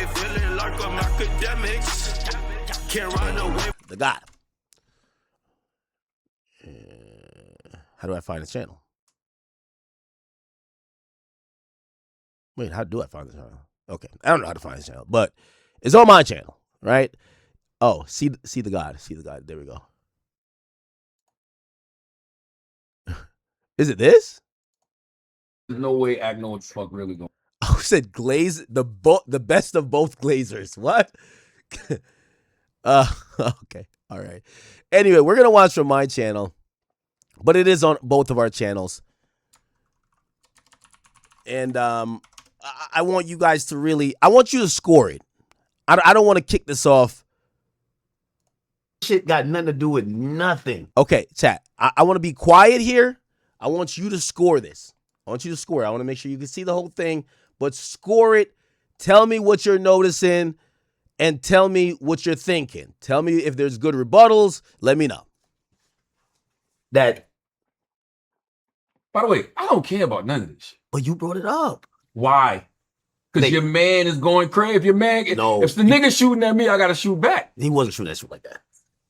feeling like I'm academics. Can't run away. The guy. How do I find his channel? Wait, how do I find his channel? Okay, I don't know how to find his channel, but it's on my channel, right? Oh, see the God. See the God. There we go. Is it this? There's no way Act know what the fuck really going. Oh, said Glaze, the best of both Glazers. What? Okay, all right. Anyway, we're gonna watch from my channel, but it is on both of our channels, and I want you guys to really, I want you to score it. I don't want to kick this off. Shit got nothing to do with nothing. Okay, chat. I want to be quiet here. I want you to score this. I want you to score it. I want to make sure you can see the whole thing, but score it. Tell me what you're noticing and tell me what you're thinking. Tell me if there's good rebuttals. Let me know. That. By the way, I don't care about none of this shit. But you brought it up. Why? Because your man is going crazy. If your man, No. if the nigga shooting at me, I gotta shoot back. He wasn't shooting at you like that.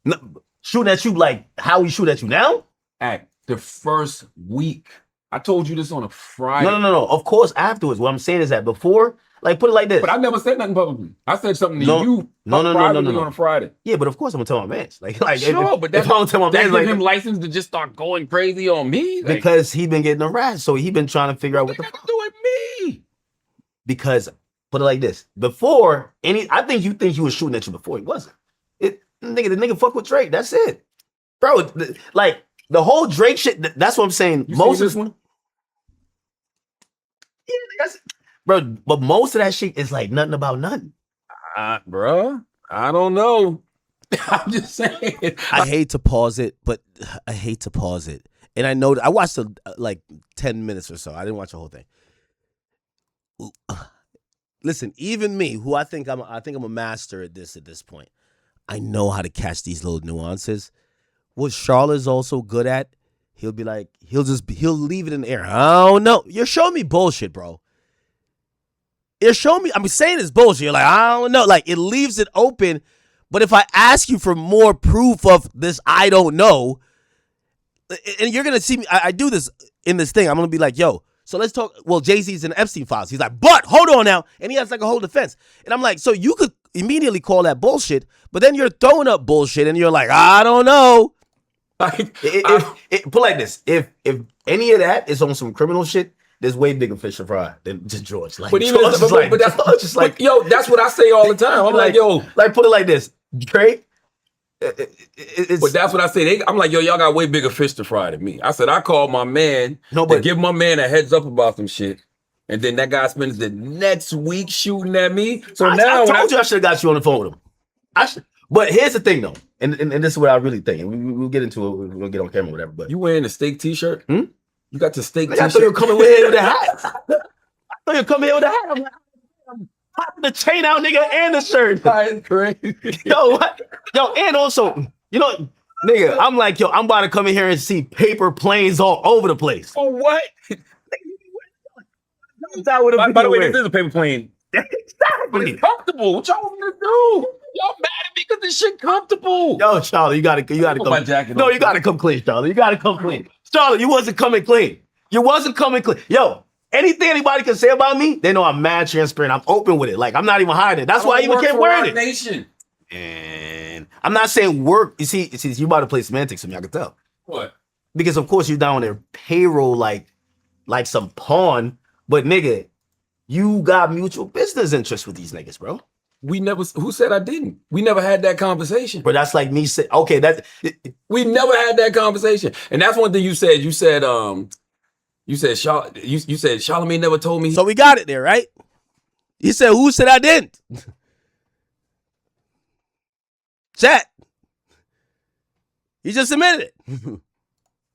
No, shooting at you like how he shoot at you now? Act the first week. I told you this on a Friday. No. Of course, afterwards. What I'm saying is that before, like, put it like this. But I never said nothing publicly. I said something to you privately on a Friday. Yeah, but of course I'm gonna tell my man. Like sure, but that's if I don't tell my man, like, him license to just start going crazy on me. Like, because he been getting harassed, so he been trying to figure out what the got fuck. to do with me. Because put it like this: before I think you think he was shooting at you before he wasn't. The nigga fuck with Drake. That's it, bro. Like the whole Drake shit. That's what I'm saying. You Most seen of this one? Yeah, that's bro. But most of that shit is like nothing about nothing. Bro, I don't know. I'm just saying. I hate to pause it, but I hate to pause it. And I know I watched like 10 minutes or so. I didn't watch the whole thing. Listen, even me, who I think I'm a master at this point. I know how to catch these little nuances. What Charlotte's also good at, he'll be like, he'll leave it in the air. I don't know. You're showing me bullshit, bro. You're showing me, I'm saying it's bullshit. You're like, I don't know. Like, it leaves it open. But if I ask you for more proof of this, I don't know, and you're going to see me, I do this in this thing. I'm going to be like, yo, so let's talk. Well, Jay-Z's in the Epstein files. He's like, but hold on now. And he has like a whole defense. And I'm like, so you could immediately call that bullshit, but then you're throwing up bullshit and you're like, I don't know. Put like this: if any of that is on some criminal shit, there's way bigger fish to fry than just George. Like, But even George is like, but that's George is like, yo, that's what I say all the time. I'm like, yo, like put it like this, Drake. It's, but that's what I say. I'm like, yo, y'all got way bigger fish to fry than me. I said, I called my man to give my man a heads up about some shit. And then that guy spends the next week shooting at me. So now I told you I should have got you on the phone with him. But here's the thing, though, and this is what I really think. And we'll get into it. We'll get on camera, or whatever. But you wearing a steak T-shirt? You got the steak T-shirt. I thought you were coming with a hat. I thought you were coming here with a hat. I'm like, popping the chain out, nigga, and the shirt. That's crazy. Yo, what? Yo, and also, you know, nigga, I'm like, yo, I'm about to come in here and see paper planes all over the place. For what? By the way, this is a paper plane. Exactly. It's comfortable. What y'all want me to do? Y'all mad at me because this shit comfortable. Yo, Charlie, you gotta come. My jacket No, on. you gotta come clean, Charlie. You gotta come clean. Charlie, you wasn't coming clean. You wasn't coming clean. Yo, anything anybody can say about me, they know I'm mad transparent. I'm open with it. Like, I'm not even hiding it. That's why I even can't wear it. Nation. And I'm not saying work. You see, you about to play semantics with me. I can tell. What? Because of course you're down there payroll like some pawn. But nigga, you got mutual business interests with these niggas, bro. We never. Who said I didn't? We never had that conversation. But that's like me saying, okay, we never had that conversation. And that's one thing you said. You said Charlamagne never told me. So we got it there, right? He said, who said I didn't? Chat. He just admitted it.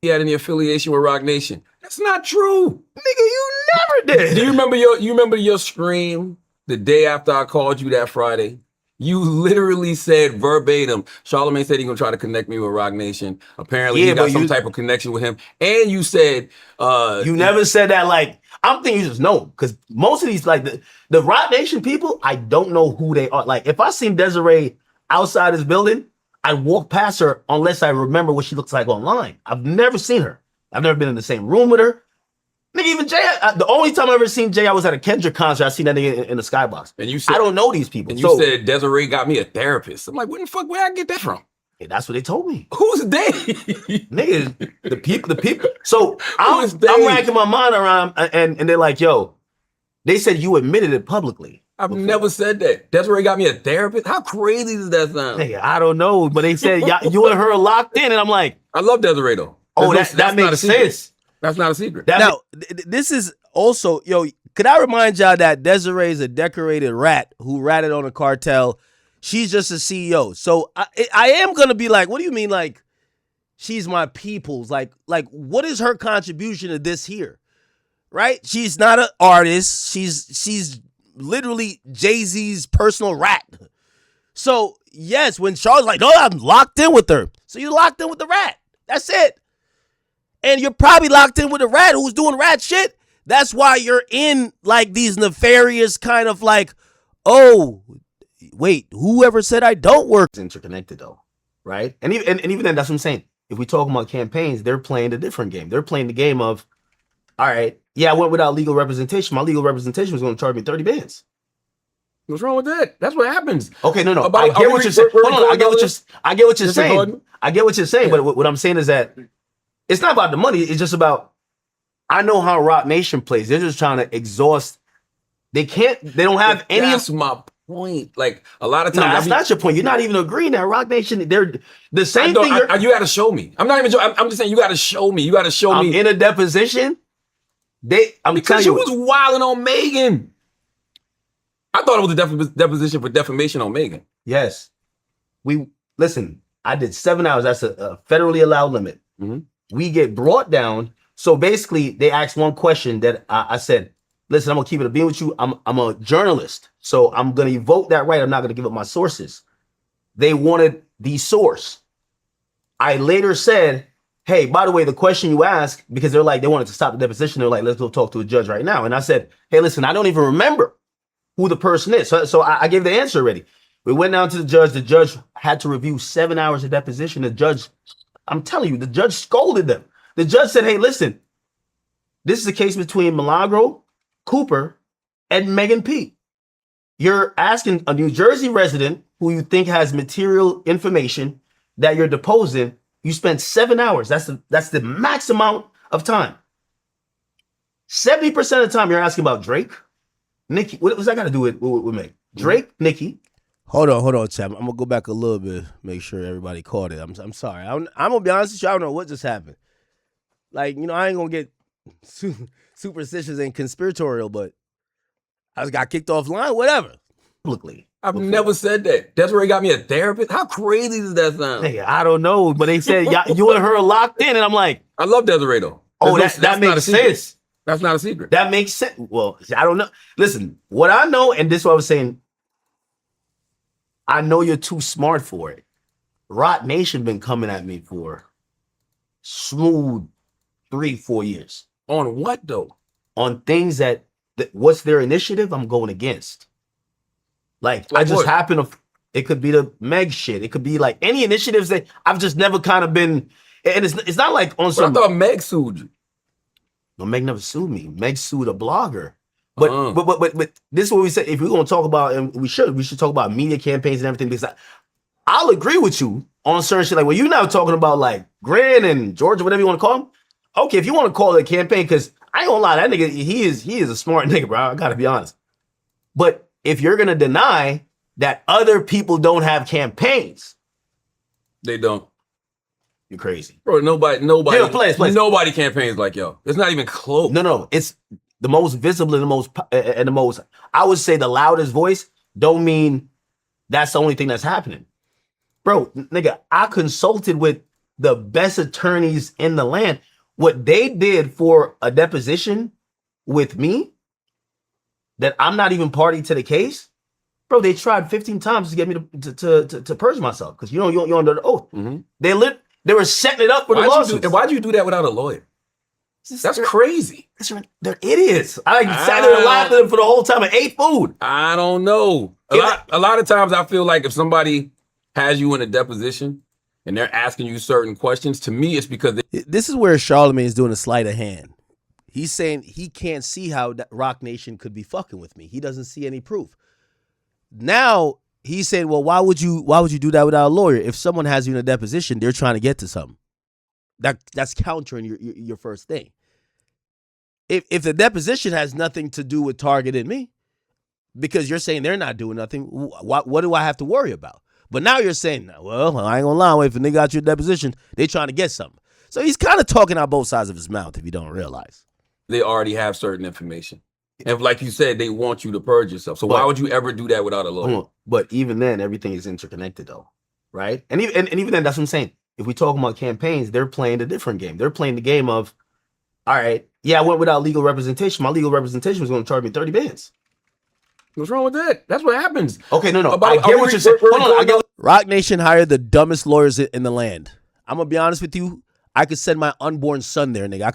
He had any affiliation with Rock Nation. That's not true. nigga, you never did. Do you remember your scream the day after I called you that Friday? You literally said verbatim, Charlamagne said he's going to try to connect me with Rock Nation. Apparently, he got some type of connection with him. And you said... you never said that, like... I'm thinking you just know. Because most of these, like, the Rock Nation people, I don't know who they are. Like, if I seen Desiree outside this building, I'd walk past her unless I remember what she looks like online. I've never seen her. I've never been in the same room with her. Nigga, even Jay, the only time I ever seen Jay, I was at a Kendrick concert. I seen that nigga in the skybox. And you said, I don't know these people. And you said Desiree got me a therapist. I'm like, where the fuck, where I get that from? Yeah, that's what they told me. Who's they? Nigga, the people. So I'm racking my mind around, and they're like, yo, they said you admitted it publicly. I've never said that. Desiree got me a therapist? How crazy does that sound? Nigga, I don't know, but they said you and her are locked in, and I'm like, I love Desiree though. Oh, that makes sense. That's not a secret. Now, this is also, could I remind y'all that Desiree is a decorated rat who ratted on a cartel. She's just a CEO. So I am going to be like, what do you mean, like, she's my people's? Like, what is her contribution to this here? Right? She's not an artist. She's literally Jay-Z's personal rat. So, yes, when Charles like, no, I'm locked in with her. So you're locked in with the rat. That's it. And you're probably locked in with a rat who's doing rat shit. That's why you're in like these nefarious kind of like, oh, wait, whoever said I don't work? It's interconnected though, right? And even then, that's what I'm saying. If we talk about campaigns, they're playing a different game. They're playing the game of, all right, yeah, I went without legal representation. My legal representation was going to charge me 30 bands. What's wrong with that? That's what happens. Okay, no. I get what you're saying. Hold on, I get what you're saying. I get what you're saying, but what I'm saying is that it's not about the money. It's just about, I know how Rock Nation plays. They're just trying to exhaust. They don't have any. That's my point. Like a lot of times. No, that's not your point. You're not even agreeing that Rock Nation, they're the same thing. You got to show me. I'm not even I'm just saying you got to show me. You got to show me. In a deposition. Because you was wilding on Megan. I thought it was a deposition for defamation on Megan. Yes. Listen, I did 7 hours. That's a federally allowed limit. Mm-hmm. We get brought down. So basically, they asked one question that I said, listen, I'm going to keep it a being with you. I'm a journalist. So I'm going to evoke that right. I'm not going to give up my sources. They wanted the source. I later said, hey, by the way, the question you asked, because they're like, they wanted to stop the deposition. They're like, let's go talk to a judge right now. And I said, hey, listen, I don't even remember who the person is. So I gave the answer already. We went down to the judge. The judge had to review 7 hours of deposition. The judge, I'm telling you, the judge scolded them. The judge said, hey, listen, this is a case between Milagro, Cooper, and Megan P. You're asking a New Jersey resident who you think has material information that you're deposing. You spent 7 hours. That's the max amount of time. 70% of the time you're asking about Drake, Nicki. What's that got to do with Meg? Drake, Nicki. Hold on, Chap. I'm gonna go back a little bit, make sure everybody caught it. I'm sorry. I'm gonna be honest with you. I don't know what just happened. Like, I ain't gonna get superstitious and conspiratorial, but I just got kicked offline. Whatever. Publicly. I've never said that. Desiree got me a therapist. How crazy does that sound? Hey, I don't know, but they said you and her are locked in, and I'm like, I love Desiree though. Oh, that makes sense. That's not a secret. That makes sense. Well, I don't know. Listen, what I know, and this is what I was saying, I know you're too smart for it. Rock Nation been coming at me for smooth 3-4 years. On what though? On things that what's their initiative I'm going against. Like I just what? happen to, it could be the Meg shit. It could be like any initiatives that I've just never kind of been, and it's not like on some. But I thought Meg sued you. No, Meg never sued me. Meg sued a blogger. But this is what we said. If we're gonna talk about, and we should talk about media campaigns and everything, because I'll agree with you on certain shit. Like when you're now talking about like Grant and Georgia, whatever you want to call him. Okay, if you want to call it a campaign, because I ain't gonna lie, that nigga, he is a smart nigga, bro. I gotta be honest. But if you're gonna deny that other people don't have campaigns, they don't. You're crazy, bro. Nobody. Yeah, please. Nobody campaigns like yo. It's not even close. No. It's the most visible and the most. I would say the loudest voice. Don't mean that's the only thing that's happening, bro. Nigga, I consulted with the best attorneys in the land. What they did for a deposition with me, that I'm not even party to the case, Bro, they tried 15 times to get me to purge myself because you're under the oath. Mm-hmm. They were setting it up for the lawsuit. Why'd you do that without a lawyer? That's crazy. They're idiots. I sat there and laughed at them for the whole time and ate food. I don't know. A lot of times I feel like if somebody has you in a deposition and they're asking you certain questions, to me it's because this is where Charlamagne is doing a sleight of hand. He's saying he can't see how Rock Nation could be fucking with me. He doesn't see any proof. Now he's saying, well, why would you do that without a lawyer? If someone has you in a deposition, they're trying to get to something. That's countering your first thing. If the deposition has nothing to do with targeting me, because you're saying they're not doing nothing, what do I have to worry about? But now you're saying, well, I ain't gonna lie, if a nigga got your deposition, they trying to get something. So he's kind of talking out both sides of his mouth if you don't realize. They already have certain information. And like you said, they want you to purge yourself. So why would you ever do that without a lawyer? But even then, everything is interconnected though, right? And even then, that's what I'm saying. If we talk about campaigns, they're playing a different game. They're playing the game of, all right, yeah, I went without legal representation. My legal representation was going to charge me 30 bands. What's wrong with that? That's what happens. Okay, no. I get what you're saying. Rock Nation hired the dumbest lawyers in the land. I'm gonna be honest with you. I could send my unborn son there, nigga. I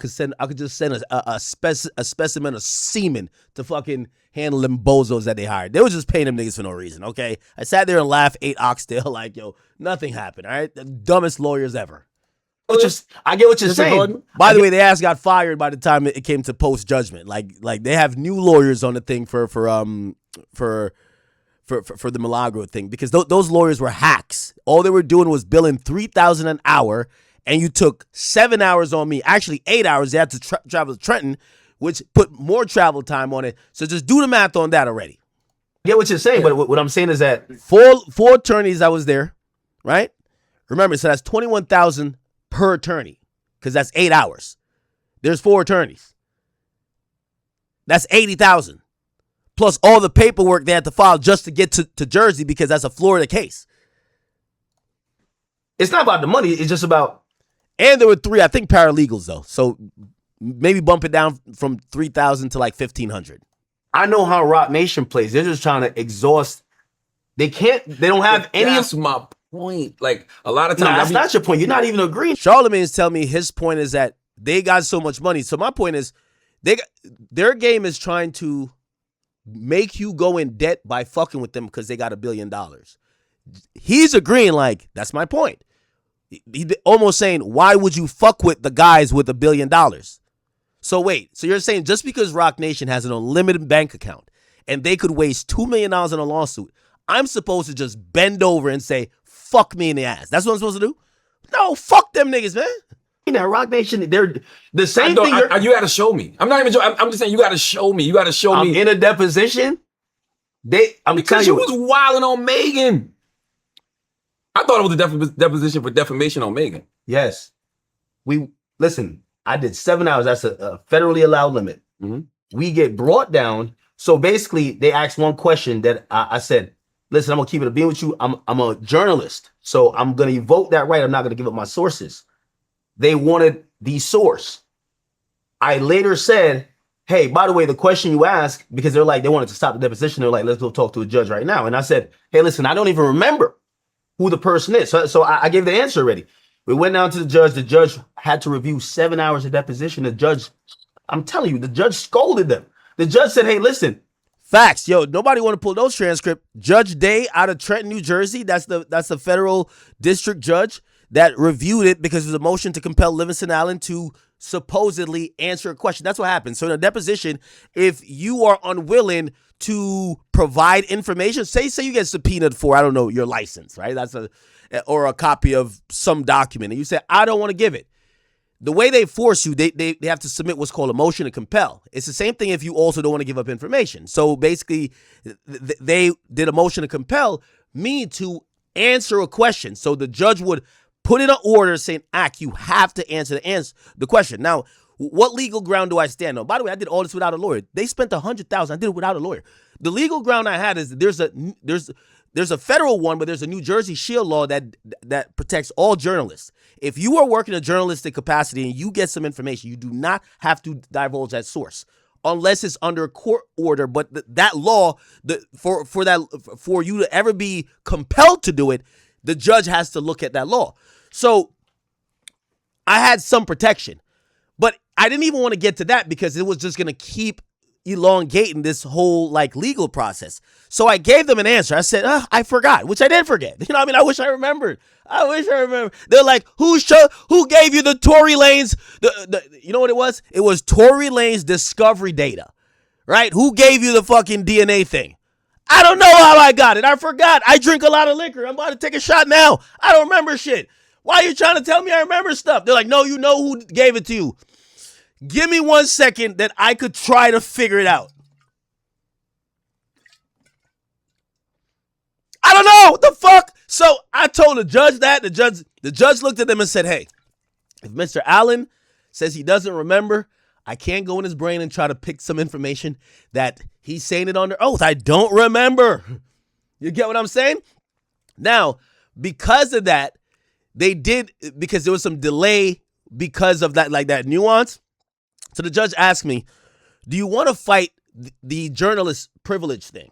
could just send a specimen of semen to fucking handle them bozos that they hired. They were just paying them niggas for no reason, okay? I sat there and laughed, ate oxtail, like, yo, nothing happened, all right? The dumbest lawyers ever. I get what you're saying. By the way, the ass got fired by the time it came to post judgment. Like they have new lawyers on the thing for the Milagro thing because those lawyers were hacks. All they were doing was billing $3,000 an hour. And you took 7 hours on me. Actually, 8 hours. They had to travel to Trenton, which put more travel time on it. So just do the math on that already. I get what you're saying, but what I'm saying is that four attorneys that was there, right? Remember, so that's $21,000 per attorney because that's 8 hours. There's 4 attorneys. That's $80,000 plus all the paperwork they had to file just to get to Jersey because that's a Florida case. It's not about the money. It's just about. And there were 3, I think, paralegals, though. So maybe bump it down from 3,000 to like 1,500. I know how Rock Nation plays. They're just trying to exhaust. They don't have any. That's my point. Like, a lot of times. That's not your point. You're not even agreeing. Charlamagne is telling me his point is that they got so much money. So my point is, their game is trying to make you go in debt by fucking with them because they got $1 billion. He's agreeing, like, that's my point. He almost saying, why would you fuck with the guys with $1 billion? So wait, so you're saying just because Rock Nation has an unlimited bank account and they could waste $2 million in a lawsuit, I'm supposed to just bend over and say, fuck me in the ass. That's what I'm supposed to do? No, fuck them niggas, man. Now, Rock Nation, they're the same thing. You got to show me. I'm not even joking. I'm just saying you got to show me. You got to show me. In a deposition, because you was wilding on Megan. I thought it was a deposition for defamation on Megan. Yes. Listen, I did 7 hours. That's a federally allowed limit. Mm-hmm. We get brought down. So basically, they asked one question that I said, listen, I'm going to keep it a being with you. I'm a journalist. So I'm going to evoke that right. I'm not going to give up my sources. They wanted the source. I later said, hey, by the way, the question you asked, because they wanted to stop the deposition. They're like, let's go talk to a judge right now. And I said, hey, listen, I don't even remember who the person is. So I gave the answer already. We went down to the judge. The judge had to review 7 hours of deposition. The judge, I'm telling you, the judge scolded them. The judge said, hey, listen. Facts. Yo, nobody want to pull those transcripts. Judge Day out of Trenton, New Jersey. That's the federal district judge that reviewed it because it was a motion to compel Livingston Allen to supposedly answer a question. That's what happened. So in a deposition, if you are unwilling to provide information, say you get subpoenaed for, I don't know, your license, right? Or a copy of some document, and you say, I don't want to give it. The way they force you, they have to submit what's called a motion to compel. It's the same thing if you also don't want to give up information. So basically, they did a motion to compel me to answer a question. So the judge would put in an order saying, you have to answer the question. Now, what legal ground do I stand on? By the way, I did all this without a lawyer. They spent $100,000. I did it without a lawyer. The legal ground I had is there's a federal one, but there's a New Jersey shield law that protects all journalists. If you are working a journalistic capacity and you get some information, you do not have to divulge that source. unless it's under a court order. But that law, for you to ever be compelled to do it, the judge has to look at that law. So I had some protection, but I didn't even want to get to that because it was just going to keep elongating this whole like legal process. So I gave them an answer. I said, I forgot, which I did forget. You know what I mean? I wish I remembered. They're like, who gave you the Tory Lanez? You know what it was? It was Tory Lanez discovery data, right? Who gave you the fucking DNA thing? I don't know how I got it. I forgot. I drink a lot of liquor. I'm about to take a shot now. I don't remember shit. Why are you trying to tell me I remember stuff? They're like, no, you know who gave it to you. Give me 1 second that I could try to figure it out. I don't know. What the fuck? So I told the judge that. The judge looked at them and said, hey, if Mr. Allen says he doesn't remember, I can't go in his brain and try to pick some information that he's saying it under oath. I don't remember. You get what I'm saying? Now, because of that, because there was some delay because of that, like that nuance. So the judge asked me, do you want to fight the journalist privilege thing?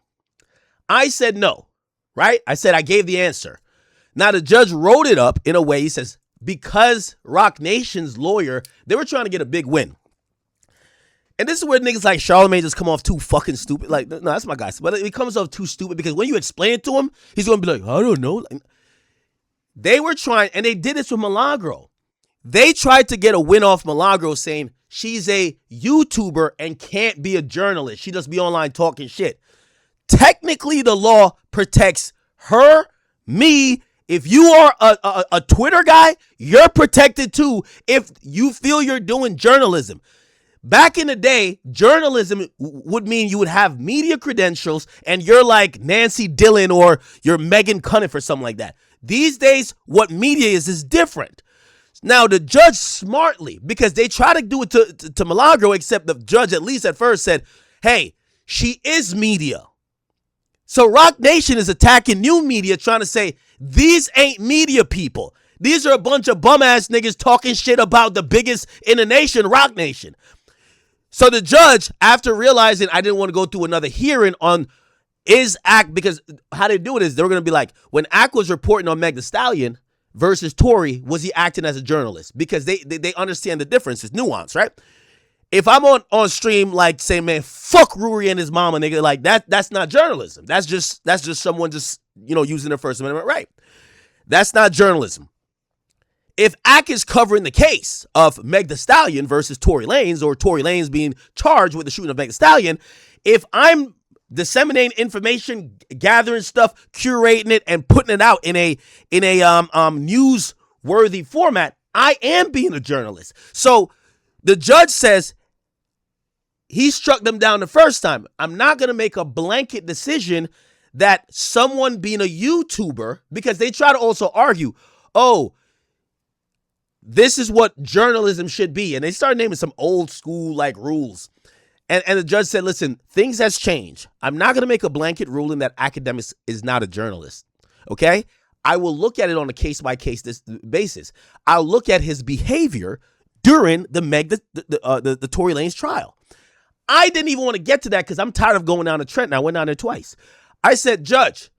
I said no, right? I said I gave the answer. Now the judge wrote it up in a way, he says, because Rock Nation's lawyer, they were trying to get a big win. And this is where niggas like Charlamagne just come off too fucking stupid. Like, no, that's my guy. But it comes off too stupid because when you explain it to him, he's going to be like, I don't know. They were trying, and they did this with Milagro. They tried to get a win off Milagro saying she's a YouTuber and can't be a journalist. She just be online talking shit. Technically, the law protects her, me. If you are a Twitter guy, you're protected too if you feel you're doing journalism. Back in the day, journalism would mean you would have media credentials and you're like Nancy Dillon or you're Megan Cunniff or something like that. These days, what media is different. Now, the judge smartly, because they try to do it to Milagro, except the judge at least at first said, hey, she is media. So Rock Nation is attacking new media trying to say, these ain't media people. These are a bunch of bum-ass niggas talking shit about the biggest in the nation, Rock Nation. So the judge, after realizing I didn't want to go through another hearing on is Ak, because how they do it is they were going to be like, when Ak was reporting on Meg Thee Stallion versus Tory, was he acting as a journalist? Because they understand the difference. It's nuance, right? If I'm on stream like saying, man, fuck Ruri and his mama, nigga, like that's not journalism. That's just someone just, using their First Amendment right. That's not journalism. If Ak is covering the case of Meg Thee Stallion versus Tory Lanez, or Tory Lanez being charged with the shooting of Meg Thee Stallion, if I'm disseminating information, gathering stuff, curating it, and putting it out in a newsworthy format, I am being a journalist. So the judge says he struck them down the first time. I'm not going to make a blanket decision that someone being a YouTuber, because they try to also argue, oh, this is what journalism should be. And they start naming some old school like rules. And the judge said, listen, things has changed. I'm not going to make a blanket ruling that Akademiks is not a journalist. Okay? I will look at it on a case-by-case basis. I'll look at his behavior during the Tory Lanez trial. I didn't even want to get to that because I'm tired of going down to Trenton. I went down there twice. I said, Judge,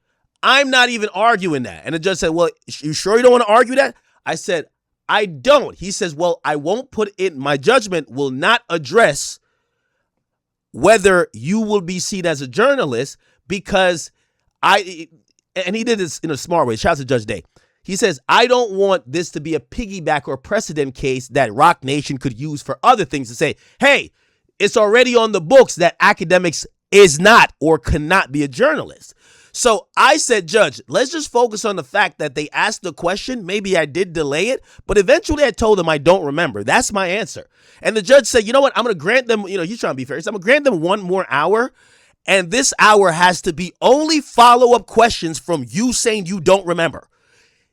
I'm not even arguing that. And the judge said, well, you sure you don't want to argue that? I said, I don't. He says, well, I won't put in, my judgment will not address whether you will be seen as a journalist because and he did this in a smart way. Shout out to Judge Day. He says, I don't want this to be a piggyback or precedent case that Rock Nation could use for other things to say, hey, it's already on the books that Akademiks is not or cannot be a journalist. So I said, Judge, let's just focus on the fact that they asked the question. Maybe I did delay it, but eventually I told them I don't remember. That's my answer. And the judge said, you know what? I'm going to grant them, he's trying to be fair. So I'm going to grant them one more hour. And this hour has to be only follow-up questions from you saying you don't remember.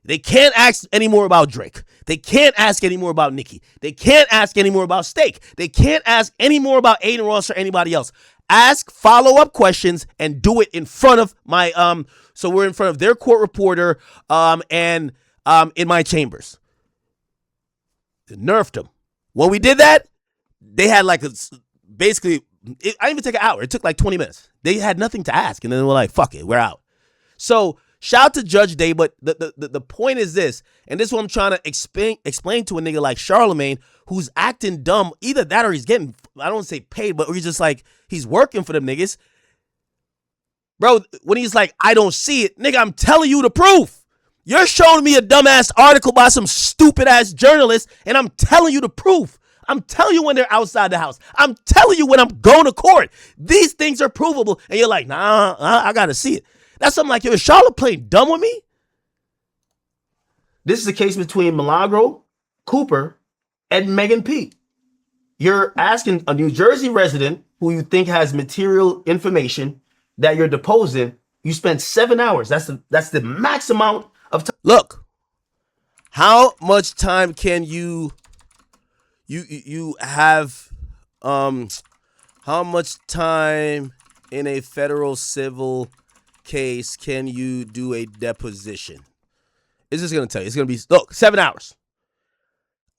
They can't ask any more about Drake. They can't ask any more about Nicki. They can't ask any more about Steak. They can't ask any more about Aiden Ross or anybody else. Ask follow-up questions and do it in front of my so we're in front of their court reporter and in my chambers. Nerfed them. When we did that, they had like basically didn't even take an hour. It took like 20 minutes. They had nothing to ask, and then they were like, "Fuck it, we're out." So shout out to Judge Day, but the point is this, and this is what I'm trying to explain to a nigga like Charlamagne, who's acting dumb. Either that or he's getting, I don't want to say paid, but he's just like, he's working for them niggas. Bro, when he's like, I don't see it, nigga, I'm telling you the proof. You're showing me a dumbass article by some stupid ass journalist, and I'm telling you the proof. I'm telling you when they're outside the house. I'm telling you when I'm going to court. These things are provable, and you're like, nah, I gotta see it. That's something like, yo, is Charlotte playing dumb with me? This is a case between Milagro, Cooper, and Megan P. You're asking a New Jersey resident who you think has material information that you're deposing. You spent 7 hours. That's the max amount of time. Look, how much time can you have? How much time in a federal civil case can you do a deposition? It's just gonna tell you. It's gonna be 7 hours.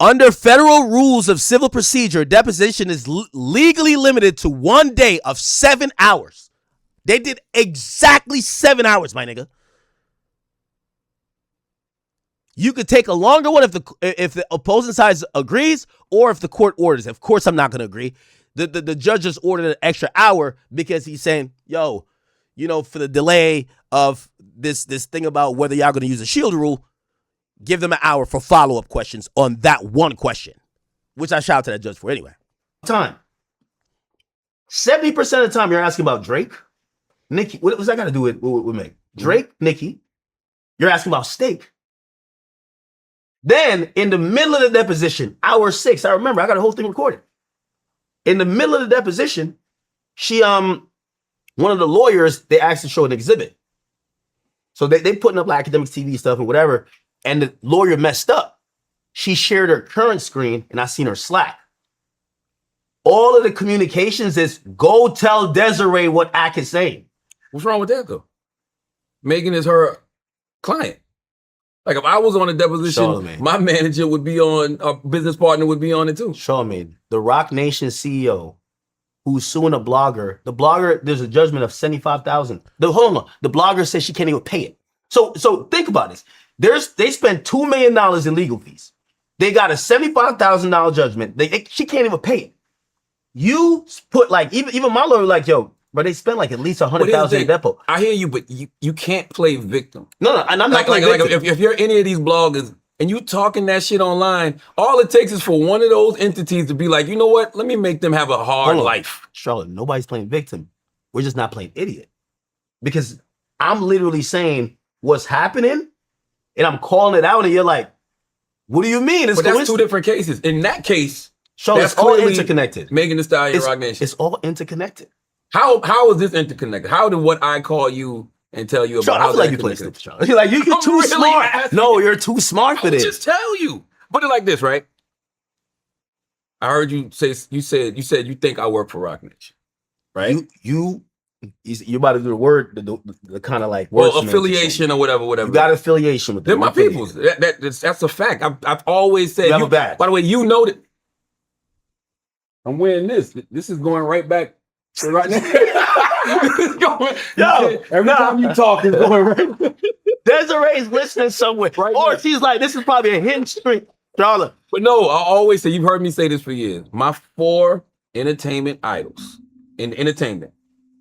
Under federal rules of civil procedure, deposition is legally limited to 1 day of 7 hours. They did exactly 7 hours, my nigga. You could take a longer one if the opposing side agrees, or if the court orders. Of course, I'm not gonna agree. The judge just ordered an extra hour because he's saying, yo, for the delay of this thing about whether y'all gonna use a shield rule, give them an hour for follow-up questions on that one question, which I shout out to that judge for anyway. Time. 70% of the time you're asking about Drake, Nicki. What does that got to do with Meg? Drake, Nicki. You're asking about Steak. Then in the middle of the deposition, hour 6, I remember, I got the whole thing recorded. In the middle of the deposition, she, one of the lawyers, they asked to show an exhibit. So they putting up like Akademiks TV stuff and whatever, and the lawyer messed up. She shared her current screen, and I seen her Slack. All of the communications is, go tell Desiree what Ak is saying. What's wrong with that, though? Megan is her client. Like, if I was on a deposition, Charlamagne, my manager would be on, a business partner would be on it too. Charlamagne, the Rock Nation CEO, who's suing a blogger. The blogger, there's a judgment of $75,000. Hold on, the blogger says she can't even pay it. So think about this. They spent $2 million in legal fees. They got a $75,000 judgment. She can't even pay it. You put like, even my lawyer like, yo, but they spent like at least $100,000 in depot. I hear you, but you can't play victim. No, and I'm not playing victim. Like if you're any of these bloggers and you talking that shit online, all it takes is for one of those entities to be like, you know what? Let me make them have a hard life. Charlotte, nobody's playing victim. We're just not playing idiot. Because I'm literally saying what's happening and I'm calling it out and you're like, what do you mean? But that's two different cases. In that case, Charlotte, it's all interconnected. Megan Thee Stallion, Rock Nation. It's all interconnected. How is this interconnected? How did what I call you and tell you about I feel like you play stupid, Charlotte. You're like, you're too really smart. Asking. No, you're too smart for this. Just tell you. Put it like this, right? I heard you say you said you think I work for Rock Nation, right? You're about to do the word, the kind of like affiliation or whatever. You got affiliation with them. They're my peoples. That's a fact. I've always said. You back. By the way, you know that I'm wearing this. This is going right back. So right now, every time you talk, it's going right. Desiree's listening somewhere, right, or she's like, "This is probably a hint string, Charlotte." But no, I always say, you've heard me say this for years. My 4 entertainment idols in entertainment: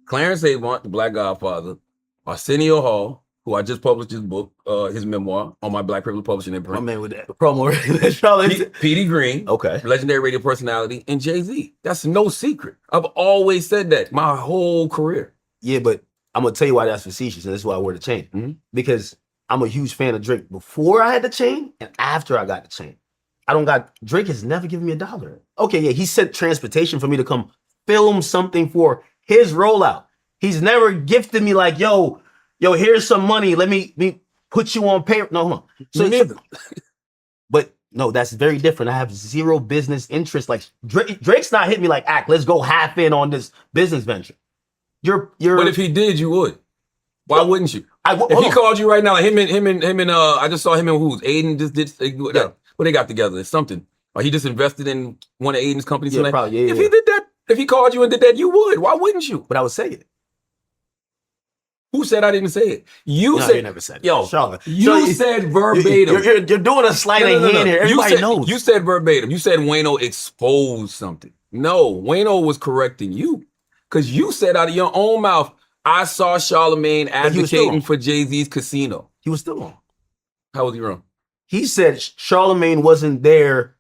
Clarence Avant, the Black Godfather; Arsenio Hall, who I just published his book, his memoir on my Black Privilege Publishing imprint. My man with that promo. Petey Green, okay, legendary radio personality, and Jay-Z. That's no secret. I've always said that my whole career. Yeah, but I'm gonna tell you why that's facetious, and that's why I wear the chain. Mm-hmm. Because I'm a huge fan of Drake before I had the chain and after I got the chain. Drake has never given me $1. Okay, yeah, he sent transportation for me to come film something for his rollout. He's never gifted me like, yo, here's some money. Let me put you on paper. No, hold on. But no, that's very different. I have zero business interest. Like Drake's not hitting me like, let's go half in on this business venture. You're. But if he did, you would. Why wouldn't you? If he called you right now, like him and I just saw him and who's Aiden just did. What they got together? It's something. Or he just invested in one of Aiden's companies. Yeah, probably. Yeah, if he did that, If he called you and did that, you would. Why wouldn't you? But I would say it. Who said I didn't say it? You No, said. you never said it. Yo, Charlotte. you said verbatim. You're doing a sleight of hand here. Everybody knows. You said verbatim. You said Wayno exposed something. No, Wayno was correcting you. Because you said out of your own mouth, I saw Charlamagne advocating for Jay-Z's casino. He was still wrong. How was he wrong? He said Charlamagne wasn't there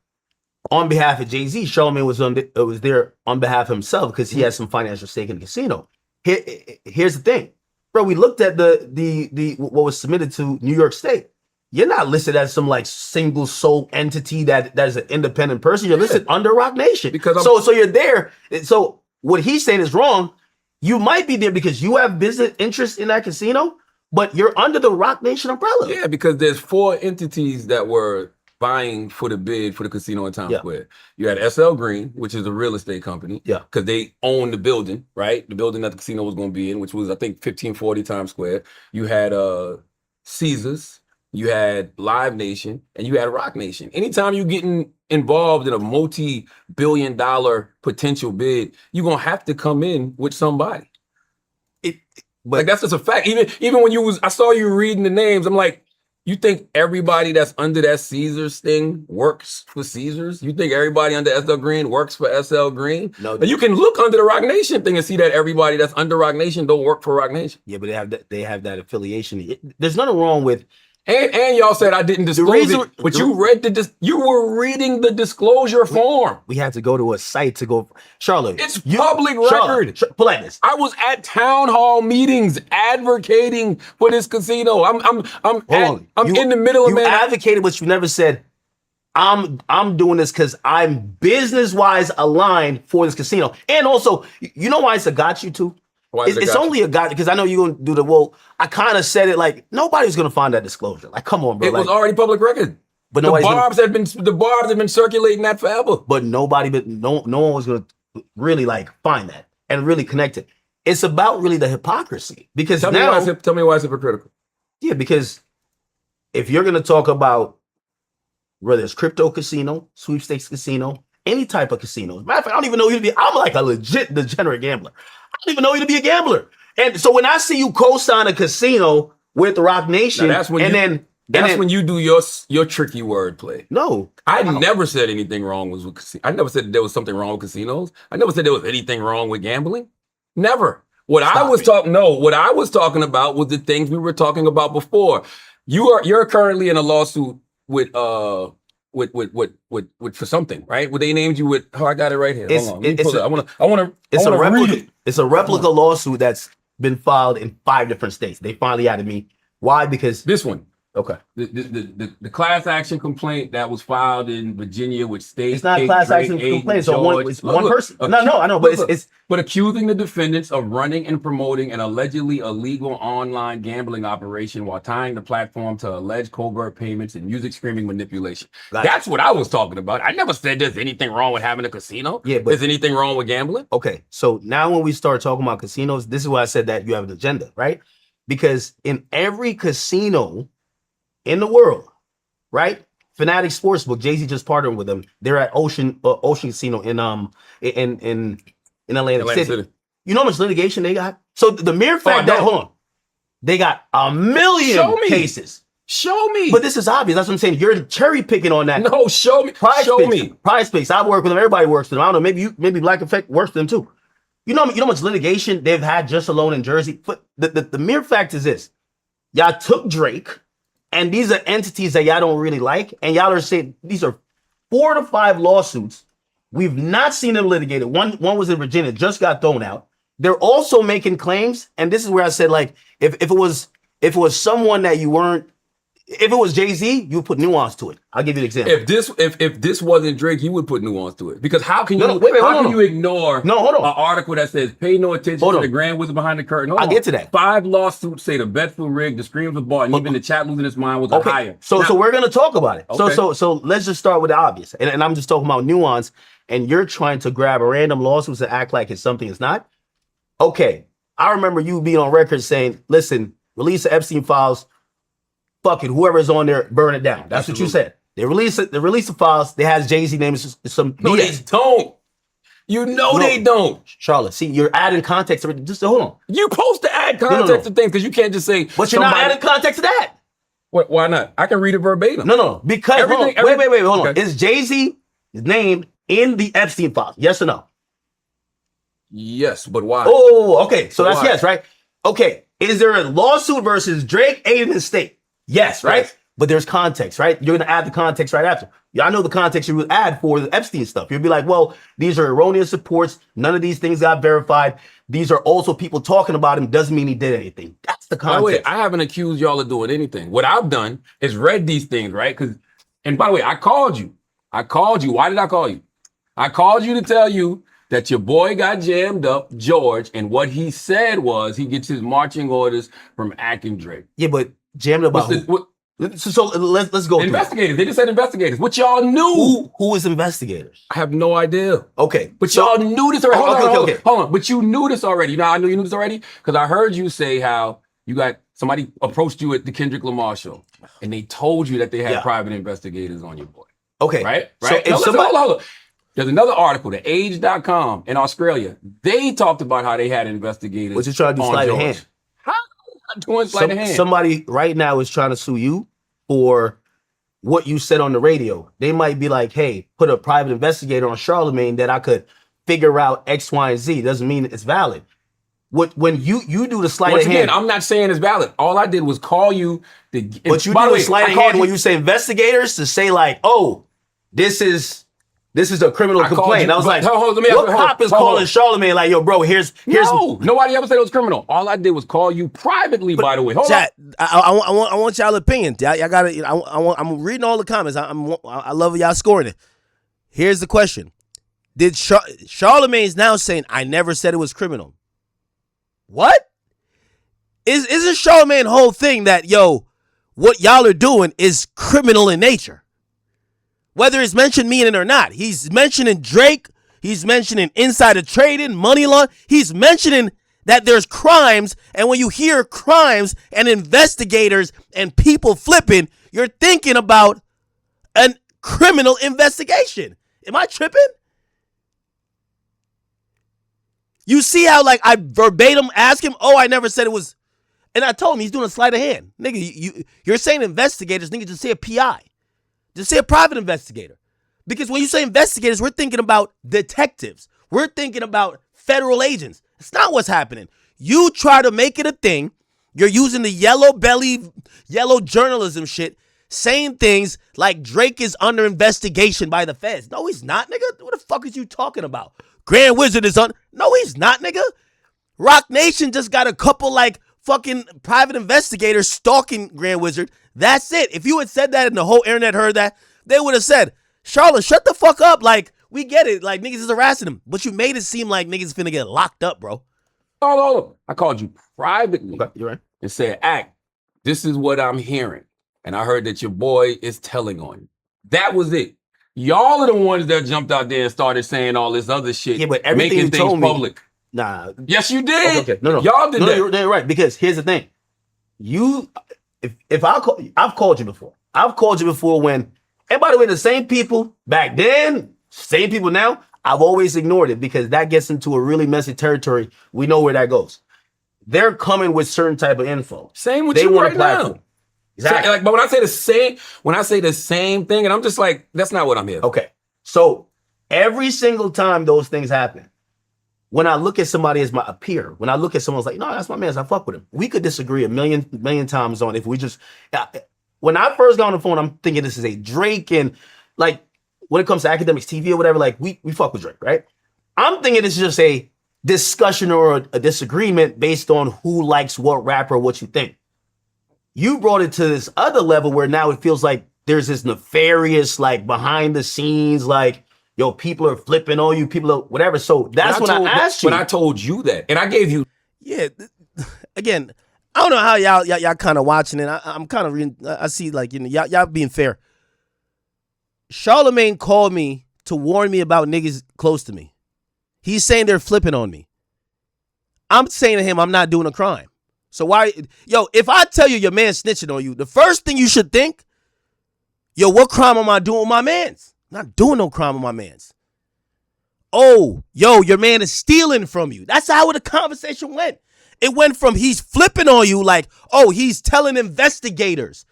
on behalf of Jay-Z. Charlamagne was there on behalf of himself because he had some financial stake in the casino. Here's the thing. Bro, we looked at the what was submitted to New York State. You're not listed as some like single sole entity that is an independent person. You're listed under Roc Nation. Because so you're there. So what he's saying is wrong. You might be there because you have business interests in that casino, but you're under the Roc Nation umbrella. Yeah, because there's 4 entities that were vying for the bid for the casino in Times Square. You had SL Green, which is a real estate company. Yeah. Because they own the building, right? The building that the casino was going to be in, which was, I think, 1540 Times Square. You had Caesars, you had Live Nation, and you had Roc Nation. Anytime you're getting involved in a multi-billion-dollar potential bid, you're going to have to come in with somebody. But like, that's just a fact. Even when I saw you reading the names, I'm like, you think everybody that's under that Caesars thing works for Caesars? You think everybody under SL Green works for SL Green? No. You can look under the Roc Nation thing and see that everybody that's under Roc Nation don't work for Roc Nation. Yeah, but they have that affiliation. There's nothing wrong with. And y'all said I didn't disclose it, but you were reading the disclosure form. We had to go to a site to go. Charlotte, it's public record. Pull like this. I was at town hall meetings advocating for this casino. I'm in the middle of you advocated, but you never said I'm doing this because I'm business wise aligned for this casino. And also, you know why it's a got you too? It's only a guy because I know you're gonna do the I kind of said it like nobody's gonna find that disclosure. Like, come on, bro. It was already public record. But the barbs have been circulating that forever. But no one was gonna really like find that and really connect it. It's about really the hypocrisy because tell me why it's hypocritical. Yeah, because if you're gonna talk about whether it's crypto casino, sweepstakes casino, any type of casino. Matter of fact, I don't even know you to be. I'm like a legit degenerate gambler. I don't even know you to be a gambler. And so when I see you co-sign a casino with Roc Nation, that's when you do your tricky wordplay. No, I never said anything wrong with casinos. I never said there was something wrong with casinos. I never said there was anything wrong with gambling. Never. What I was talking about was the things we were talking about before. You're currently in a lawsuit with for something, right? Well, they named you with. Oh, I got it right here. Hold on. I want to read it. It's a replica lawsuit that's been filed in 5 different states. They finally added me. Why? Because this one. Okay. The class action complaint that was filed in Virginia, which states it's not class action complaint. So it's one person. No, I know, but it's accusing the defendants of running and promoting an allegedly illegal online gambling operation while tying the platform to alleged covert payments and music streaming manipulation. That's what I was talking about. I never said there's anything wrong with having a casino. Yeah, but there's anything wrong with gambling. Okay, so now when we start talking about casinos, this is why I said that you have an agenda, right? Because in every casino in the world, right? Fanatic Sportsbook, Jay-Z just partnered with them. They're at Ocean Casino in Atlantic City. You know how much litigation they got? So the mere fact they got 1 million cases. Show me. But this is obvious. That's what I'm saying. You're cherry picking on that. No, show me. Prize Picks. I work with them. Everybody works with them. I don't know. Maybe Black Effect works with them too. You know how much litigation they've had just alone in Jersey. But the mere fact is this: y'all took Drake. And these are entities that y'all don't really like. And y'all are saying these are 4 to 5 lawsuits. We've not seen them litigated. One was in Virginia, just got thrown out. They're also making claims. And this is where I said, like, if it was someone that you weren't, if it was Jay-Z, you would put nuance to it. I'll give you an example. If this wasn't Drake, you would put nuance to it. Because how can you ignore an article that says pay no attention to the grand wizard behind the curtain? I'll get to that. 5 lawsuits say the bets were rigged, the screams were bought, and even the chat losing its mind was a higher. So we're gonna talk about it. Okay. So let's just start with the obvious. And I'm just talking about nuance, and you're trying to grab a random lawsuit and act like it's something it's not. Okay. I remember you being on record saying, listen, release the Epstein files. Fuck it, whoever's on there, burn it down. That's what you said. They release it. They release the files. They has Jay-Z name. Some no, BS. they don't. You know No. they don't. Charlotte, see, you're adding context. Just hold on. You're supposed to add context to things because you can't just say. But you're not adding context to that. Why not? I can read it verbatim. No. Because wait, hold on. Is Jay-Z's name in the Epstein files? Yes or no? Yes, but why? Oh, okay. So that's Why? yes, right? Okay. Is there a lawsuit versus Drake, Aiden, and State? Yes, right? Yes. But there's context, right? You're going to add the context right after. Yeah, I know the context you would add for the Epstein stuff. You'll be like, well, these are erroneous reports. None of these things got verified. These are also people talking about him. Doesn't mean he did anything. That's the By the way, context. I haven't accused y'all of doing anything. What I've done is read these things, right? And by the way, I called you. Why did I call you? I called you to tell you that your boy got jammed up, George, and what he said was he gets his marching orders from Ak and Drake. Yeah, but jammed about who? So let's go. Investigators. They just said investigators. What y'all knew? Who is investigators? I have no idea. Okay. But y'all knew this already. Okay. Hold on. But you knew this already. You know how I knew you knew this already? Because I heard you say how you got somebody approached you at the Kendrick Lamar show and they told you that they had private investigators on your boy. Okay. Right? So if Hold on. There's another article, the age.com in Australia. They talked about how they had investigators. What you trying to do, sleight of hand? How are you doing sleight of hand? Somebody right now is trying to sue you for what you said on the radio. They might be like, hey, put a private investigator on Charlamagne that I could figure out X, Y, and Z. Doesn't mean it's valid. When you do the sleight Once of again, hand. I'm not saying it's valid. All I did was call you. But you do the sleight of hand when you say investigators to say like, oh, this is a criminal complaint. I was like, what cop is calling Charlamagne like, yo, bro, here's No, nobody ever said it was criminal. All I did was call you privately, by the way. Hold on. I want y'all opinion. Y'all got to. I'm reading all the comments. I love y'all scoring it. Here's the question: Did Charlamagne's now saying I never said it was criminal? What? Isn't Charlamagne's whole thing that what y'all are doing is criminal in nature? Whether it's mentioned meaning or not. He's mentioning Drake. He's mentioning insider trading, money laundering. He's mentioning that there's crimes. And when you hear crimes and investigators and people flipping, you're thinking about a criminal investigation. Am I tripping? You see how I verbatim asked him, I never said it was. And I told him he's doing a sleight of hand. Nigga, you're saying investigators. Nigga, just say a PI. Just say a private investigator. Because when you say investigators, we're thinking about detectives. We're thinking about federal agents. It's not what's happening. You try to make it a thing. You're using the yellow journalism shit, saying things like Drake is under investigation by the feds. No, he's not, nigga. What the fuck is you talking about? Grand Wizard is on. No, he's not, nigga. Rock Nation just got a couple fucking private investigators stalking Grand Wizard. That's it. If you had said that and the whole internet heard that, they would have said, Charlotte, shut the fuck up. We get it. Niggas is harassing him. But you made it seem like niggas finna get locked up, bro. Oh, I called you privately. Okay, you're right. And said, Ak, this is what I'm hearing. And I heard that your boy is telling on you. That was it. Y'all are the ones that jumped out there and started saying all this other shit. Yeah, but everything making you things told me, public. Nah. Yes, you did. Okay. No. Y'all did that. You're right. Because here's the thing. If I've called you before. I've called you before when, and by the way, the same people back then, same people now, I've always ignored it because that gets into a really messy territory. We know where that goes. They're coming with certain type of info. Same with they you want right a platform. now. Exactly. But when I say the same thing, and I'm just like, that's not what I'm here for. Okay. So every single time those things happen, when I look at somebody as a peer, when I look at someone's like, no, that's my man, I fuck with him. We could disagree a million times on if we just, when I first got on the phone, I'm thinking this is a Drake and when it comes to Akademiks TV or whatever, we fuck with Drake, right? I'm thinking this is just a discussion or a disagreement based on who likes what rapper, what you think. You brought it to this other level where now it feels like there's this nefarious, behind the scenes, people are flipping on you, people are whatever. So that's when I asked you. When I told you that, and I gave you. Yeah. Again, I don't know how y'all kind of watching it. I'm kind of reading. I see y'all being fair. Charlamagne called me to warn me about niggas close to me. He's saying they're flipping on me. I'm saying to him, I'm not doing a crime. So why, if I tell you your man snitching on you, the first thing you should think, what crime am I doing with my mans? I'm not doing no crime with my mans. oh, yo, your man is stealing from you. That's how the conversation went. It went from he's flipping on you like, oh, he's telling investigators.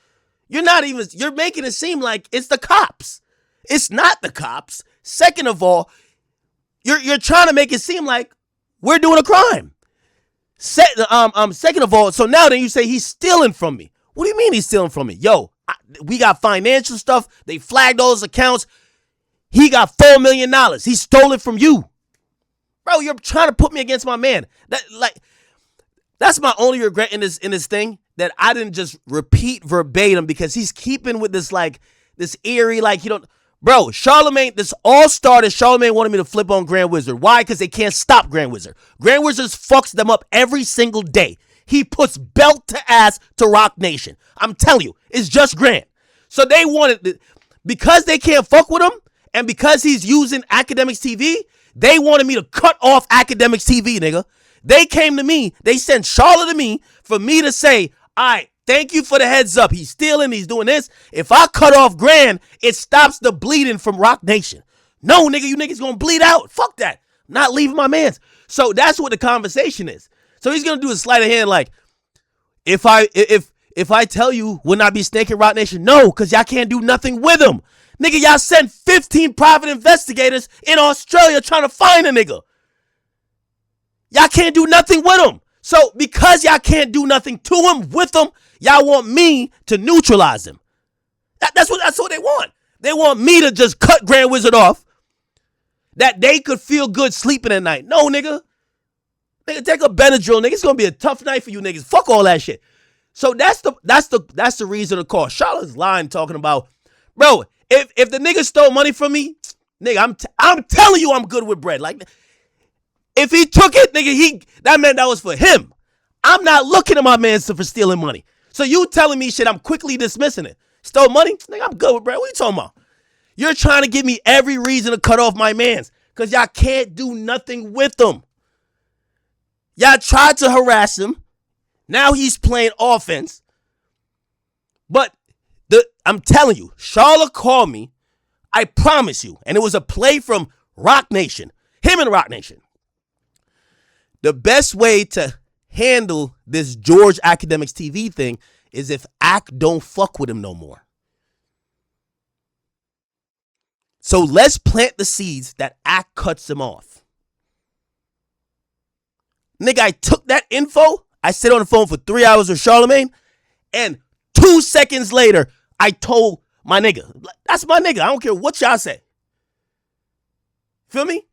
You're making it seem like it's the cops. It's not the cops. Second of all, you're trying to make it seem like we're doing a crime. Second of all, so now then you say he's stealing from me. What do you mean he's stealing from me? Yo, we got financial stuff. They flagged those accounts. He got $4 million. He stole it from you. Bro, you're trying to put me against my man. That's my only regret in this thing, that I didn't just repeat verbatim, because he's keeping with this eerie, like, you don't. Bro, Charlamagne, this all started, Charlamagne wanted me to flip on Grand Wizard. Why? Because they can't stop Grand Wizard. Grand Wizard fucks them up every single day. He puts belt to ass to Rock Nation. I'm telling you, it's just Grand. So they wanted, because they can't fuck with him, and because he's using Akademiks TV, they wanted me to cut off Akademiks TV, nigga. They came to me, they sent Charlotte to me for me to say, all right, thank you for the heads up. He's stealing, he's doing this. If I cut off Grand, it stops the bleeding from Rock Nation. No, nigga, you niggas gonna bleed out. Fuck that. I'm not leaving my mans. So that's what the conversation is. So he's gonna do a sleight of hand like, if I tell you, wouldn't I be snaking Rock Nation? No, because y'all can't do nothing with him. Nigga, y'all sent 15 private investigators in Australia trying to find a nigga. Y'all can't do nothing with him. So because y'all can't do nothing to him, with him, y'all want me to neutralize him. That's what they want. They want me to just cut Grand Wizard off, that they could feel good sleeping at night. No, nigga. Nigga, take a Benadryl, nigga. It's gonna be a tough night for you niggas. Fuck all that shit. So that's the reason to call. Charlotte's lying, talking about, bro, if the nigga stole money from me, nigga, I'm telling you I'm good with bread. Like, if he took it, nigga, that meant that was for him. I'm not looking at my man for stealing money. So you telling me shit, I'm quickly dismissing it. Stole money? Nigga, I'm good with bread. What you talking about? You're trying to give me every reason to cut off my mans, because y'all can't do nothing with him. Y'all tried to harass him. Now he's playing offense. But I'm telling you, Charlotte called me. I promise you. And it was a play from Rock Nation. Him and Rock Nation. The best way to handle this George Akademiks TV thing is if Ak don't fuck with him no more. So let's plant the seeds that Ak cuts him off. Nigga, I took that info. I sit on the phone for 3 hours with Charlamagne, and 2 seconds later, I told my nigga. That's my nigga. I don't care what y'all say. Feel me?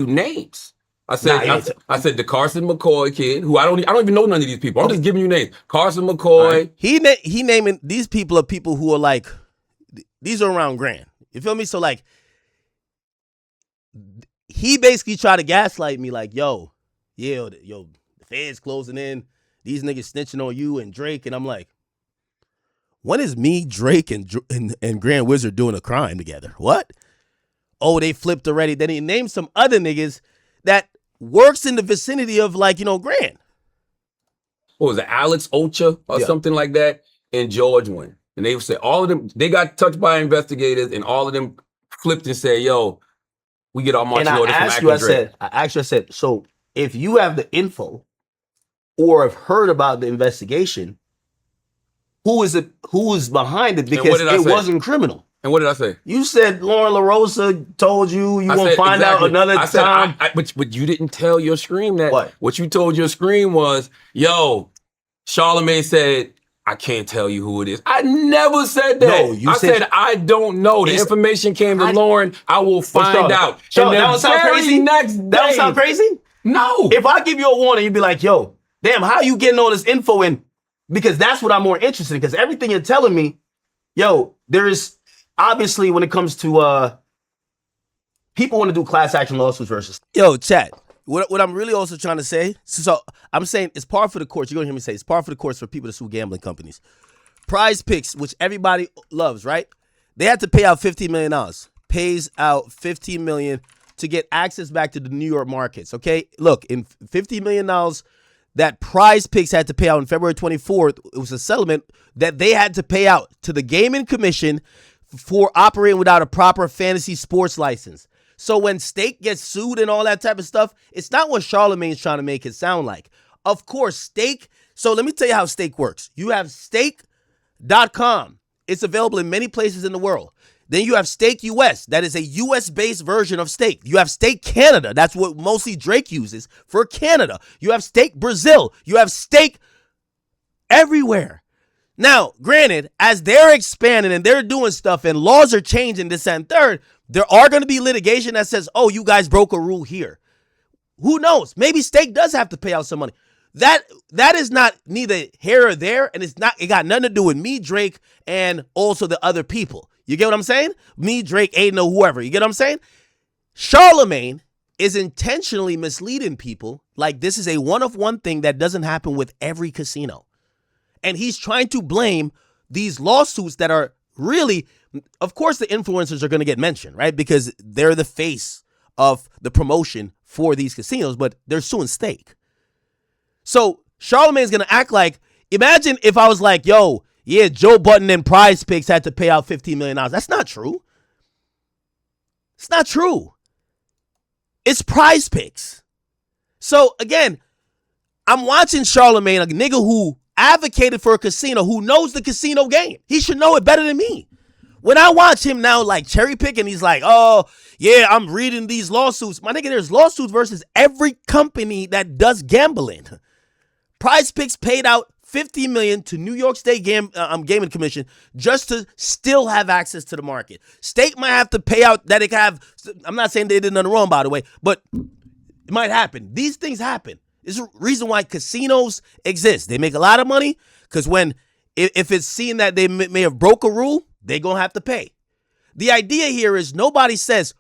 Names. I said the Carson McCoy kid, who I don't even know none of these people. I'm just giving you names. Carson McCoy. Right. He naming these people are people who are like, these are around Grand. You feel me? So like, he basically tried to gaslight me like, yo, the feds closing in. These niggas snitching on you and Drake. And I'm like, when is me, Drake, and Grand Wizard doing a crime together? What? Oh, they flipped already. Then he named some other niggas that works in the vicinity of, like, Grand. What was it, Alex Ocha or something like that, and George Wynn. And they said all of them, they got touched by investigators, and all of them flipped and said, yo, we get our marching orders from Akademiks. I said, so if you have the info or have heard about the investigation, who is behind it? Because it wasn't criminal. And what did I say? You said Lauren LaRosa told you won't find out another time. But you didn't tell your scream that. What you told your scream was, yo, Charlamagne said, I can't tell you who it is. I never said that. No, I said I don't know. The information came to Lauren. I will find out. That don't sound crazy? Next day. That don't sound crazy? No. If I give you a warning, you'd be like, yo, damn, how are you getting all this info in? Because that's what I'm more interested in. Because everything you're telling me, yo, there's obviously when it comes to people want to do class action lawsuits versus. Yo, chat. What I'm really also trying to say, so I'm saying it's par for the courts. You're going to hear me say it's par for the courts for people to sue gambling companies. Prize Picks, which everybody loves, right? They had to pay out $15 million. Pays out $15 million to get access back to the New York markets, okay? Look, in $50 million that Prize Picks had to pay out on February 24th, it was a settlement that they had to pay out to the Gaming Commission for operating without a proper fantasy sports license. So when Steak gets sued and all that type of stuff, it's not what Charlamagne's trying to make it sound like. Of course, Steak. So let me tell you how Steak works. You have Steak.com. It's available in many places in the world. Then you have Steak US. That is a US-based version of Steak. You have Steak Canada. That's what mostly Drake uses for Canada. You have Steak Brazil. You have Steak everywhere. Now, granted, as they're expanding and they're doing stuff and laws are changing this and third, there are going to be litigation that says, oh, you guys broke a rule here. Who knows? Maybe Steak does have to pay out some money. That is not neither here or there, and it got nothing to do with me, Drake, and also the other people. You get what I'm saying? Me, Drake, Aiden, or whoever. You get what I'm saying? Charlamagne is intentionally misleading people like this is a one-of-one thing that doesn't happen with every casino. And he's trying to blame these lawsuits that are really, of course, the influencers are going to get mentioned, right? Because they're the face of the promotion for these casinos, but they're suing Steak. So Charlamagne's going to act like, imagine if I was like, yo, yeah, Joe Budden and Prize Picks had to pay out $15 million. That's not true. It's not true. It's Prize Picks. So again, I'm watching Charlamagne, a nigga who advocated for a casino, who knows the casino game. He should know it better than me. When I watch him now like cherry pick and he's like, oh, yeah, I'm reading these lawsuits. My nigga, there's lawsuits versus every company that does gambling. Prize Picks paid out $50 million to New York State Gaming Commission just to still have access to the market. State might have to pay out that it can have. I'm not saying they did nothing wrong, by the way, but it might happen. These things happen. There's a reason why casinos exist. They make a lot of money because if it's seen that they may have broke a rule, they're going to have to pay. The idea here is nobody says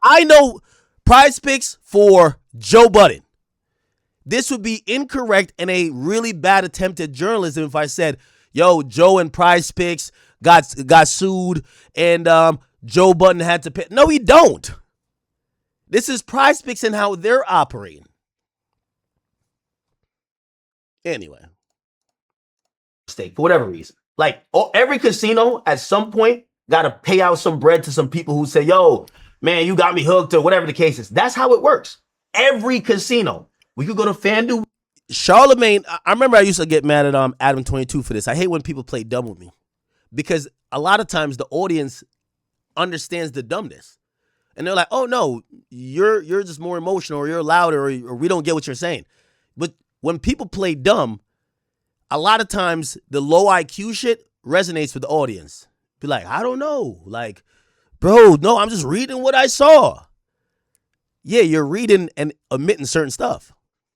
I know Prize Picks for Joe Budden. This would be incorrect and a really bad attempt at journalism if I said, yo, Joe and Prize Picks got sued and Joe Budden had to pay. No, he don't. This is Prize Picks and how they're operating. Anyway. Stake for whatever reason. Like every casino at some point got to pay out some bread to some people who say, yo, man, you got me hooked or whatever the case is. That's how it works. Every casino. We could go to FanDuel. Charlamagne, I remember I used to get mad at Adam22 for this. I hate when people play dumb with me because a lot of times the audience understands the dumbness. And they're like, oh, no, you're just more emotional or you're louder or we don't get what you're saying. But when people play dumb, a lot of times the low IQ shit resonates with the audience. Be like, I don't know. Like, bro, no, I'm just reading what I saw. Yeah, you're reading and omitting certain stuff.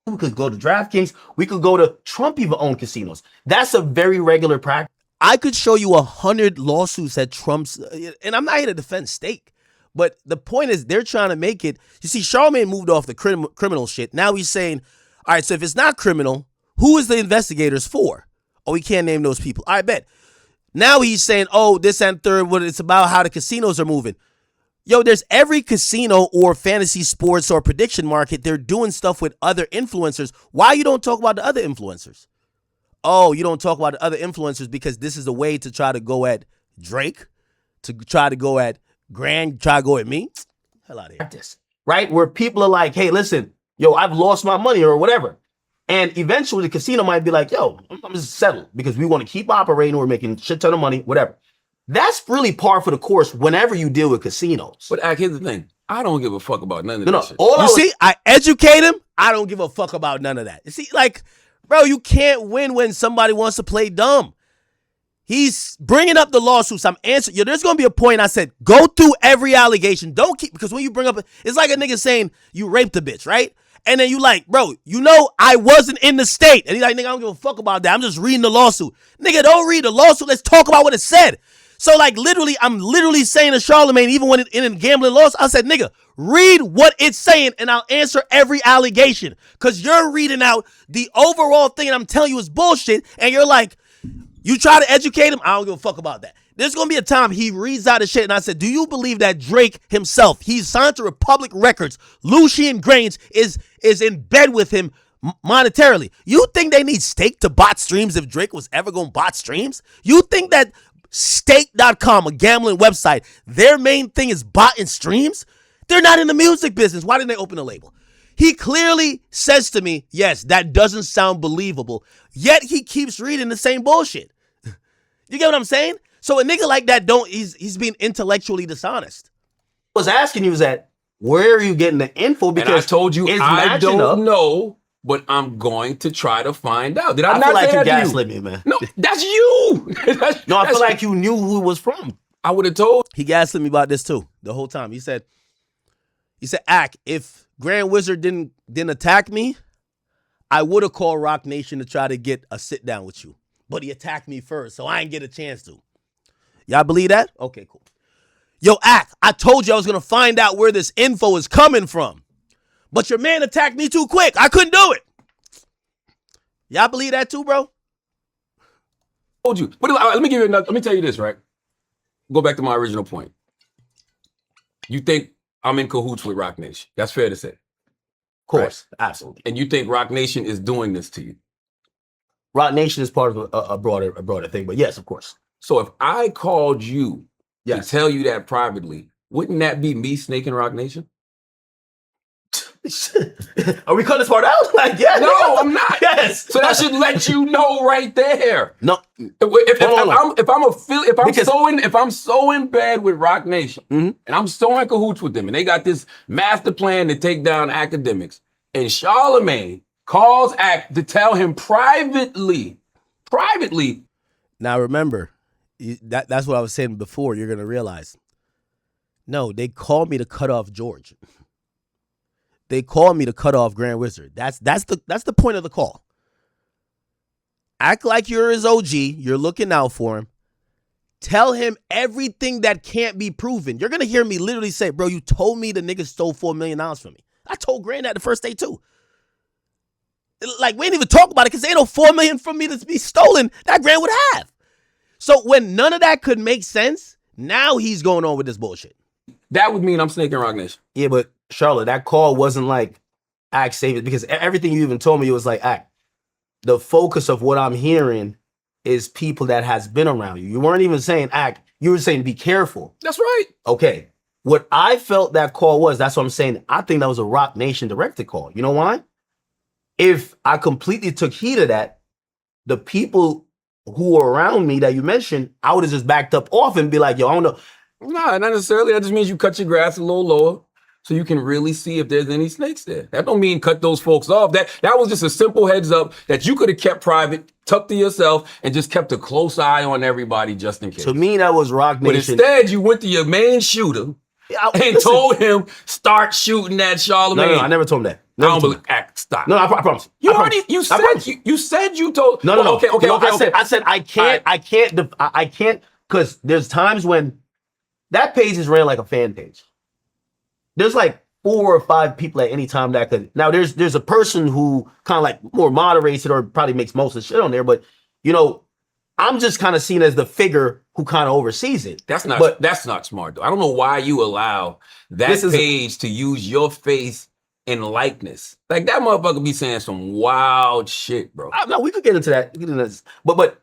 We could go to DraftKings. We could go to Trump even owned casinos. That's a very regular practice. I could show you 100 lawsuits at Trump's, and I'm not here to defend Steak, but the point is they're trying to make it. You see, Charlamagne moved off the criminal shit. Now he's saying, all right, so if it's not criminal, who is the investigators for? Oh, we can't name those people. I bet. Now he's saying, oh, this and third, what it's about how the casinos are moving. Yo, there's every casino or fantasy sports or prediction market. They're doing stuff with other influencers. Why you don't talk about the other influencers? Oh, you don't talk about the other influencers because this is a way to try to go at Drake, to try to go at Grand, try to go at me. Hell out of here. Right? Where people are like, hey, listen, yo, I've lost my money or whatever. And eventually the casino might be like, yo, I'm just settled because we want to keep operating. We're making a shit ton of money, whatever. That's really par for the course whenever you deal with casinos. But here's the thing. I don't give a fuck about none of that shit. See, I educate him. I don't give a fuck about none of that. You see, like, bro, you can't win when somebody wants to play dumb. He's bringing up the lawsuits. I'm answering. There's going to be a point I said, go through every allegation. Don't keep, because when you bring up, it's like a nigga saying you raped a bitch, right? And then you like, bro, you know I wasn't in the state. And he's like, nigga, I don't give a fuck about that. I'm just reading the lawsuit. Nigga, don't read the lawsuit. Let's talk about what it said. So, like, literally, I'm literally saying to Charlamagne, even when in a gambling lawsuit, I said, nigga, read what it's saying, and I'll answer every allegation. Because you're reading out the overall thing, and I'm telling you it's bullshit, and you're like, you try to educate him, I don't give a fuck about that. There's going to be a time he reads out his shit, and I said, do you believe that Drake himself, he's signed to Republic Records, Lucian Grains is in bed with him monetarily? You think they need Stake to bot streams if Drake was ever going to bot streams? You think that Stake.com, a gambling website, their main thing is botting streams? They're not in the music business. Why didn't they open a label? He clearly says to me, yes, that doesn't sound believable. Yet he keeps reading the same bullshit. You get what I'm saying? So a nigga like that he's being intellectually dishonest. I was asking you is that where are you getting the info? Because and I told you it's I matching don't up. know, but I'm going to try to find out. Did I I not feel like say you that to gaslit me, man. No, that's you. No, I feel like you knew who it was from. I would have told. He gaslit me about this too the whole time. He said, Ak, if Grand Wizard didn't attack me, I would have called Rock Nation to try to get a sit down with you. But he attacked me first, so I ain't get a chance to. Y'all believe that? Okay, cool. Yo, Ak, I told you I was going to find out where this info is coming from. But your man attacked me too quick. I couldn't do it. Y'all believe that too, bro? Told you. But let me give you another. Let me tell you this, right? Go back to my original point. You think I'm in cahoots with Rock Nation? That's fair to say. Of course, absolutely. And you think Rock Nation is doing this to you? Rock Nation is part of a broader thing, but yes, of course. So if I called you to Yes. tell you that privately, wouldn't that be me snaking Rock Nation? Are we cutting this part out? Like, yeah. No, I'm not. Yes. So that should let you know right there. No. If I'm so in bed with Rock Nation and I'm so in cahoots with them and they got this master plan to take down Akademiks and Charlamagne calls Act to tell him privately. Now remember, that's what I was saying before. You're going to realize. No, they called me to cut off George. They called me to cut off Grand Wizard. That's the point of the call. Act like you're his OG. You're looking out for him. Tell him everything that can't be proven. You're going to hear me literally say, bro, you told me the nigga stole $4 million from me. I told Grand that the first day too. Like, we didn't even talk about it because ain't no $4 million from me to be stolen that Grand would have. So when none of that could make sense, now he's going on with this bullshit. That would mean I'm snaking Rock Nation. Yeah, but Charlotte, that call wasn't like Act save it because everything you even told me, it was like Act. The focus of what I'm hearing is people that has been around you. You weren't even saying Act. You were saying be careful. That's right. Okay. What I felt that call was, that's what I'm saying. I think that was a Rock Nation directed call. You know why? If I completely took heed of that, the people who were around me that you mentioned, I would have just backed up off and be like, yo, I don't know. Nah, not necessarily. That just means you cut your grass a little lower so you can really see if there's any snakes there. That don't mean cut those folks off. That was just a simple heads up that you could have kept private, tucked to yourself, and just kept a close eye on everybody just in case. To me, that was Rock But Nation. instead, you went to your main shooter and told him, start shooting that Charlamagne. No, I never told him that. I don't believe. Stop. No, I promise. You said you told. No. Okay. I said I can't, because there's times when that page is ran like a fan page. There's like 4 or 5 people at any time that could. Now there's a person who kind of like more moderates it or probably makes most of the shit on there, but you know, I'm just kind of seen as the figure who kind of oversees it. That's not smart though. I don't know why you allow that page to use your face and likeness. Like that motherfucker be saying some wild shit, bro. No, we could get into that. But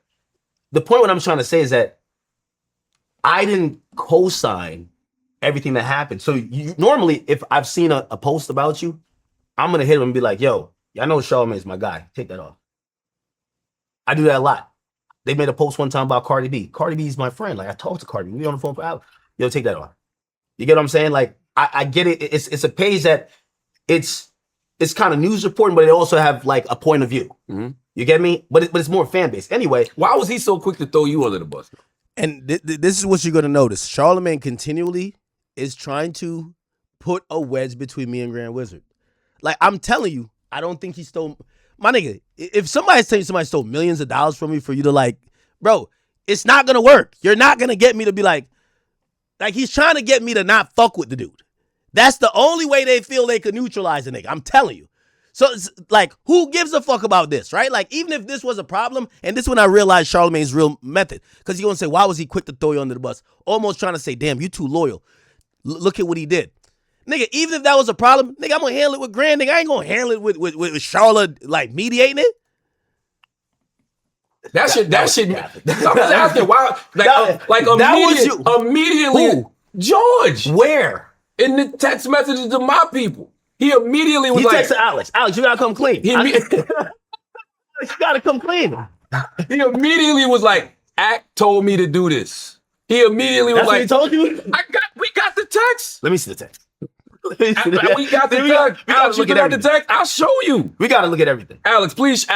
the point what I'm trying to say is that I didn't co-sign everything that happened. So normally, if I've seen a post about you, I'm gonna hit him and be like, "Yo, I know Charlamagne is my guy. Take that off." I do that a lot. They made a post one time about Cardi B. Cardi B is my friend. Like I talked to Cardi B. We on the phone for hours. Yo, take that off. You get what I'm saying? Like I get it. It's a page that it's kind of news reporting, but it also have like a point of view. Mm-hmm. You get me? But it's more fan based. Anyway, why was he so quick to throw you under the bus? And this is what you're going to notice. Charlamagne continually is trying to put a wedge between me and Grand Wizard. Like, I'm telling you, I don't think he stole... My nigga, if somebody's saying somebody stole millions of dollars from me for you to like... Bro, it's not going to work. You're not going to get me to be like... Like, he's trying to get me to not fuck with the dude. That's the only way they feel they could neutralize a nigga. I'm telling you. So, it's like, who gives a fuck about this, right? Like, even if this was a problem, and this is when I realized Charlamagne's real method. Because you're going to say, why was he quick to throw you under the bus? Almost trying to say, damn, you too loyal. Look at what he did. Nigga, even if that was a problem, nigga, I'm going to handle it with Grand. Nigga, I ain't going to handle it with Charlotte, like, mediating it. That shit. I'm just asking why. Immediately. Who? George. Where? in the text messages to my people. He immediately was He like, texted Alex. Alex, you gotta come clean. he, imme- You gotta come clean. he immediately was like, Act told me to do this. He immediately was That's what he like, told you? we got the text. Let me see the text. We got the text. We gotta Alex, you look at got the everything. text? I'll show you. We gotta look at everything. Alex, please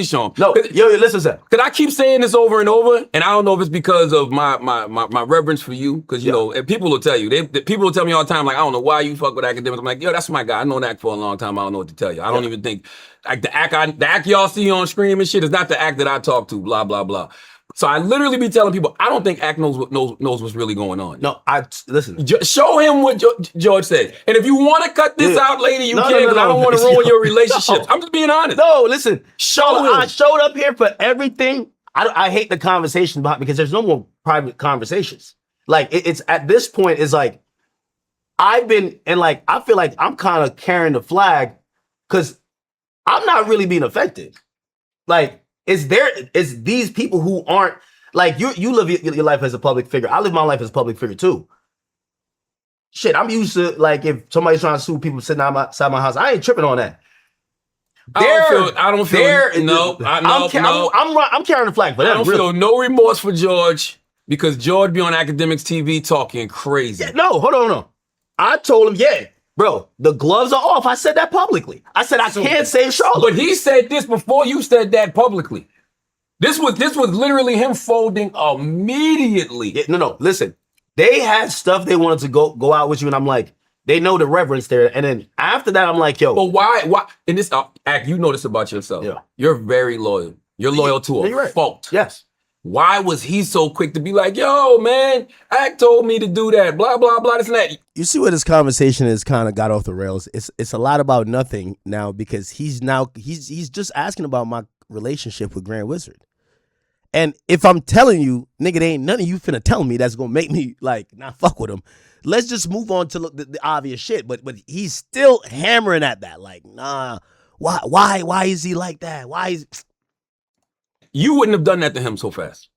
show him. No, yo, listen to that. Because I keep saying this over and over, and I don't know if it's because of my reverence for you, because, you know, and people will tell you. People will tell me all the time, like, I don't know why you fuck with Akademiks. I'm like, yo, that's my guy. I know Act for a long time. I don't know what to tell you. I don't even think, like, the act y'all see on screen and shit is not the act that I talk to, blah, blah, blah. So I literally be telling people, I don't think Act knows what's really going on. No, listen. Show him what George said. And if you want to cut this out later, you can, because I don't want to No. ruin your relationships. I'm just being honest. No, listen. Show him. I showed up here for everything. I hate the conversation about because there's no more private conversations. Like it's at this point, it's like I've been and like I feel like I'm kind of carrying the flag because I'm not really being affected. Like it's these people who aren't like you live your life as a public figure. I live my life as a public figure too. Shit, I'm used to like if somebody's trying to sue people sitting outside my house, I ain't tripping on that. I don't feel no. I'm carrying the flag for them. I don't feel no remorse for George because George be on Akademiks TV talking crazy. Yeah, no, hold on. I told him, yeah, bro, the gloves are off. I said that publicly. I said I can't save Charlotte. But he said this before you said that publicly. This was literally him folding immediately. Yeah, no. Listen, they had stuff they wanted to go out with you, and I'm like, they know the reverence there. And then after that, I'm like, yo. But why? In this act, you know this about yourself. Yeah. You're very loyal. You're loyal to a fault. Yes. Why was he so quick to be like, yo, man, Act told me to do that, blah, blah, blah, this and that. You see where this conversation has kind of got off the rails. It's a lot about nothing now because he's just asking about my relationship with Grand Wizard. And if I'm telling you, nigga, there ain't none of you finna tell me that's gonna make me like not fuck with him. Let's just move on to look the obvious shit. But he's still hammering at that. Like, nah, why is he like that? Why is you wouldn't have done that to him so fast?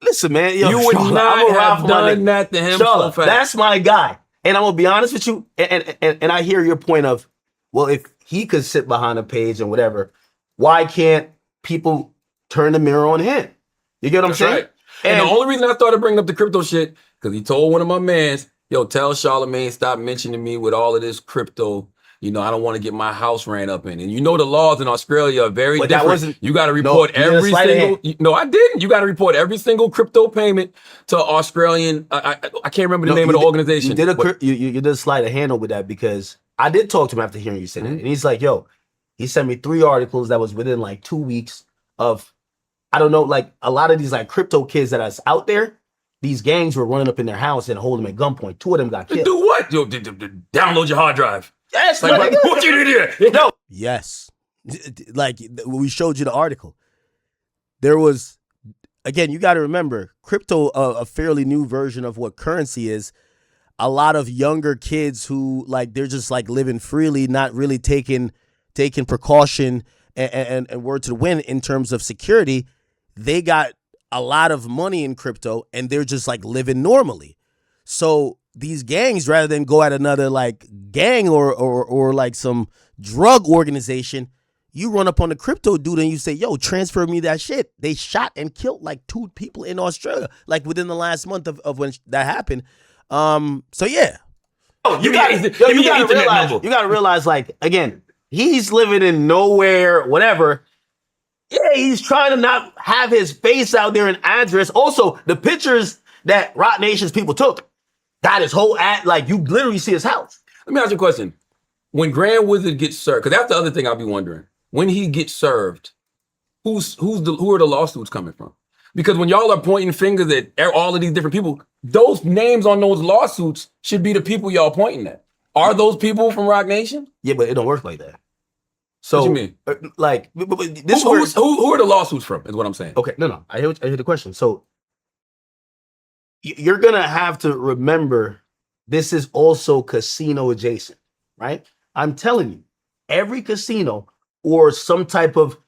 Listen, man, yo, you would not have done that to him so fast. That's my guy. And I'm gonna be honest with you, and I hear your point of, well, if he could sit behind a page and whatever, why can't people turn the mirror on him? You get what I'm saying? Right. And the only reason I started bringing up the crypto shit, because he told one of my mans, yo, tell Charlamagne stop mentioning me with all of this crypto. You know, I don't want to get my house ran up in. And you know the laws in Australia are very different. You got to report every single. No, I didn't. You got to report every single crypto payment to Australian. I can't remember the name of the organization. You did a sleight of hand with that because I did talk to him after hearing you say that. And he's like, yo, he sent me 3 articles that was within like 2 weeks of, I don't know, like a lot of these like crypto kids that are out there, these gangs were running up in their house and holding them at gunpoint. 2 of them got killed. Do what? Yo, download your hard drive. Yes, like what you did here? No. Yes. Like we showed you the article. There was, again, you got to remember, crypto, a fairly new version of what currency is. A lot of younger kids who like they're just like living freely, not really taking precaution and word to the wind in terms of security. They got a lot of money in crypto and they're just like living normally. So these gangs, rather than go at another like gang or like some drug organization, you run up on the crypto dude and you say, yo, transfer me that shit. They shot and killed like 2 people in Australia, like within the last month of when that happened. So yeah. Oh, you gotta realize, like, again, he's living in nowhere, whatever. Yeah, he's trying to not have his face out there and address. Also, the pictures that Rock Nation's people took, got his whole ad, like you literally see his house. Let me ask you a question. When Grand Wizard gets served, because that's the other thing I'll be wondering. When he gets served, who are the lawsuits coming from? Because when y'all are pointing fingers at all of these different people, those names on those lawsuits should be the people y'all pointing at. Are those people from Rock Nation? Yeah, but it don't work like that. So, what you mean? Like, this who are the lawsuits from? Is what I'm saying. Okay, no, I hear the question. So, you're gonna have to remember this is also casino adjacent, right? I'm telling you, every casino or some type of,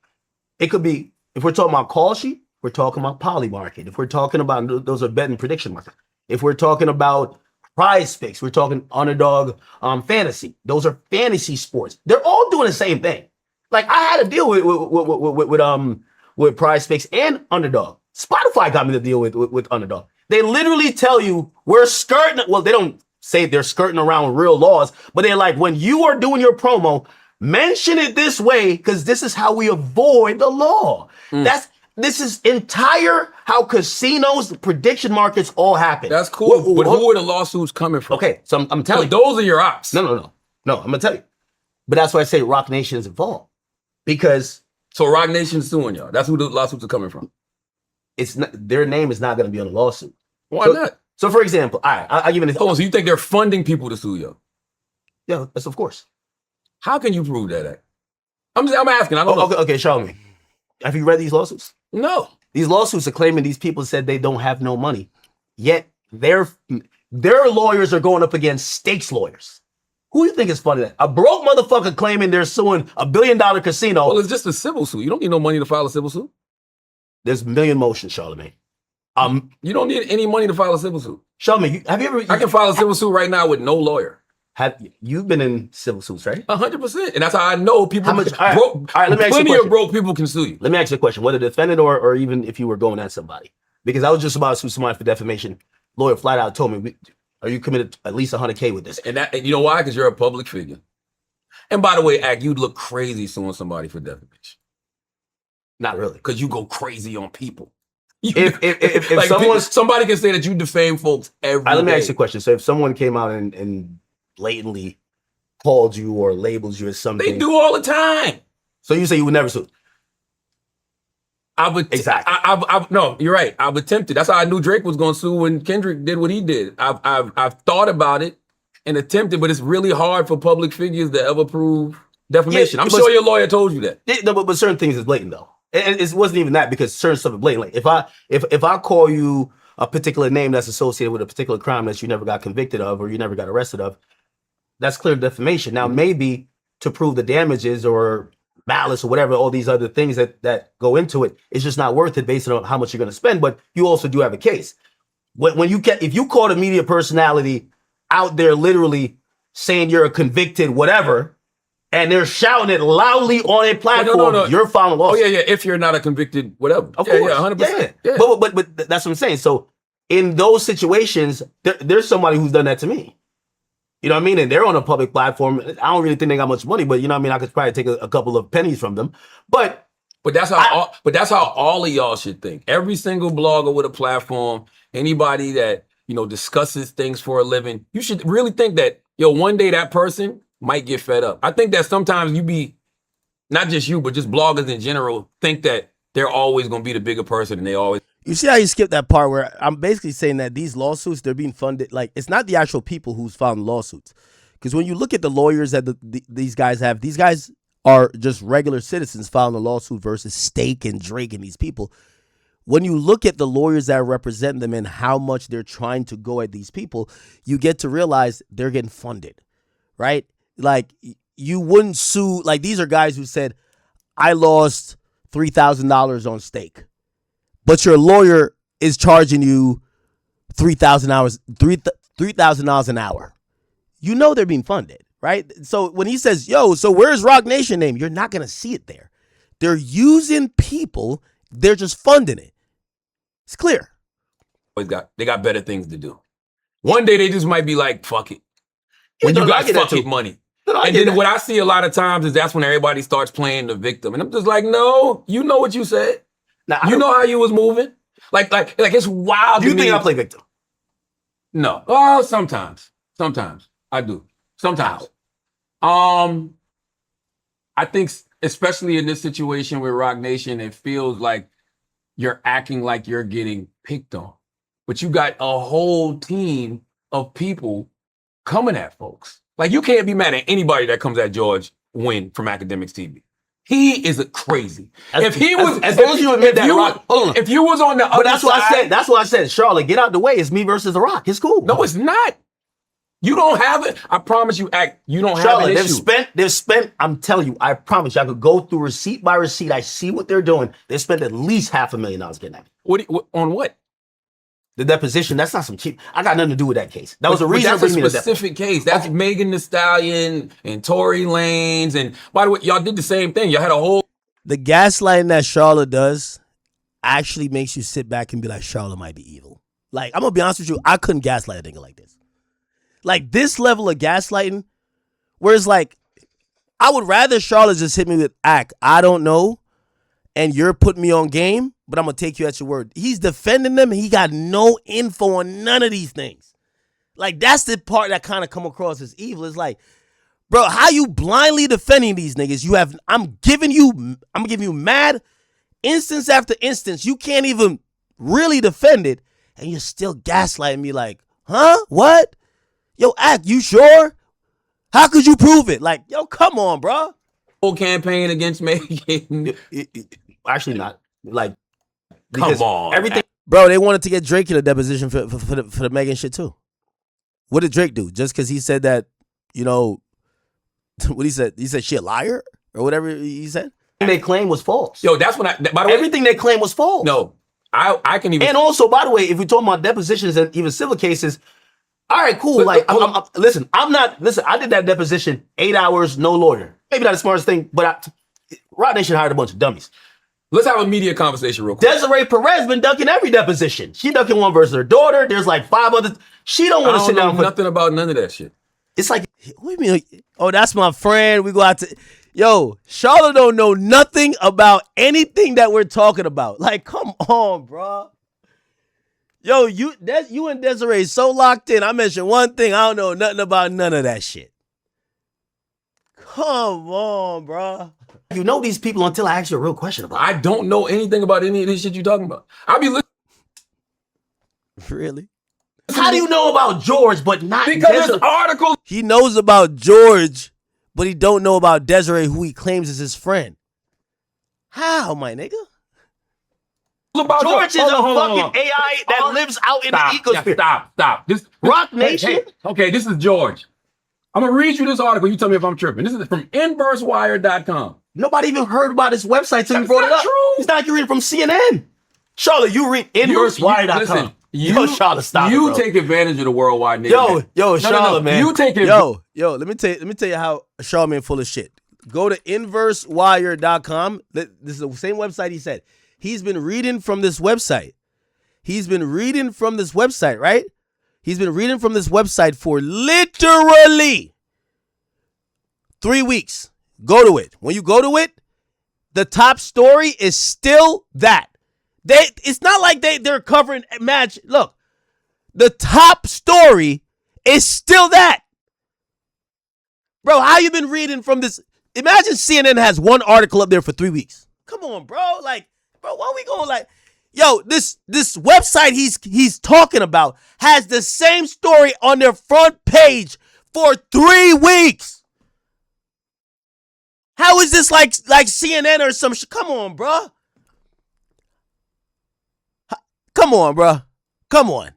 it could be, if we're talking about call sheet, we're talking about poly market. If we're talking about, those are bet and prediction markets. If we're talking about Prize Picks. We're talking Underdog Fantasy. Those are fantasy sports. They're all doing the same thing. Like I had to deal with Prize Picks and Underdog. Spotify got me to deal with Underdog. They literally tell you we're skirting. Well, they don't say they're skirting around real laws, but they're like, when you are doing your promo, mention it this way because this is how we avoid the law. This is entire how casinos, prediction markets all happen. That's cool. But who are the lawsuits coming from? Okay, so I'm telling you. Those are your ops. No, I'm gonna tell you. But that's why I say Rock Nation is involved. Because So Rock Nation's suing y'all. That's who the lawsuits are coming from. it's not, their name is not gonna be on the lawsuit. Why not? So for example, all right, I'll give you an Hold on, so you think they're funding people to sue y'all? Yeah, that's of course. How can you prove that? I'm asking. I don't know. Okay, Charlamagne. Have you read these lawsuits? No. These lawsuits are claiming these people said they don't have no money. Yet their lawyers are going up against stakes lawyers. Who do you think is funny that? A broke motherfucker claiming they're suing $1 billion casino. Well, it's just a civil suit. You don't need no money to file a civil suit. There's a million motions, Charlamagne. You don't need any money to file a civil suit. Charlamagne, have you ever? I can file a civil suit right now with no lawyer. Have you've been in civil suits, right? 100%. And that's how I know people. How much? All right, let me ask you a plenty question. of broke people can sue you. Let me ask you a question: whether defendant or even if you were going at somebody, because I was just about to sue somebody for defamation. Lawyer flat out told me, "Are you committed at least $100K with this?" And you know why? Because you're a public figure. And by the way, you'd look crazy suing somebody for defamation. Not really, Because you go crazy on people. If like somebody can say that you defame folks every day. Let me ask you a question. So if someone came out and blatantly called you or labels you as something, they do all the time. So you say you would never sue? I would exactly. No, you're right. I've attempted. That's how I knew Drake was going to sue when Kendrick did what he did. I've thought about it and attempted, but it's really hard for public figures to ever prove defamation. I'm sure your lawyer told you that. No, but certain things is blatant though. And it wasn't even that because certain stuff is blatant. Like if I call you a particular name that's associated with a particular crime that you never got convicted of or you never got arrested of, that's clear defamation. Now maybe to prove the damages or malice or whatever, all these other things that go into it, it's just not worth it based on how much you're going to spend. But you also do have a case. If you call a media personality out there literally saying you're a convicted whatever, and they're shouting it loudly on a platform, no. you're filing lawsuit. Oh, yeah. If you're not a convicted whatever. Of course. Yeah, 100%. Yeah. But that's what I'm saying. So in those situations, there's somebody who's done that to me. You know what I mean? And they're on a public platform. I don't really think they got much money, but you know what I mean? I could probably take a couple of pennies from them. But that's how all of y'all should think. Every single blogger with a platform, anybody that, discusses things for a living, you should really think that, one day that person might get fed up. I think that sometimes not just you, but just bloggers in general, think that they're always going to be the bigger person and they always. You see how you skip that part where I'm basically saying that these lawsuits, they're being funded. Like, it's not the actual people who's filing lawsuits. Because when you look at the lawyers that these guys have, these guys are just regular citizens filing a lawsuit versus Stake and Drake and these people. When you look at the lawyers that represent them and how much they're trying to go at these people, you get to realize they're getting funded, right? Like, you wouldn't sue. Like, these are guys who said, I lost $3,000 on Stake. But your lawyer is charging you $3,000 an hour. You know they're being funded, right? So when he says, so where's Rock Nation name? You're not going to see it there. They're using people. They're just funding it. It's clear. They got better things to do. One day they just might be like, fuck it. When you got fucking money. And then what I see a lot of times is that's when everybody starts playing the victim. And I'm just like, no, you know what you said. Now, you know how you was moving? Like it's wild. Do you think I play victim? No. Oh, sometimes. Sometimes. I do. Sometimes. I think especially in this situation with Rock Nation, it feels like you're acting like you're getting picked on. But you got a whole team of people coming at folks. Like, you can't be mad at anybody that comes at George Wynn from Akademiks TV. He is crazy. If he was, as long as you admit that, Rock, hold on. If you was on the other side, that's what I said. Charlotte, get out the way. It's me versus The Rock. It's cool. No, it's not. You don't have it. I promise you, you don't have an issue. They've spent. I'm telling you, I promise you, I could go through receipt by receipt. I see what they're doing. They spent at least $500,000 getting at me. On what? the deposition, that's not some cheap. I got nothing to do with that case. That was a reason. That's a specific case. That's Megan Thee Stallion and Tory Lanez. And by the way, y'all did the same thing. Y'all had a whole. The gaslighting that Charlotte does actually makes you sit back and be like, Charlotte might be evil. Like, I'm going to be honest with you, I couldn't gaslight a nigga like this. Like, this level of gaslighting, whereas, like, I would rather Charlotte just hit me with, I don't know, and you're putting me on game, but I'm going to take you at your word. He's defending them, and he got no info on none of these things. Like, that's the part that kind of come across as evil. It's like, bro, how you blindly defending these niggas? I'm giving you mad instance after instance. You can't even really defend it, and you're still gaslighting me like, huh? What? Yo, you sure? How could you prove it? Like, yo, come on, bro. Whole campaign against Megan. Actually not. Like, come on. Everything. Bro, they wanted to get Drake in a deposition for the Megan shit too. What did Drake do? Just because he said that, you know, what he said she a liar or whatever he said? They claim was false. Yo, that's when by the way, everything they claim was false. No, I can even. And also, by the way, if we're talking about depositions and even civil cases, all right, cool. Like, listen, I did that deposition 8 hours, no lawyer. Maybe not the smartest thing, but Rod Nation hired a bunch of dummies. Let's have a media conversation real quick. Desiree Perez been ducking every deposition. She ducking one versus her daughter. There's like 5 others. She don't want to sit down for nothing about none of that shit. It's like, what do you mean? Oh, that's my friend. We go out to, yo, Charlotte don't know nothing about anything that we're talking about. Like, come on, bro. Yo, you and Desiree so locked in. I mentioned one thing. I don't know nothing about none of that shit. Come on, bro. You know these people until I ask you a real question about it. I don't know anything about any of this shit you talking about. I'll be listening. Really? How do you know about George but not because there's articles? He knows about George, but he don't know about Desiree, who he claims is his friend. How, my nigga? George is a fucking AI that lives out in the ecosphere. Yeah, stop. This Rock Nation? Hey, okay, this is George. I'm going to read you this article. You tell me if I'm tripping. This is from InverseWire.com. Nobody even heard about his website till you brought it up. True. It's not like you read from CNN. Charlotte, you read InverseWire.com. Listen, Yo, Charlotte, stop it, bro. take advantage of the worldwide nigga. Yo, Charlotte, man. You take it. Yo, let me tell you how Charlamagne full of shit. Go to InverseWire.com. This is the same website he said. He's been reading from this website. Right? He's been reading from this website for literally 3 weeks. Go to it. When you go to it, the top story is still that. It's not like they're covering match. Look, the top story is still that. Bro, how you been reading from this? Imagine CNN has one article up there for 3 weeks. Come on, bro. Like, bro, why we going like, yo, this website he's talking about has the same story on their front page for 3 weeks. How is this like CNN or some shit? Come on, bro. Come on, bro. Come on.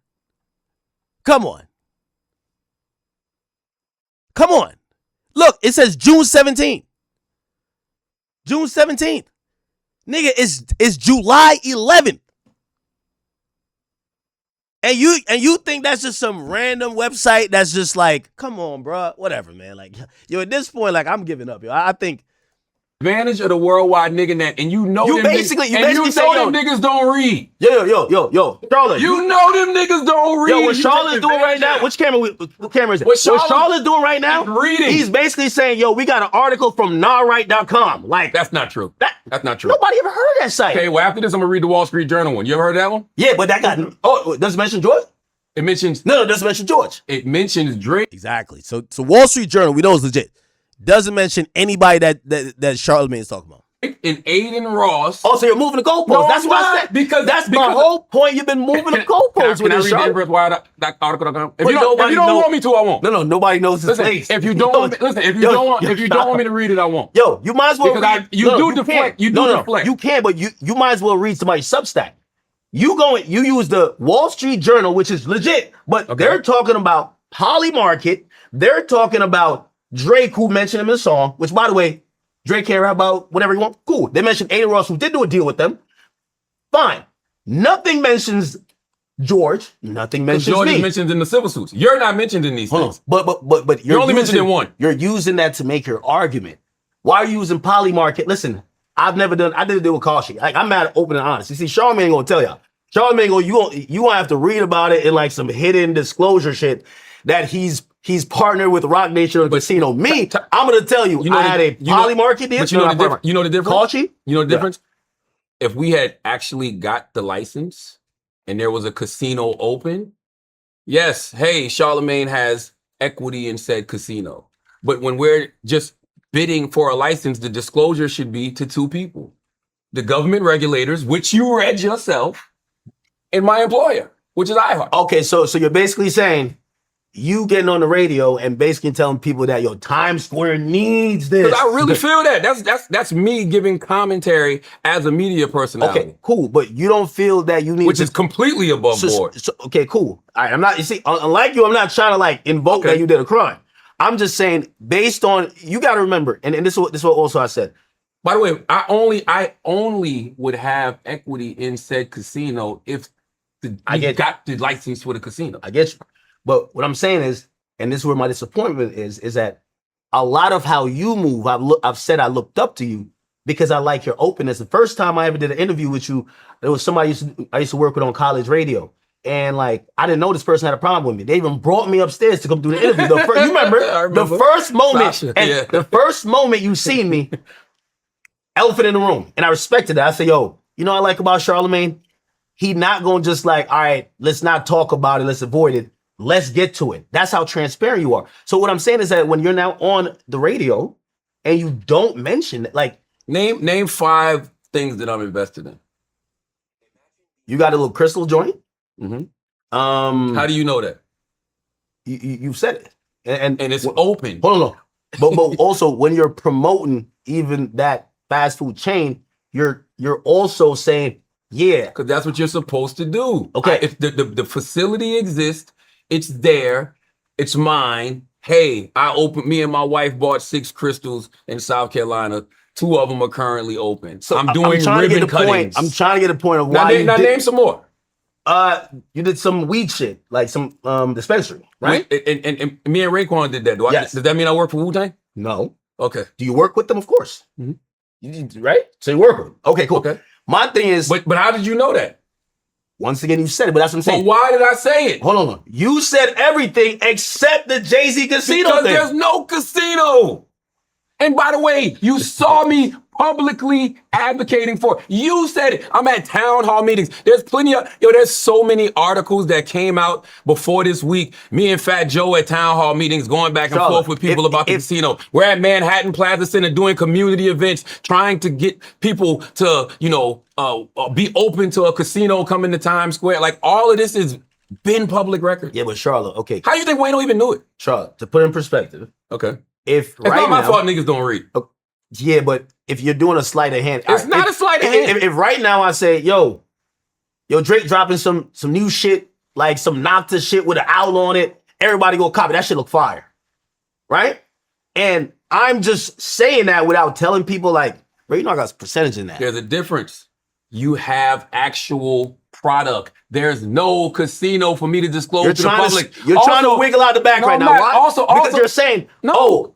Look, it says June 17th. Nigga, it's July 11th. And you think that's just some random website that's just like, come on, bro. Whatever, man. Like, yo, at this point, like, I'm giving up, yo. I think advantage of the worldwide nigga net, and you know you them basically them niggas don't read. Yo, Charlotte. You know them niggas don't read. Yo, what Charlotte's doing right now? What camera is it? What Charlotte's doing right now? Reading. He's basically saying, yo, we got an article from NawRight.com. Like, that's not true. That's not true. Nobody ever heard of that site. Okay, well after this, I'm gonna read the Wall Street Journal one. You ever heard of that one? Yeah, but that got does it mention George? It mentions No, it doesn't mention George. It mentions Drake. exactly. So Wall Street Journal, we know is legit. Doesn't mention anybody that Charlamagne is talking about. And Aiden Ross. Oh, so you're moving the goalposts. No, that's what I said. Because that's my whole point. You've been moving the goalposts with this, Can I read the InverseWire article? If you don't want me to, I won't. No, nobody knows this place. If you don't want me to read it, I won't. Yo, you might as well because read. You deflect. You can, but you might as well read somebody's Substack. You use the Wall Street Journal, which is legit, but they're talking about Holly Market. They're talking about Drake, who mentioned him in the song, which, by the way, Drake care about whatever you want. Cool. They mentioned Aiden Ross, who did do a deal with them. Fine. Nothing mentions George, nothing mentions George me. is mentioned in the civil suits. You're not mentioned in these things. But You're only mentioned in one. You're using that to make your argument. Why are you using Polymarket? Listen, I did a deal with Kashi. Like, I'm mad, open and honest. You see, Charlamagne ain't gonna tell y'all. Charlamagne, you gonna have to read about it in like some hidden disclosure shit that he's partnered with Rock Nation or Casino. Me, I'm gonna tell you, I had a Polymarket deal. But you know the difference? Kashi? You know the difference? If we had actually got the license and there was a casino open, yes, hey, Charlamagne has equity in said casino. But when we're just bidding for a license, the disclosure should be to two people. The government regulators, which you read yourself, and my employer, which is iHeart. Okay, so you're basically saying you getting on the radio and basically telling people that your Times Square needs this. Because I really feel that. That's me giving commentary as a media personality. Okay, cool. But you don't feel that you need which is completely above board. Okay, cool. All right, I'm not, you see, unlike you, I'm not trying to like invoke that you did a crime. I'm just saying, based on, you got to remember, and this is what also I said. By the way, I only would have equity in said casino if I got the license for the casino. I get you. But what I'm saying is, and this is where my disappointment is that a lot of how you move, I've said I looked up to you because I like your openness. The first time I ever did an interview with you, there was somebody I used to work with on college radio. And like, I didn't know this person had a problem with me. They even brought me upstairs to come do the interview. You remember, the first moment, the first moment you seen me, elephant in the room. And I respected that. I said, yo, you know what I like about Charlamagne? He not going to just like, all right, let's not talk about it. Let's avoid it. Let's get to it. That's how transparent you are. So what I'm saying is that when you're now on the radio and you don't mention it, like name 5 things that I'm invested in. You got a little crystal joint. Mm-hmm. How do you know that? You said it, and it's open. Hold on, but also when you're promoting even that fast food chain, you're also saying, yeah, because that's what you're supposed to do. Okay, if the facility exists, it's there, it's mine. Hey, me and my wife bought 6 crystals in South Carolina. 2 of them are currently open. So I'm doing ribbon cuttings. I'm trying to get a point of why now name some more. You did some weed shit, like some dispensary, right? And me and Raekwon did that. Yes. Does that mean I work for Wu-Tang? No. Okay. Do you work with them? Of course. Mm-hmm. Right? So you work with them. Okay, cool. Okay. My thing is... But how did you know that? Once again, you said it, but that's what I'm saying. But why did I say it? Hold on. You said everything except the Jay-Z casino because thing. There's no casino. And by the way, you saw me publicly advocating for it. You said it. I'm at town hall meetings. There's there's so many articles that came out before this week. Me and Fat Joe at town hall meetings going back and forth with people about the casino. We're at Manhattan Plaza Center doing community events, trying to get people to, be open to a casino coming to Times Square. Like, all of this has been public record. Yeah, but Charlotte, okay. How you think Wayne don't even knew it? Charlotte, to put it in perspective. Okay. It's not my fault niggas don't read. Yeah, but if you're doing a sleight of hand. It's not a sleight of hand. If right now I say, yo, Drake dropping some new shit, like some Nocta shit with an owl on it, everybody go copy. That shit look fire. Right? And I'm just saying that without telling people like, bro, you know I got a percentage in that. There's a difference. You have actual product. There's no casino for me to disclose to the public. You're trying to wiggle out the back right now. Why? Also, because you're saying,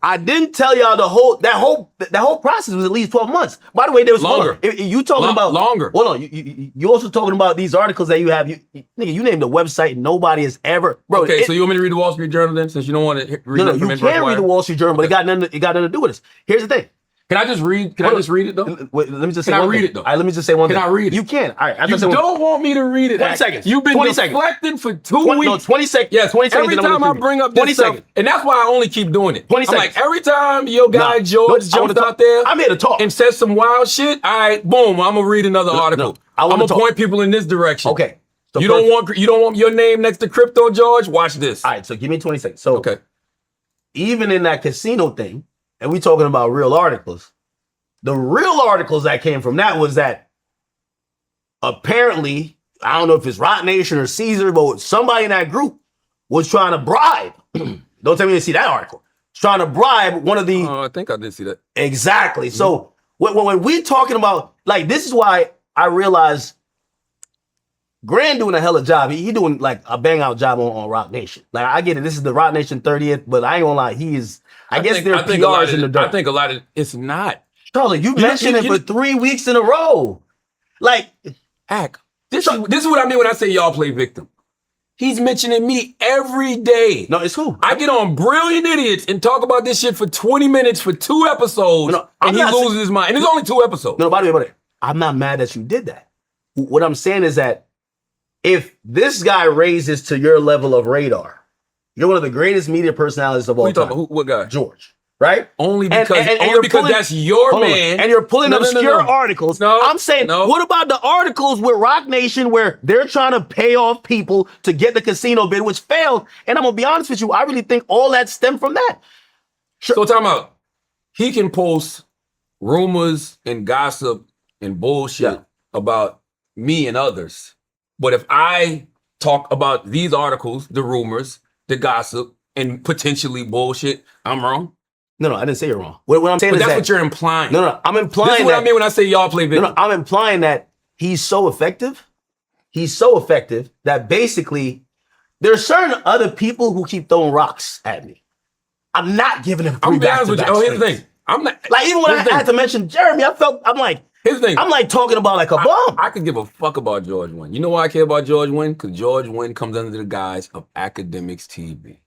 I didn't tell y'all that whole process was at least 12 months. By the way, there was longer. You talking about longer. Hold on. You also talking about these articles that you have. Nigga, you named the website nobody has ever. Bro, okay, so you want me to read the Wall Street Journal then, since you don't want to read No, you can read the Wall Street Journal, but it got nothing to do with this. Here's the thing. Can I just read? Can I just read it though? Wait, let me just say one thing. read it though? All right, let me just say one thing. Can I read it? You can. All right. You don't want me to read it. 20 seconds. You've been 20 deflecting for 2 weeks. No, 20 seconds. Yes, 20 seconds. Every time I bring up this stuff, and that's why I only keep doing it. 20 seconds. I'm like, every time your guy George jumps out there, I'm here to talk, and says some wild shit. All right, boom, I'm gonna read another article. I'm gonna point people in this direction. Okay. So you don't want your name next to Crypto George? Watch this. All right, so give me 20 seconds. So okay, even in that casino thing, and we talking about real articles. The real articles that came from that was that apparently, I don't know if it's Rock Nation or Caesar, but somebody in that group was trying to bribe. Don't tell me you didn't see that article. Trying to bribe one of the. I think I did see that. Exactly. Mm-hmm. So when we're talking about, like, this is why I realize Grand doing a hella job. He doing like a bang out job on Rock Nation. Like I get it. This is the Rock Nation 30th, but I ain't gonna lie. He is. I guess their PRs in the dirt. I think a lot of it's not. Charlie, you mentioned it for 3 weeks in a row. Like, this is what I mean when I say y'all play victim. He's mentioning me every day. No, it's cool. I get on Brilliant Idiots and talk about this shit for 20 minutes for 2 episodes, and he loses his mind. And it's only 2 episodes. No, by the way, I'm not mad that you did that. What I'm saying is that if this guy raises to your level of radar, you're one of the greatest media personalities of all time. What guy? George. Right? Only because that's your man. And you're pulling obscure articles. No, I'm saying, what about the articles with Rock Nation where they're trying to pay off people to get the casino bid, which failed? And I'm going to be honest with you, I really think all that stemmed from that. So talking about, he can post rumors and gossip and bullshit about me and others. But if I talk about these articles, the rumors, the gossip, and potentially bullshit, I'm wrong. No, I didn't say you're wrong. What I'm saying is that's what you're implying. No, I'm implying this is what I mean when I say y'all play victim. No, I'm implying that he's so effective. He's so effective that basically there are certain other people who keep throwing rocks at me. I'm not giving them 3 back-to-back. Here's the thing. I'm not like even when I had to mention Jeremy, I'm like, here's the thing. I'm like talking about like a bum. I could give a fuck about George Wynn. You know why I care about George Wynn? Because George Wynn comes under the guise of Akademiks TV.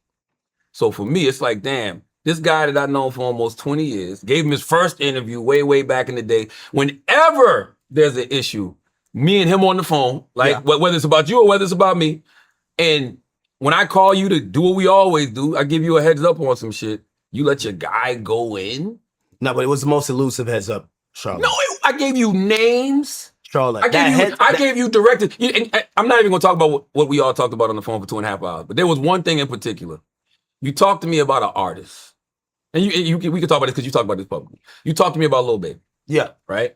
So for me, it's like, damn. This guy that I've known for almost 20 years, gave him his first interview way back in the day. Whenever there's an issue, me and him on the phone, whether it's about you or whether it's about me, and when I call you to do what we always do, I give you a heads up on some shit, you let your guy go in? No, but it was the most elusive heads up, Charlotte. No, I gave you names. Charlotte. I gave you directed. And I'm not even going to talk about what we all talked about on the phone for 2.5 hours, but there was one thing in particular. You talked to me about an artist. And we can talk about this because you talk about this publicly. You talked to me about Lil Baby. Yeah. Right?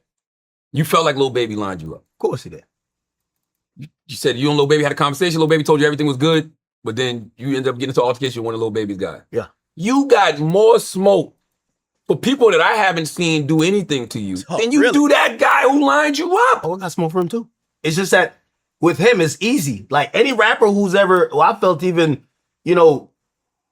You felt like Lil Baby lined you up. Of course he did. You said you and Lil Baby had a conversation. Lil Baby told you everything was good, but then you ended up getting into an altercation with one of Lil Baby's guys. Yeah. You got more smoke for people that I haven't seen do anything to you than you do that guy who lined you up. Oh, I got smoke for him too. It's just that with him, it's easy. Like any rapper who's ever, I felt even,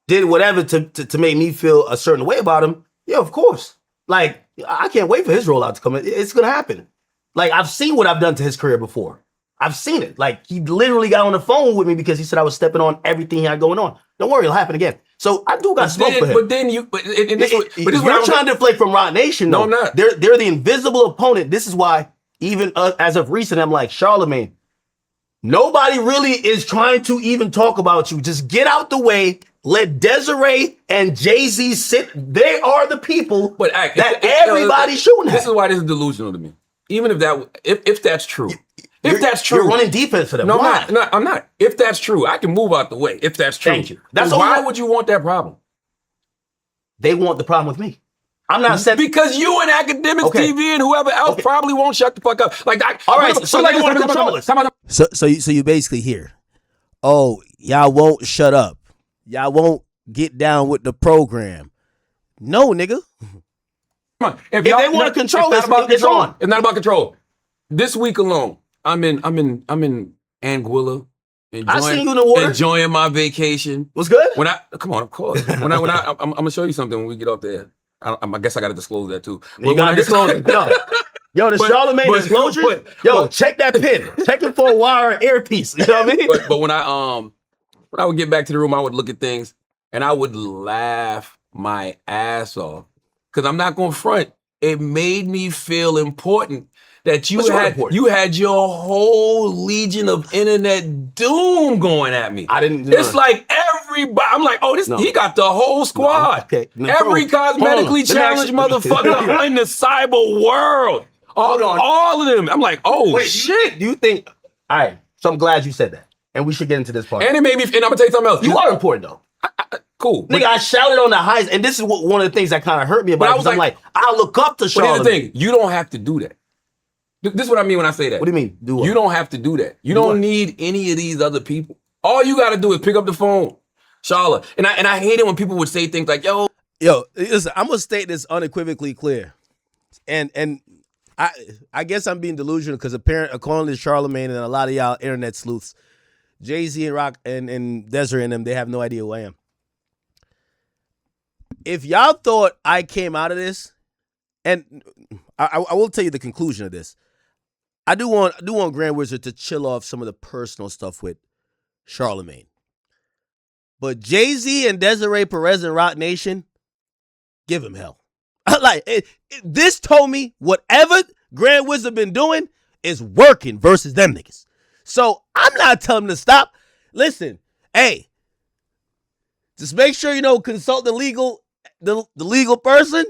did whatever to make me feel a certain way about him, yeah, of course. Like, I can't wait for his rollout to come in. It's going to happen. Like, I've seen what I've done to his career before. I've seen it. Like, he literally got on the phone with me because he said I was stepping on everything he had going on. Don't worry, it'll happen again. So, I do got smoke for him. But then you're trying to deflate from Rock Nation, though. No, I'm not. They're the invisible opponent. This is why, even as of recent, I'm like, Charlamagne, nobody really is trying to even talk about you. Just get out the way. Let Desiree and Jay-Z sit. They are the people that everybody's shooting at. This is why this is delusional to me. Even if that's true. If that's true. You're running defense for them. No, why? I'm not. If that's true, I can move out the way. If that's true. Thank you. Why would you want that problem? They want the problem with me. I'm not saying because you and Akademiks TV and whoever else probably won't shut the fuck up. Like, all right. So like, want to control us. So you basically hear, oh, y'all won't shut up. Y'all won't get down with the program. No, nigga. Come on. If they want to control us, it's on. It's not about control. This week alone, I'm in Anguilla. I seen you in the water. Enjoying my vacation. What's good? Come on, of course. I'm gonna show you something when we get off there. I guess I gotta disclose that too. You gotta disclose it. Yo, the Charlamagne disclosure. Check that pin. Check it for a wire earpiece. You know what I mean? But when I would get back to the room, I would look at things and I would laugh my ass off. Because I'm not going to front. It made me feel important that you had your whole legion of internet doom going at me. I didn't. It's like everybody. I'm like, he got the whole squad. Every cosmetically challenged motherfucker in the cyber world. All of them. I'm like, shit. Do you think? All right. So I'm glad you said that. And we should get into this part. And it made me, and I'm gonna tell you something else. You are important though. Cool. Nigga, I shouted on the highs, and this is one of the things that kind of hurt me about it. I'm like, I look up to Charlamagne. But here's the thing, you don't have to do that. This is what I mean when I say that. What do you mean? Do what? You don't have to do that. You don't need any of these other people. All you gotta do is pick up the phone. Charla. And I hate it when people would say things like, yo, listen, I'm gonna state this unequivocally clear. And I guess I'm being delusional because according to Charlamagne and a lot of y'all internet sleuths, Jay-Z and Rock and Desiree and them, they have no idea who I am. If y'all thought I came out of this, and I will tell you the conclusion of this. I do want Grand Wizard to chill off some of the personal stuff with Charlamagne. But Jay-Z and Desiree Perez and Rock Nation, give him hell. This told me whatever Grand Wizard been doing is working versus them niggas. So I'm not telling him to stop. Listen, hey, just make sure consult the legal person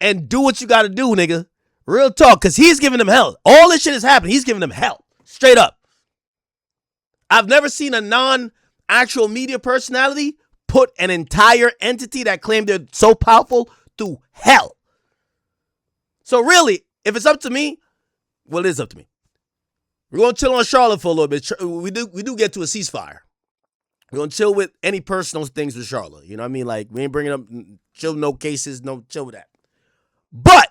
and do what you got to do, nigga. Real talk, because he's giving them hell. All this shit is happening. He's giving them hell. Straight up. I've never seen a non-actual media personality put an entire entity that claimed they're so powerful through hell. So really, if it's up to me, well, it is up to me. We're going to chill on Charlotte for a little bit. We do get to a ceasefire. We're going to chill with any personal things with Charlotte. You know what I mean? Like, we ain't bringing up chill, no cases, no chill with that. But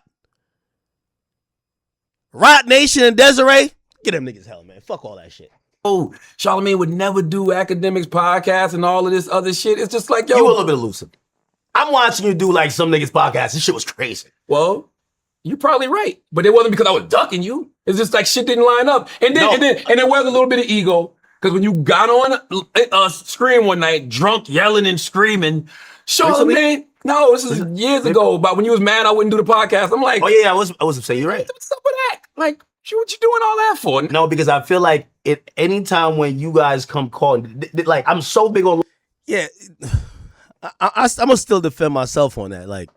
Rock Nation and Desiree, get them niggas hell, man. Fuck all that shit. Oh, Charlamagne would never do Akademiks podcast and all of this other shit. It's just like, yo. You a little bit elusive. I'm watching you do like some niggas podcast. This shit was crazy. Well, you're probably right. But it wasn't because I was ducking you. It's just like shit didn't line up. And then there was a little bit of ego. Because when you got on a screen one night, drunk, yelling and screaming, Charlamagne, no, this is years ago, about when you was mad I wouldn't do the podcast. I'm like, oh yeah, I was upset. You're right. What's up with that? Like, what you doing all that for? No, because I feel like any time when you guys come calling, like I'm so big on. Yeah, I'm gonna still defend myself on that. Like,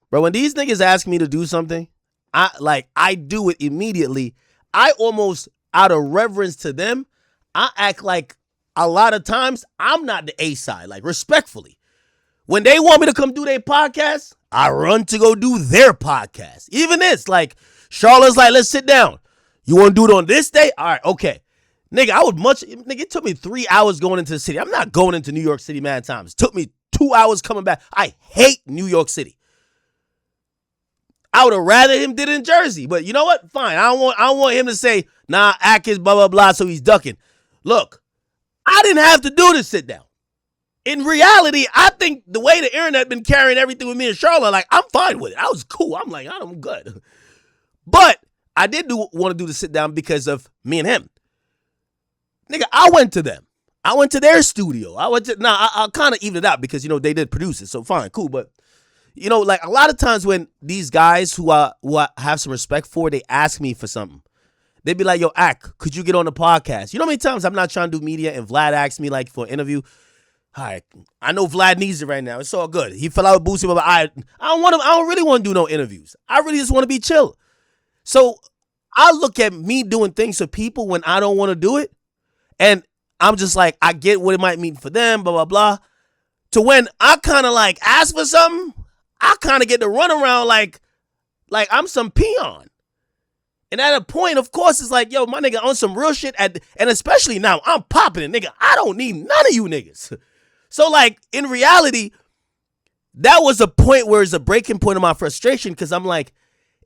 bro, when these niggas ask me to do something, I do it immediately. I almost, out of reverence to them, I act like a lot of times I'm not the A side, like respectfully. When they want me to come do their podcast, I run to go do their podcast. Even this, like, Charlotte's like, let's sit down. You want to do it on this day? All right, okay. Nigga, it took me 3 hours going into the city. I'm not going into New York City mad times. It took me 2 hours coming back. I hate New York City. I would have rather him did it in Jersey. But you know what? Fine. I don't want him to say, nah, Atkins, blah, blah, blah, so he's ducking. Look, I didn't have to do this sit down. In reality, I think the way the internet been carrying everything with me and Charlotte, like, I'm fine with it. I was cool. I'm like, I'm good. But I did want to do the sit down because of me and him. Nigga, I went to them. I went to their studio. I'll kind of even it out because, they did produce it. So fine, cool. But, like a lot of times when these guys who I have some respect for, they ask me for something. They'd be like, yo, Ak, could you get on the podcast? You know how many times I'm not trying to do media and Vlad asked me like for an interview? All right, I know Vlad needs it right now. It's all good. He fell out with Boosie, but I don't really want to do no interviews. I really just want to be chill. So I look at me doing things for people when I don't want to do it. And I'm just like, I get what it might mean for them, blah, blah, blah. To when I kind of like ask for something, I kind of get to run around like I'm some peon. And at a point, of course, it's like, yo, my nigga, on some real shit. And especially now, I'm popping it, nigga. I don't need none of you niggas. So, like, in reality, that was a point where it's a breaking point of my frustration because I'm like,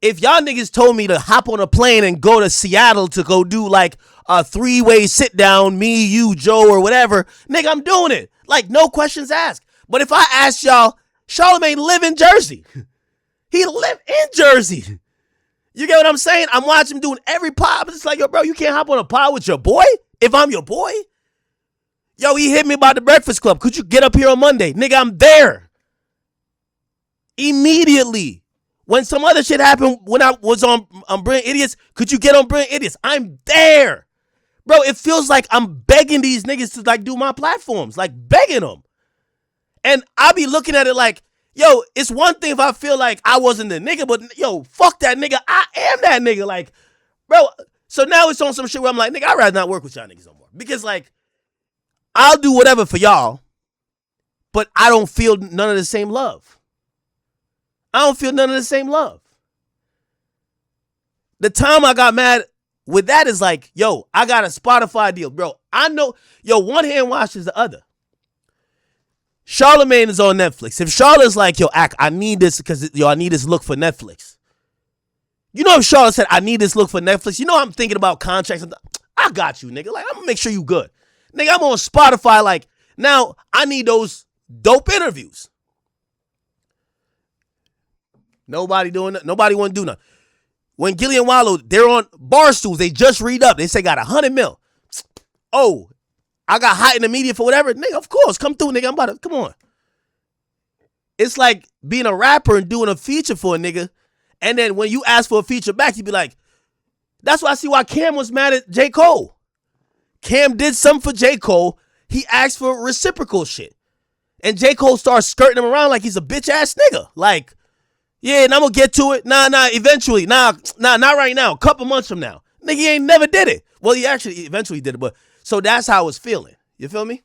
if y'all niggas told me to hop on a plane and go to Seattle to go do, like, a 3-way sit-down, me, you, Joe, or whatever, nigga, I'm doing it. Like, no questions asked. But if I asked y'all, Charlamagne live in Jersey. He live in Jersey. You get what I'm saying? I'm watching him doing every pod. It's like, yo, bro, you can't hop on a pod with your boy if I'm your boy? Yo, he hit me about the Breakfast Club. Could you get up here on Monday? Nigga, I'm there. Immediately. When some other shit happened when I was on Brilliant Idiots, could you get on Brilliant Idiots? I'm there. Bro, it feels like I'm begging these niggas to like do my platforms. Like begging them. And I be looking at it like, yo, it's one thing if I feel like I wasn't the nigga, but yo, fuck that nigga. I am that nigga. Like, bro, so now it's on some shit where I'm like, nigga, I'd rather not work with y'all niggas no more. Because like, I'll do whatever for y'all, but I don't feel none of the same love. I don't feel none of the same love. The time I got mad with that is like, yo, I got a Spotify deal, bro. I know, yo, one hand washes the other. Charlamagne is on Netflix. If Charlotte's like, yo, I need this because, yo, I need this look for Netflix. You know if Charlotte said, I need this look for Netflix, you know I'm thinking about contracts. I got you, nigga. Like, I'm going to make sure you good. Nigga, I'm on Spotify. Like, now I need those dope interviews. Nobody doing that. Nobody want to do nothing. When Gillian Wallow, they're on Barstools. They just read up. They say got 100 mil. Oh, I got hot in the media for whatever. Nigga, of course. Come through, nigga. I'm about to, come on. It's like being a rapper and doing a feature for a nigga. And then when you ask for a feature back, you be like, that's why I see why Cam was mad at J. Cole. Cam did something for J. Cole. He asked for reciprocal shit. And J. Cole starts skirting him around like he's a bitch ass nigga. Like, yeah, and I'm gonna get to it. Nah, eventually. Nah, not right now. A couple months from now. Nigga, he ain't never did it. Well, he actually eventually did it, but so that's how I was feeling. You feel me?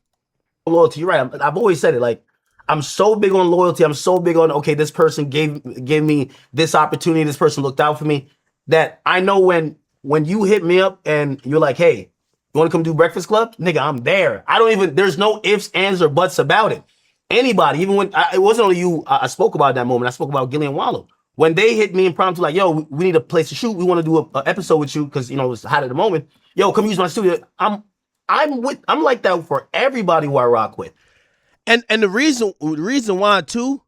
Loyalty, you're right. I've always said it. Like, I'm so big on loyalty. I'm so big on, okay, this person gave me this opportunity. This person looked out for me. That I know when you hit me up and you're like, hey, you want to come do Breakfast Club? Nigga, I'm there. There's no ifs, ands, or buts about it. Anybody, even when, it wasn't only you I spoke about that moment. I spoke about Gillian Wallow. When they hit me impromptu, like, yo, we need a place to shoot. We want to do an episode with you because, you know, it's hot at the moment. Yo, come use my studio. I'm like that for everybody who I rock with. And the reason why too,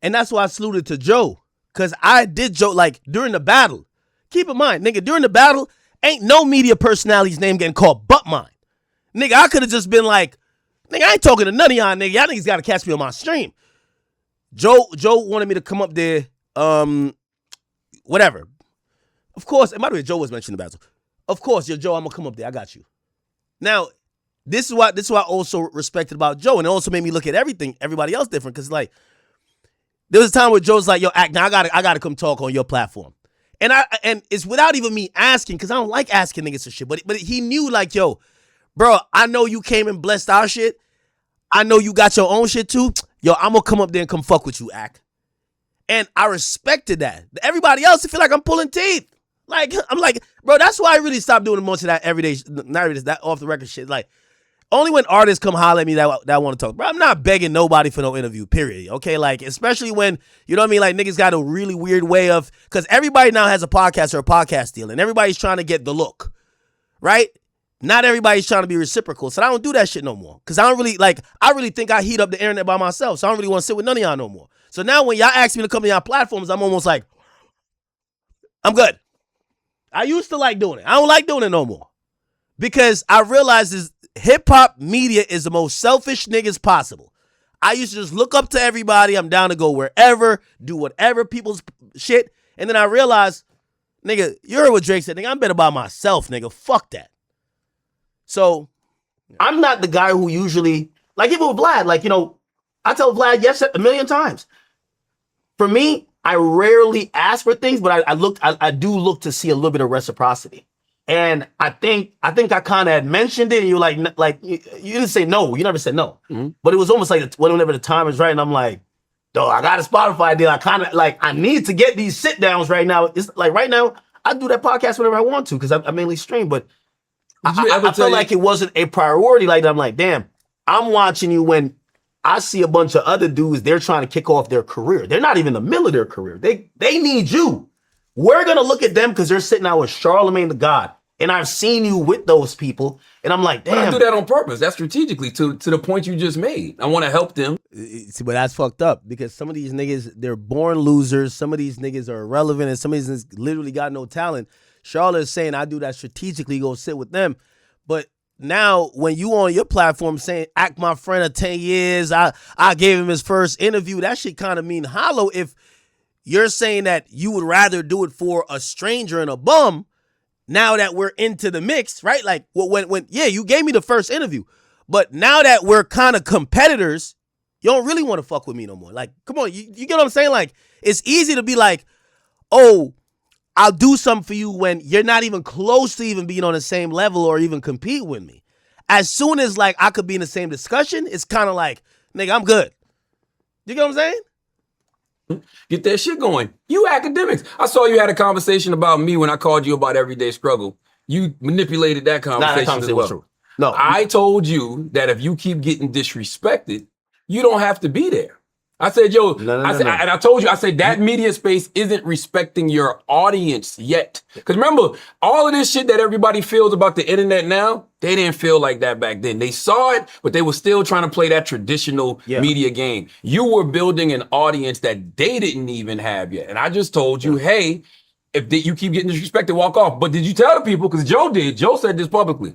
and that's why I saluted to Joe, because I did Joe, like, during the battle. Keep in mind, nigga, during the battle, ain't no media personality's name getting called but mine. Nigga, I could have just been like, nigga, I ain't talking to none of y'all, nigga. Y'all niggas got to catch me on my stream. Joe wanted me to come up there, whatever. Of course, and by the way, Joe was mentioning the battle. Of course, yo, Joe, I'm going to come up there. I got you. Now, this is what I also respected about Joe, and it also made me look at everybody else different, because, like, there was a time where Joe's like, yo, Act, now I gotta come talk on your platform. And it's without even me asking, because I don't like asking niggas for shit. But he knew, like, yo, bro, I know you came and blessed our shit. I know you got your own shit too. Yo, I'm gonna come up there and come fuck with you, Act. And I respected that. Everybody else, I feel like I'm pulling teeth. Like, I'm like, bro, that's why I really stopped doing most of that everyday, not everyday, that off the record shit. Like, only when artists come holler at me that want to talk. Bro, I'm not begging nobody for no interview, period. Okay, like, especially when, you know what I mean? Like, niggas got a really weird way of, because everybody now has a podcast or a podcast deal, and everybody's trying to get the look, right? Not everybody's trying to be reciprocal, so I don't do that shit no more. Because I really think I heat up the internet by myself, so I don't really want to sit with none of y'all no more. So now when y'all ask me to come to y'all platforms, I'm almost like, I'm good. I used to like doing it. I don't like doing it no more. Because I realized is hip-hop media is the most selfish niggas possible. I used to just look up to everybody. I'm down to go wherever, do whatever people's shit. And then I realized, nigga, you heard what Drake said. Nigga, I'm better by myself, nigga. Fuck that. So, I'm not the guy who usually, like, even with Vlad, like, you know, I tell Vlad yes a million times. For me, I rarely ask for things, but I do look to see a little bit of reciprocity. And I think I kind of had mentioned it, and you're like you didn't say no. You never said no. Mm-hmm. But it was almost like whenever the time is right, and I'm like, dog, I got a Spotify deal. I kind of like, I need to get these sit downs right now. It's like right now, I do that podcast whenever I want to because I mainly stream. But I felt like it wasn't a priority. Like, I'm like, damn, I'm watching you when I see a bunch of other dudes. They're trying to kick off their career. They're not even in the middle of their career. They need you. We're gonna look at them because they're sitting out with Charlamagne the God. And I've seen you with those people, and I'm like, damn. But I do that on purpose. That's strategically to the point you just made. I want to help them. See, but that's fucked up because some of these niggas, they're born losers. Some of these niggas are irrelevant, and some of these niggas literally got no talent. Charlotte is saying, I do that strategically, go sit with them. But now, when you on your platform saying, Act my friend of 10 years, I gave him his first interview, that shit kind of mean hollow if you're saying that you would rather do it for a stranger and a bum. Now that we're into the mix, right? Like, when you gave me the first interview, but now that we're kind of competitors, you don't really want to fuck with me no more. Like, come on, you get what I'm saying? Like, it's easy to be like, oh, I'll do something for you when you're not even close to even being on the same level or even compete with me. As soon as, like, I could be in the same discussion, it's kind of like, nigga, I'm good. You get what I'm saying? Get that shit going. You Akademiks. I saw you had a conversation about me when I called you about everyday struggle. You manipulated that conversation as well. No, I told you that if you keep getting disrespected, you don't have to be there. I said, yo, No. and I told you, I said that media space isn't respecting your audience yet. Because remember, all of this shit that everybody feels about the internet now, they didn't feel like that back then. They saw it, but they were still trying to play that traditional media game. You were building an audience that they didn't even have yet. And I just told you, hey, if you keep getting disrespected, walk off. But did you tell the people? Because Joe did. Joe said this publicly.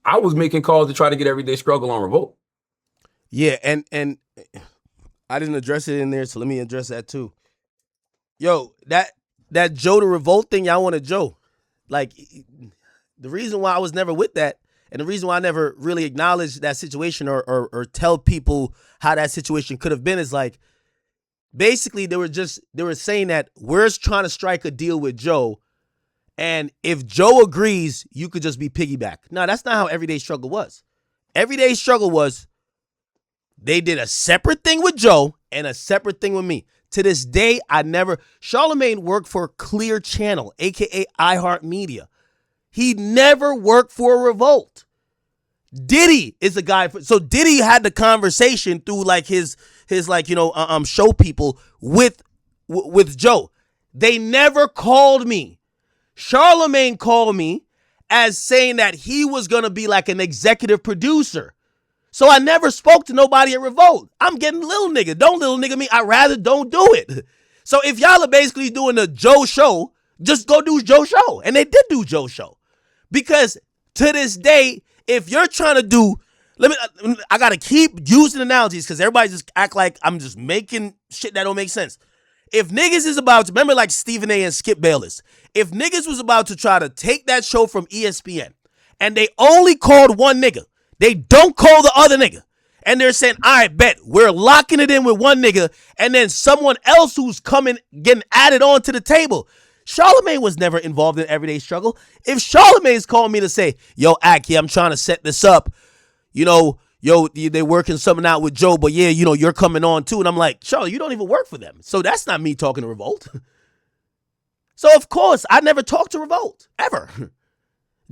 I was making calls to try to get Everyday Struggle on Revolt. Yeah, and I didn't address it in there, so let me address that too. Yo, that Joe the Revolt thing, y'all wanted Joe. Like, the reason why I was never with that, and the reason why I never really acknowledged that situation or tell people how that situation could have been is like, basically they were saying that we're trying to strike a deal with Joe, and if Joe agrees, you could just be piggyback. No, that's not how Everyday Struggle was. Everyday Struggle was, they did a separate thing with Joe and a separate thing with me. To this day, Charlamagne worked for Clear Channel, a.k.a. iHeartMedia. He never worked for Revolt. Diddy is a guy. So Diddy had the conversation through like his show people with Joe. They never called me. Charlamagne called me as saying that he was going to be like an executive producer. So I never spoke to nobody at Revolt. I'm getting little nigga. Don't little nigga me. I'd rather don't do it. So if y'all are basically doing the Joe show, just go do Joe show. And they did do Joe show. Because to this day, if you're trying to do, I got to keep using analogies because everybody just act like I'm just making shit that don't make sense. If niggas is about to, remember like Stephen A. and Skip Bayless, if niggas was about to try to take that show from ESPN and they only called one nigga, they don't call the other nigga. And they're saying, all right, bet, we're locking it in with one nigga and then someone else who's coming, getting added on to the table. Charlamagne was never involved in Everyday Struggle. If Charlamagne's calling me to say, yo, Aki, I'm trying to set this up, they're working something out with Joe, but yeah, you're coming on too. And I'm like, Charlie, you don't even work for them. So that's not me talking to Revolt. So of course, I never talked to Revolt, ever.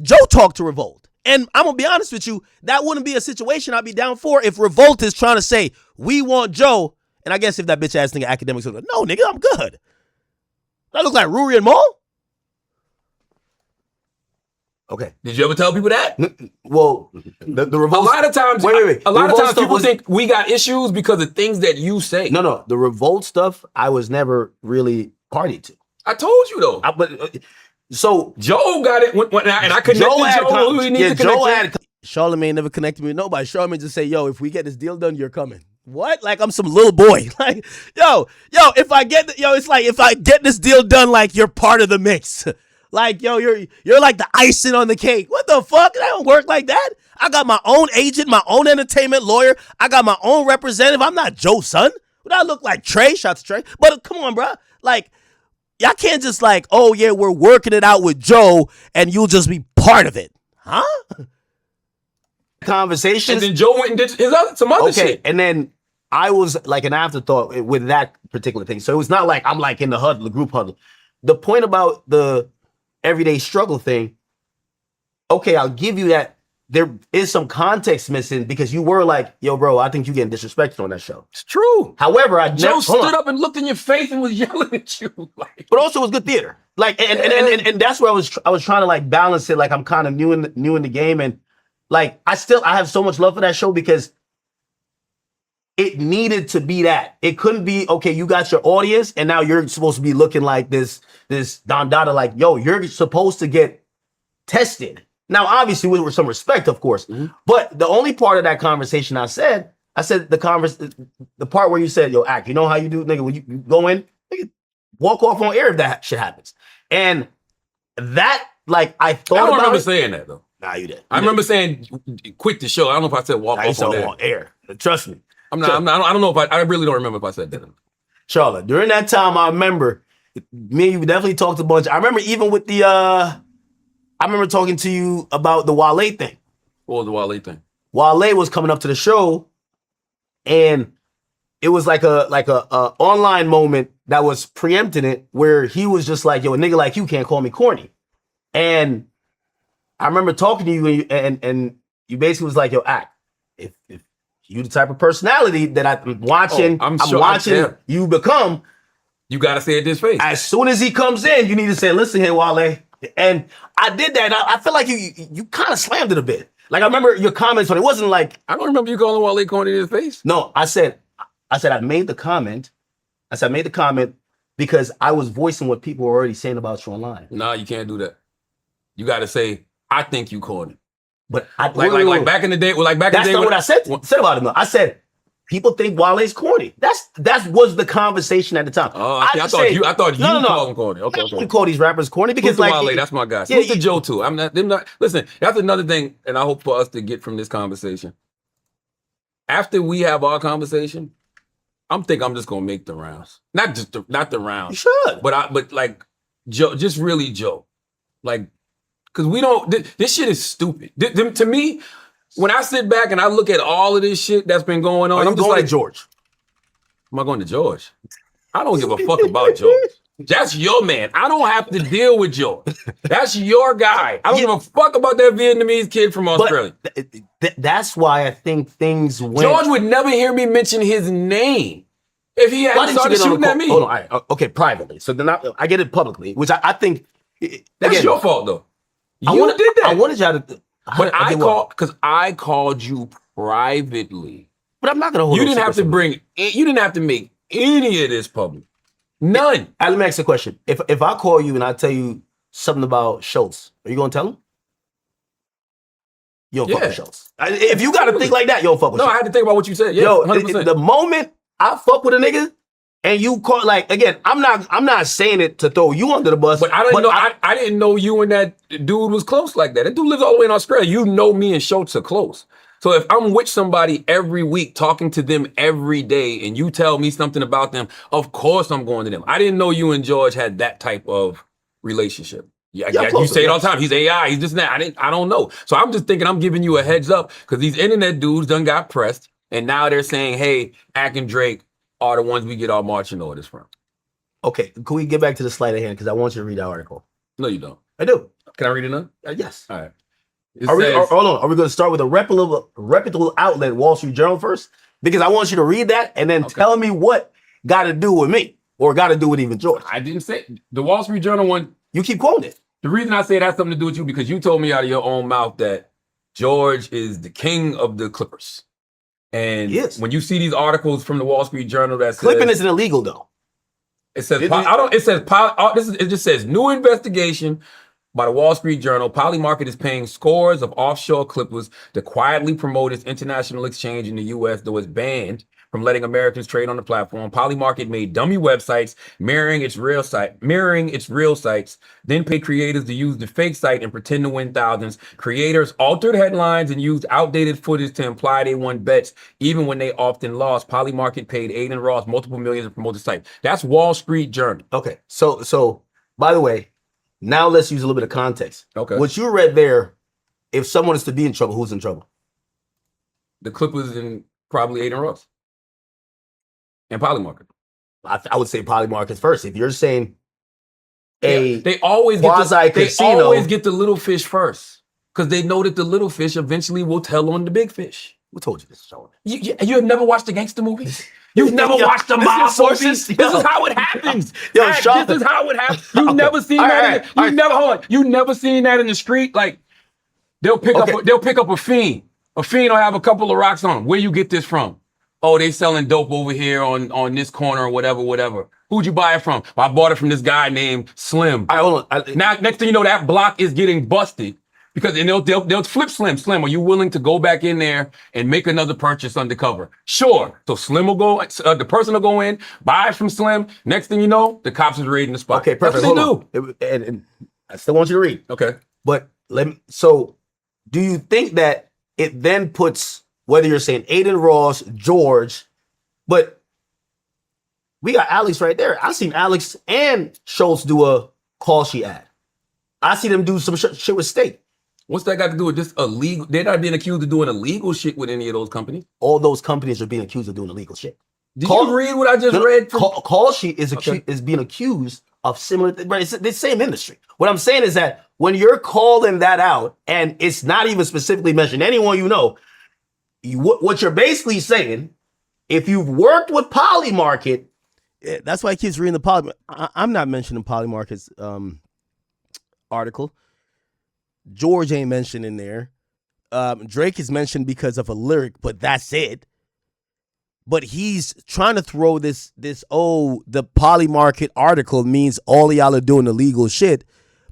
Joe talked to Revolt. And I'm going to be honest with you, that wouldn't be a situation I'd be down for if Revolt is trying to say, we want Joe. And I guess if that bitch ass nigga Akademiks would go, no, nigga, I'm good. I look like Ruri and Maul? Okay. Did you ever tell people that? Well, the Revolt. A lot of times, wait. A lot of times people think we got issues because of things that you say. No. The Revolt stuff, I was never really party to. I told you though. So Joe got it, and I connected Joe. Charlamagne never connected me with nobody. Charlamagne just say, yo, if we get this deal done, you're coming. What? Like I'm some little boy. Like, yo, if I get, it's like if I get this deal done, like you're part of the mix. Like, yo, you're like the icing on the cake. What the fuck? That don't work like that. I got my own agent, my own entertainment lawyer. I got my own representative. I'm not Joe's son. Would I look like Trey? Shots to Trey. But come on, bro. Like, y'all can't just like, oh yeah, we're working it out with Joe and you'll just be part of it. Huh? And Conversations. then Joe went and did some other shit. And then I was like an afterthought with that particular thing. So it was not like I'm like in the huddle, the group huddle. The point about the Everyday Struggle thing, okay, I'll give you that. There is some context missing because you were like, yo, bro, I think you're getting disrespected on that show. It's true. However, Joe stood up and looked in your face and was yelling at you. Like, but also it was good theater. Like, and that's where I was trying to like balance it. Like I'm kind of new in the game. And like, I have so much love for that show because it needed to be that. It couldn't be, okay, you got your audience and now you're supposed to be looking like this Don Dada, like, yo, you're supposed to get tested. Now, obviously, with some respect, of course. Mm-hmm. But the only part of that conversation I said the part where you said, yo, Ak, you know how you do, nigga, when you go in, nigga, walk off on air if that shit happens. And that, like, I don't remember saying that, though. Nah, you did. I remember saying, quit the show. I don't know if I said walk off on air. Trust me. I don't know if I really don't remember if I said that. Charlotte, during that time, I remember, me and you definitely talked a bunch. I remember even with I remember talking to you about the Wale thing. What was the Wale thing? Wale was coming up to the show, and it was like a online moment that was preempting it, where he was just like, "Yo, a nigga like you can't call me corny." And I remember talking to you, and you basically was like, "Yo, Ak, if you the type of personality that I'm watching. I'm watching yeah. you become. You gotta say it this face. As soon as he comes in, you need to say, "Listen here, Wale." And I did that. And I feel like you kind of slammed it a bit. Like I remember your comments on it. Wasn't like I don't remember you calling Wale corny in his face. no. I said I made the comment. I said I made the comment because I was voicing what people were already saying about you online. No, you can't do that. You gotta say, I think you corny. But I Like back in the day. Well, like back in the day. That's not what I said about him. Though. I said people think Wale's corny. That was the conversation at the time. Oh, I thought you called him corny. Okay, I wouldn't call these rappers corny because like like Wale, that's my guy. Yeah, Salute to Joe too. I'm not. Them not. Listen, that's another thing, and I hope for us to get from this conversation. After we have our conversation, I'm just gonna make the rounds. Not the rounds. You should. But like Joe, just really Joe, like because we don't. This shit is stupid. To me. When I sit back and I look at all of this shit that's been going on, I'm just like George. Am I going to George? I don't give a fuck about George. That's your man. I don't have to deal with George. That's your guy. I don't give a fuck about that Vietnamese kid from Australia. That's why I think things went. George would never hear me mention his name if he hadn't started shooting at me. Hold on. All right. Okay, privately. So then I get it publicly, which I think that's your fault though. You did that. I wanted y'all to. But I called you privately. But I'm not gonna hold you. Didn't have to you didn't have to make any of this public. None. Let me ask you a question. If I call you and I tell you something about Schultz, are you gonna tell him? You don't fuck with Schultz. If you gotta think like that, you don't fuck with Schultz. No, I had to think about what you said. Yeah, yo, 100%. The moment I fuck with a nigga and you call again, I'm not saying it to throw you under the bus. But I didn't know you and that dude was close like that. That dude lives all the way in Australia. You know me and Schultz are close. So if I'm with somebody every week, talking to them every day, and you tell me something about them, of course I'm going to them. I didn't know you and George had that type of relationship. Yeah, you say it all the time. He's AI. He's just that. I don't know. So I'm just thinking I'm giving you a heads up because these internet dudes done got pressed, and now they're saying, "Hey, Ak and Drake are the ones we get our marching orders from." Okay, can we get back to the sleight of hand? Because I want you to read the article. No, you don't. I do. Can I read it now? Yes. All right. Hold on. Are we going to start with a reputable outlet, Wall Street Journal, first? Because I want you to read that and then tell me what got to do with me or got to do with even George. I didn't say the Wall Street Journal one. You keep quoting it. The reason I say it has something to do with you because you told me out of your own mouth that George is the king of the Clippers. And when you see these articles from the Wall Street Journal that says clipping isn't illegal though. It says it just says new investigation by the Wall Street Journal. Polymarket is paying scores of offshore clippers to quietly promote its international exchange in the U.S., though it's banned from letting Americans trade on the platform. Polymarket made dummy websites mirroring its real sites, then paid creators to use the fake site and pretend to win thousands. Creators altered headlines and used outdated footage to imply they won bets, even when they often lost. Polymarket paid Aiden Ross multiple millions to promote the site. That's Wall Street Journal. Okay, so by the way, now let's use a little bit of context. Okay. What you read there, if someone is to be in trouble, who's in trouble? The Clippers and probably Aiden Ross. And Polymarket. I would say Polymarket first. If you're saying they always get the little fish first. Because they know that the little fish eventually will tell on the big fish. Who told you this, Charlamagne? You have never watched the gangster movies? You've never watched the mob movies? This is how it happens. This is how it happens. You've never seen that. You never seen that in the street. Like they'll pick up a fiend. A fiend will have a couple of rocks on him. Where you get this from? Oh, they selling dope over here on this corner or whatever. Who'd you buy it from? Well, I bought it from this guy named Slim. Hold on. Now, next thing you know, that block is getting busted because they'll flip Slim. Slim, are you willing to go back in there and make another purchase undercover? Sure. So Slim will go, the person will go in, buy it from Slim. Next thing you know, the cops is raiding the spot. Okay, perfect. That's what they do. And I still want you to read. Okay. But so do you think that it then puts, whether you're saying Aiden Ross, George, but we got Alex right there. I seen Alex and Schultz do a call sheet ad. I see them do some shit with State. What's that got to do with this illegal? They're not being accused of doing illegal shit with any of those companies. All those companies are being accused of doing illegal shit. Did you read what I just read? Call sheet is being accused of similar, but it's the same industry. What I'm saying is that when you're calling that out and it's not even specifically mentioned anyone you know, what you're basically saying, if you've worked with Polymarket, That's why he keeps reading the Poly. I'm not mentioning Polymarket's article. George ain't mentioned in there. Drake is mentioned because of a lyric, but that's it. But he's trying to throw this the Polymarket article means all of y'all are doing illegal shit.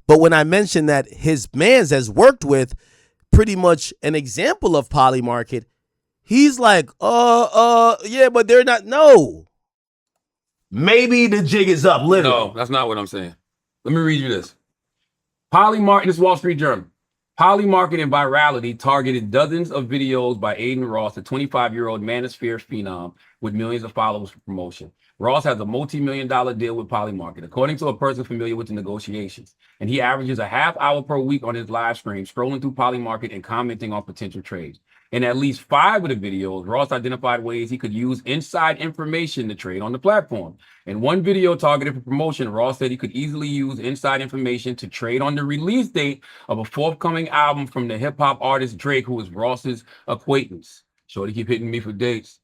But when I mentioned that his mans has worked with pretty much an example of Polymarket, he's like, yeah, but they're not. No. maybe the jig is up. Literally. No, that's not what I'm saying. Let me read you this. Polymarket, this is Wall Street Journal. Polymarket and virality targeted dozens of videos by Aiden Ross, a 25-year-old manosphere phenom with millions of followers for promotion. Ross has a multi-million-dollar deal with Polymarket, according to a person familiar with the negotiations. And he averages a half hour per week on his live stream, scrolling through Polymarket and commenting on potential trades. In at least 5 of the videos, Ross identified ways he could use inside information to trade on the platform. In one video targeted for promotion, Ross said he could easily use inside information to trade on the release date of a forthcoming album from the hip-hop artist Drake, who is Ross's acquaintance. Shorty keep hitting me for dates.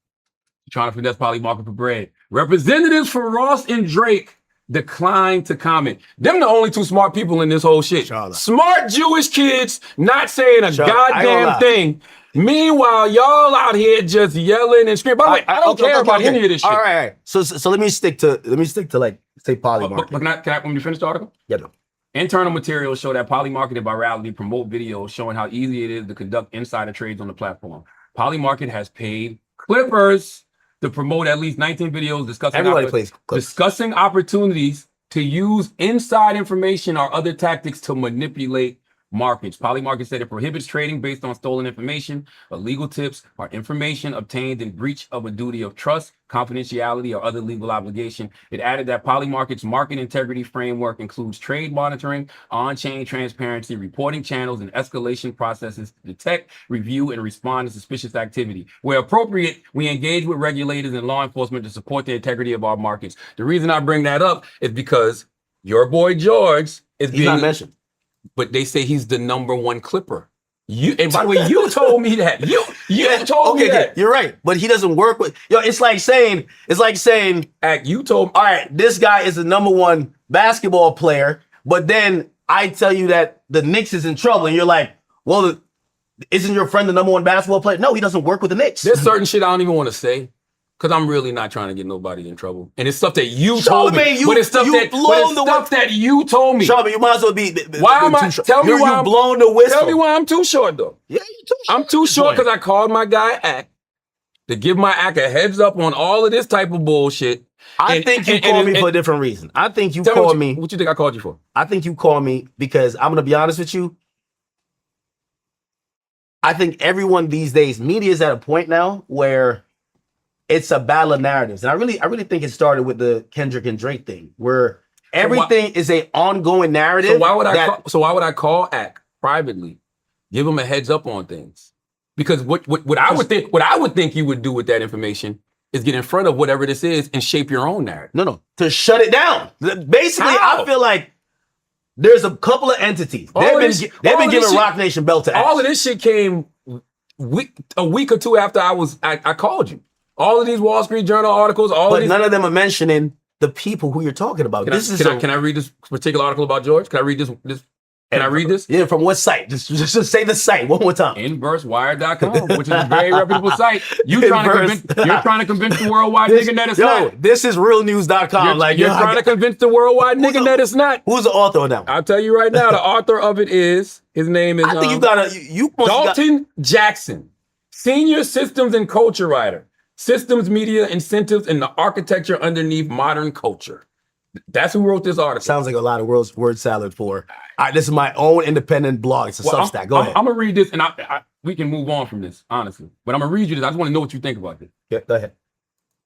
Trying to finesse Polymarket for bread. Representatives for Ross and Drake declined to comment. Them the only 2 smart people in this whole shit. Smart Jewish kids not saying a goddamn thing. Meanwhile, y'all out here just yelling and screaming. By the way, I don't care about any of this shit. All right. So let me stick to like say Polymarket. But can I when you finish the article? Yeah. No. Internal materials show that Polymarket and virality promote videos showing how easy it is to conduct insider trades on the platform. Polymarket has paid Clippers to promote at least 19 videos discussing opportunities to use inside information or other tactics to manipulate markets. Polymarket said it prohibits trading based on stolen information, illegal tips, or information obtained in breach of a duty of trust, confidentiality, or other legal obligation. It added that Polymarket's market integrity framework includes trade monitoring, on-chain transparency, reporting channels, and escalation processes to detect, review, and respond to suspicious activity. Where appropriate, we engage with regulators and law enforcement to support the integrity of our markets. The reason I bring that up is because your boy George is He's not mentioned. But they say he's the number 1 clipper. And by the way, you told me that. You told me that. You're right. But he doesn't work with it's like saying, you told me. All right, this guy is the number 1 basketball player, but then I tell you that the Knicks is in trouble, and you're like, well, isn't your friend the number 1 basketball player? No, he doesn't work with the Knicks. There's certain shit I don't even want to say. Because I'm really not trying to get nobody in trouble. And it's stuff that you told me. But it's stuff that you told me. Charlamagne, you might as well be why am I? Tell me why I'm blown the whistle. Tell me why I'm too short, though. Yeah, you're too short. I'm too short because I called my guy Ak to give my Ak a heads up on all of this type of bullshit. I think you called me for a different reason. I think you called me. What you think I called you for? I think you called me because I'm going to be honest with you. I think everyone these days, media is at a point now where it's a battle of narratives. And I really think it started with the Kendrick and Drake thing, where everything is an ongoing narrative. So why would I call Ak privately, give him a heads up on things? Because what I would think you would do with that information is get in front of whatever this is and shape your own narrative. No, to shut it down. Basically, How? I feel like there's a couple of entities. They've been giving Rock Nation belt to ass. All of this shit came a week or 2 after I called you. All of these Wall Street Journal articles, none of them are mentioning the people who you're talking about. Can I read this particular article about George? Can I read this? Can I read this? Yeah, from what site? Just say the site one more time. Inversewire.com, which is a very reputable site. You're trying to convince the worldwide nigga that it's not. This is realnews.com. You're trying to convince the worldwide nigga that it's not. Who's the author of that one? I'll tell you right now. The author of it his name is. I think Dalton Jackson, senior systems and culture writer. Systems, media, incentives, and the architecture underneath modern culture. That's who wrote this article. Sounds like a lot of word salad for. This is my own independent blog. It's a Substack. Go ahead. I'm going to read this, and we can move on from this, honestly. But I'm going to read you this. I just want to know what you think about this. Yeah, go ahead.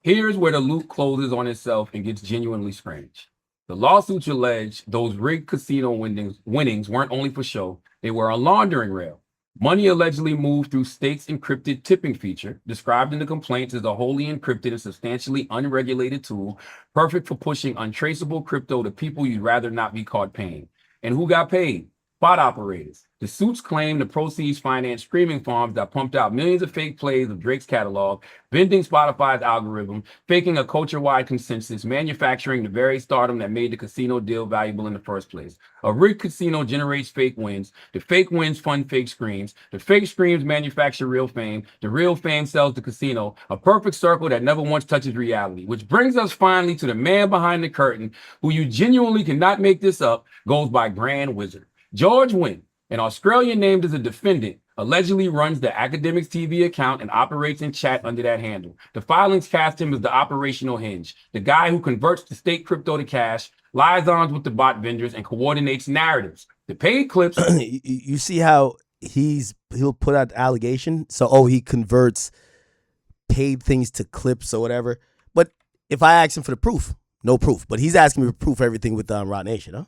Here's where the loop closes on itself and gets genuinely strange. The lawsuits allege those rigged casino winnings weren't only for show. They were a laundering rail. Money allegedly moved through State's encrypted tipping feature, described in the complaints as a wholly encrypted and substantially unregulated tool, perfect for pushing untraceable crypto to people you'd rather not be caught paying. And who got paid? spot operators. The suits claim the proceeds financed streaming farms that pumped out millions of fake plays of Drake's catalog, bending Spotify's algorithm, faking a culture-wide consensus, manufacturing the very stardom that made the casino deal valuable in the first place. A rigged casino generates fake wins. The fake wins fund fake screams. The fake screams manufacture real fame. The real fame sells the casino. A perfect circle that never once touches reality. Which brings us finally to the man behind the curtain, who you genuinely cannot make this up, goes by Grand Wizard. George Wynn, an Australian named as a defendant, allegedly runs the Akademiks TV account and operates in chat under that handle. The filings cast him as the operational hinge, the guy who converts the state crypto to cash, liaisons with the bot vendors, and coordinates narratives. The paid clips. You see how he'll put out the allegation? So, he converts paid things to clips or whatever. But if I ask him for the proof, no proof. But he's asking me to proof everything with Roc Nation, huh?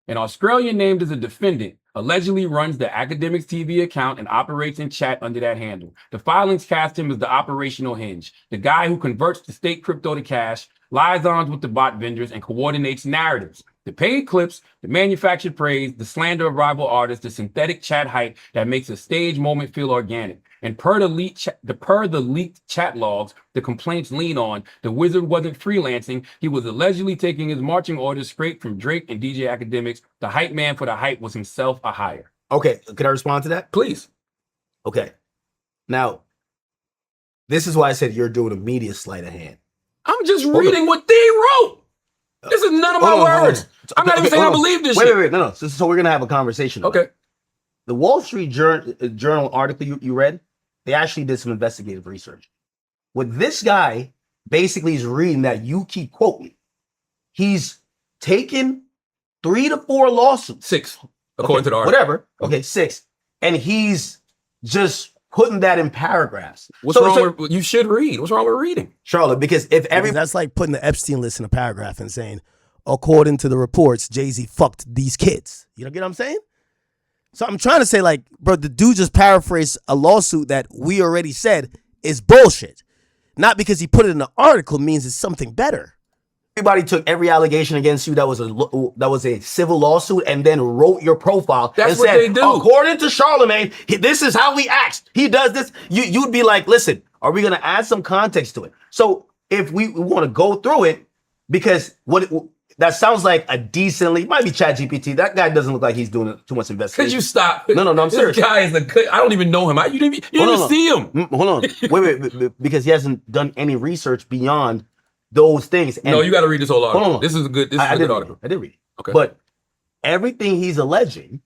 An Australian named as a defendant allegedly runs the Akademiks TV account and operates in chat under that handle. The filings cast him as the operational hinge, the guy who converts the state crypto to cash, liaisons with the bot vendors, and coordinates narratives. The paid clips, the manufactured praise, the slander of rival artists, the synthetic chat hype that makes a stage moment feel organic. And per the leaked chat logs, the complaints lean on, the wizard wasn't freelancing. He was allegedly taking his marching orders straight from Drake and DJ Akademiks. The hype man for the hype was himself a hire. Okay, can I respond to that? Please. Okay. Now, this is why I said you're doing a media sleight of hand. I'm just reading what they wrote. This is none of my words. I'm not even saying I believe this shit. Wait. No. So we're going to have a conversation. Okay. The Wall Street Journal article you read, they actually did some investigative research. What this guy basically is reading that you keep quoting, he's taken 3 to 4 lawsuits. 6, according to the article. Whatever. Okay, 6. And he's just putting that in paragraphs. What's wrong with, you should read. What's wrong with reading? Charlotte, because that's like putting the Epstein list in a paragraph and saying, according to the reports, Jay-Z fucked these kids. You know, get what I'm saying? So I'm trying to say, like, bro, the dude just paraphrased a lawsuit that we already said is bullshit. Not because he put it in an article means it's something better. Everybody took every allegation against you that was a civil lawsuit and then wrote your profile. That's and what said, they do. According to Charlamagne, this is how he acts. He does this. You'd be like, listen, are we going to add some context to it? So if we want to go through it, because that sounds like a decently, might be ChatGPT. That guy doesn't look like he's doing too much investigation. Could you stop? No, I'm serious. This guy is I don't even know him. You didn't even see him. Hold on. Wait, because he hasn't done any research beyond those things. And no, you got to read this whole article. Hold on. This is a good article. I did read it. Okay. But everything he's alleging,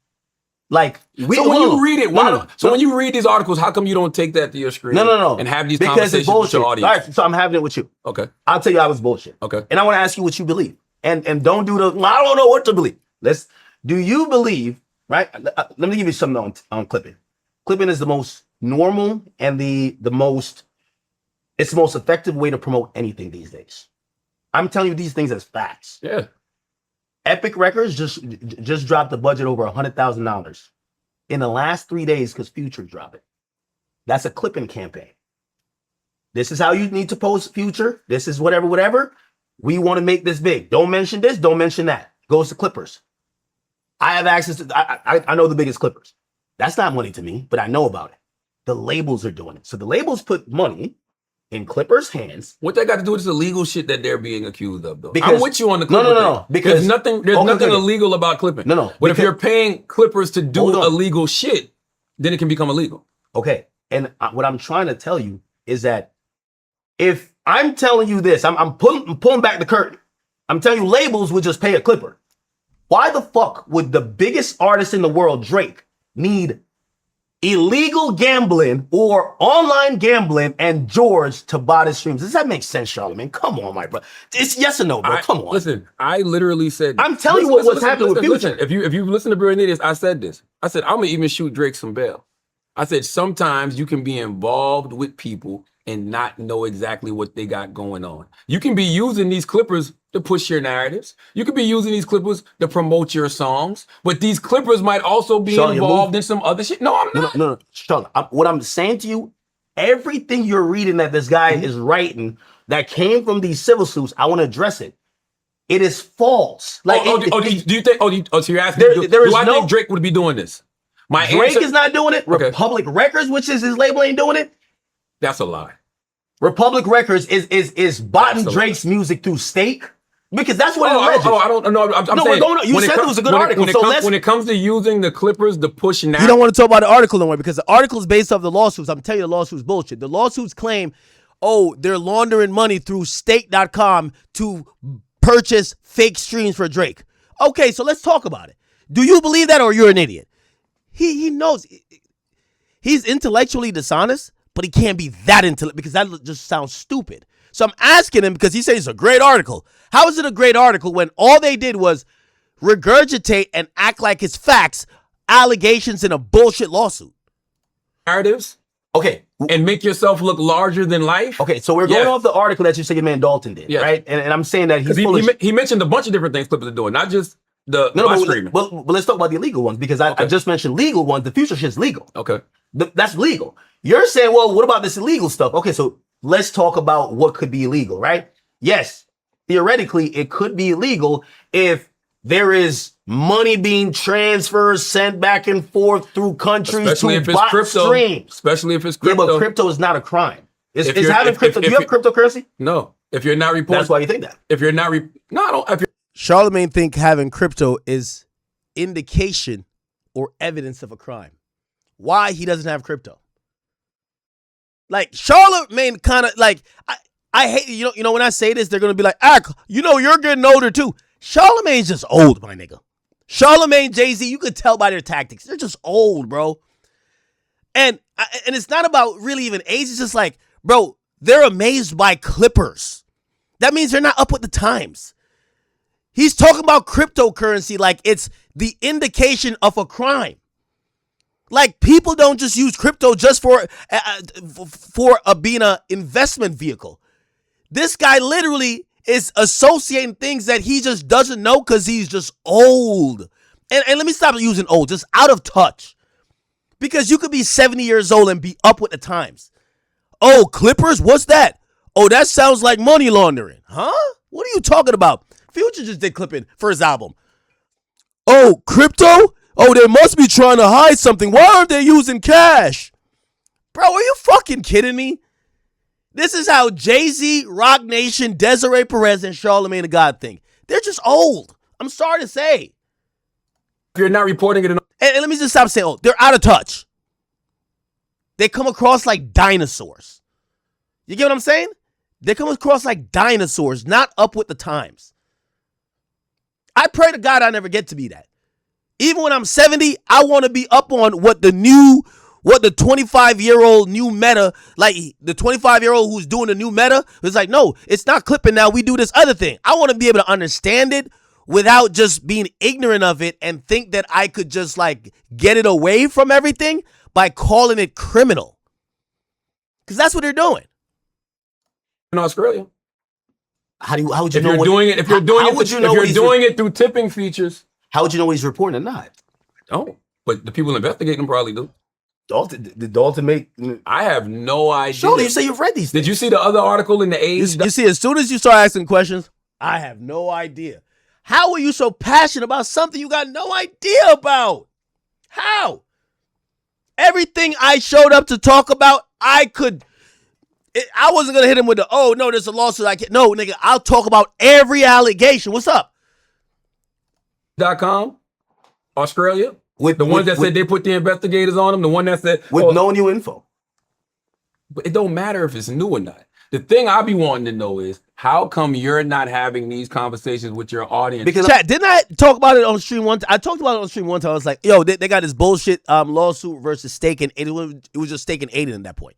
like... when you read it, when you read these articles, how come you don't take that to your screen? No. And have these because conversations with your audience? All right, so I'm having it with you. Okay. I'll tell you I was bullshit. Okay. And I want to ask you what you believe. And don't do I don't know what to believe. Do you believe, right? Let me give you something on clipping. Clipping is the most normal and it's the most effective way to promote anything these days. I'm telling you these things as facts. Yeah. Epic Records just dropped the budget over $100,000 in the last 3 days because Future dropped it. That's a clipping campaign. This is how you need to post Future. This is whatever. We want to make this big. Don't mention this. Don't mention that. Goes to Clippers. I have access to, I know the biggest Clippers. That's not money to me, but I know about it. The labels are doing it. So the labels put money in Clippers' hands. What that got to do with this illegal shit that they're being accused of, though? Because, I'm with you on the Clipper No. thing. Because there's nothing illegal about clipping. No. But if you're paying Clippers to do illegal shit, then it can become illegal. Okay. And what I'm trying to tell you is that if I'm telling you this, I'm pulling back the curtain. I'm telling you labels would just pay a Clipper. Why the fuck would the biggest artist in the world, Drake, need illegal gambling or online gambling and George to buy the streams? Does that make sense, Charlamagne? Come on, my brother. It's yes or no, bro. Come on. Listen, I literally said... I'm telling you what's happening with Future. Listen, if you listen to Brilliant Idiots, I said this. I said, I'm going to even shoot Drake some bail. I said, sometimes you can be involved with people and not know exactly what they got going on. You can be using these clippers to push your narratives. You could be using these clippers to promote your songs, but these clippers might also be involved in some other shit. No, I'm not. No. Sean, what I'm saying to you, everything you're reading that this guy is writing that came from these civil suits, I want to address it. It is false. Like, do you think? So you're asking? There is do I no- think Drake would be doing this? My Drake answer, is not doing it. Okay. Republic Records, which is his label, ain't doing it. That's a lie. Republic Records is botting That's a Drake's music through Stake because that's what it alleges. I don't know. I'm No, saying, we're going on. You when said it was a good article, When it comes to using the Clippers to push now, You don't want to talk about the article no more because the article is based off the lawsuits. I'm telling you, the lawsuits bullshit. The lawsuits claim, they're laundering money through stake.com to purchase fake streams for Drake. Okay, so let's talk about it. Do you believe that or you're an idiot? He knows he's intellectually dishonest, but he can't be that intellect because that just sounds stupid. So I'm asking him because he says it's a great article. How is it a great article when all they did was regurgitate and act like it's facts, allegations in a bullshit lawsuit? narratives Okay. and make yourself look larger than life. Okay, so we're going off the article that you say your man Dalton did, Yes. right? And I'm saying that he's Because full of he mentioned a bunch of different things Clippers are doing, not just the No, live but, streaming. but let's talk about the illegal ones because I just mentioned legal ones. The future shit's legal. Okay. That's legal. You're saying, well, what about this illegal stuff? Okay, so let's talk about what could be illegal, right? Yes, theoretically, it could be illegal if there is money being transferred, sent back and forth through countries Especially to if it's bot crypto. streams. Especially if it's Yeah, crypto. but crypto is not a crime. It's If you're- having if- crypto. if- Do you if have cryptocurrency? No. If you're not reporting, That's why you think that. if you're not, no, I don't. If you're, Charlamagne think having crypto is indication or evidence of a crime. Why he doesn't have crypto? Like Charlamagne kind of like I hate you know when I say this they're gonna be like you're getting older too. Charlamagne's just old, my nigga. Charlamagne, Jay-Z, you could tell by their tactics. They're just old, bro. And it's not about really even age. It's just like, bro, they're amazed by Clippers. That means they're not up with the times. He's talking about cryptocurrency like it's the indication of a crime. Like people don't just use crypto just for being an investment vehicle. This guy literally is associating things that he just doesn't know because he's just old. And let me stop using old, just out of touch. Because you could be 70 years old and be up with the times. Oh, Clippers? What's that? Oh, that sounds like money laundering. Huh? What are you talking about? Future just did clipping for his album. Oh, crypto? Oh, they must be trying to hide something. Why aren't they using cash? Bro, are you fucking kidding me? This is how Jay-Z, Rock Nation, Desiree Perez, and Charlamagne the God think. They're just old. I'm sorry to say. if you're not reporting it, And let me just stop saying, they're out of touch. They come across like dinosaurs. You get what I'm saying? They come across like dinosaurs, not up with the times. I pray to God I never get to be that. Even when I'm 70, I want to be up on what the 25-year-old new meta, like the 25-year-old who's doing the new meta, is like, no, it's not clipping now. We do this other thing. I want to be able to understand it without just being ignorant of it and think that I could just like get it away from everything by calling it criminal. Because that's what they're doing. in Australia. How would you If know you're what doing it, if you're doing how it, would you if know you're what he's doing it through tipping features, How would you know what he's reporting or not? oh, but the people investigating them probably do. Did Dalton make? I have no idea. Surely you say you've read these. Did you see the other article in the Age? You see, as soon as you start asking questions, I have no idea. How are you so passionate about something you got no idea about? How? Everything I showed up to talk about, I wasn't going to hit him with oh, no, there's a lawsuit. No, nigga, I'll talk about every allegation. What's up? .com, Australia. With The ones that said they put the investigators on them. The one that said with no new info. But it don't matter if it's new or not. The thing I be wanting to know is how come you're not having these conversations with your audience? Because Chat, didn't I talk about it on stream one time? I talked about it on stream one time. I was like, yo, they got this bullshit lawsuit versus Stake and Aiden. It was just Stake and Aiden at that point.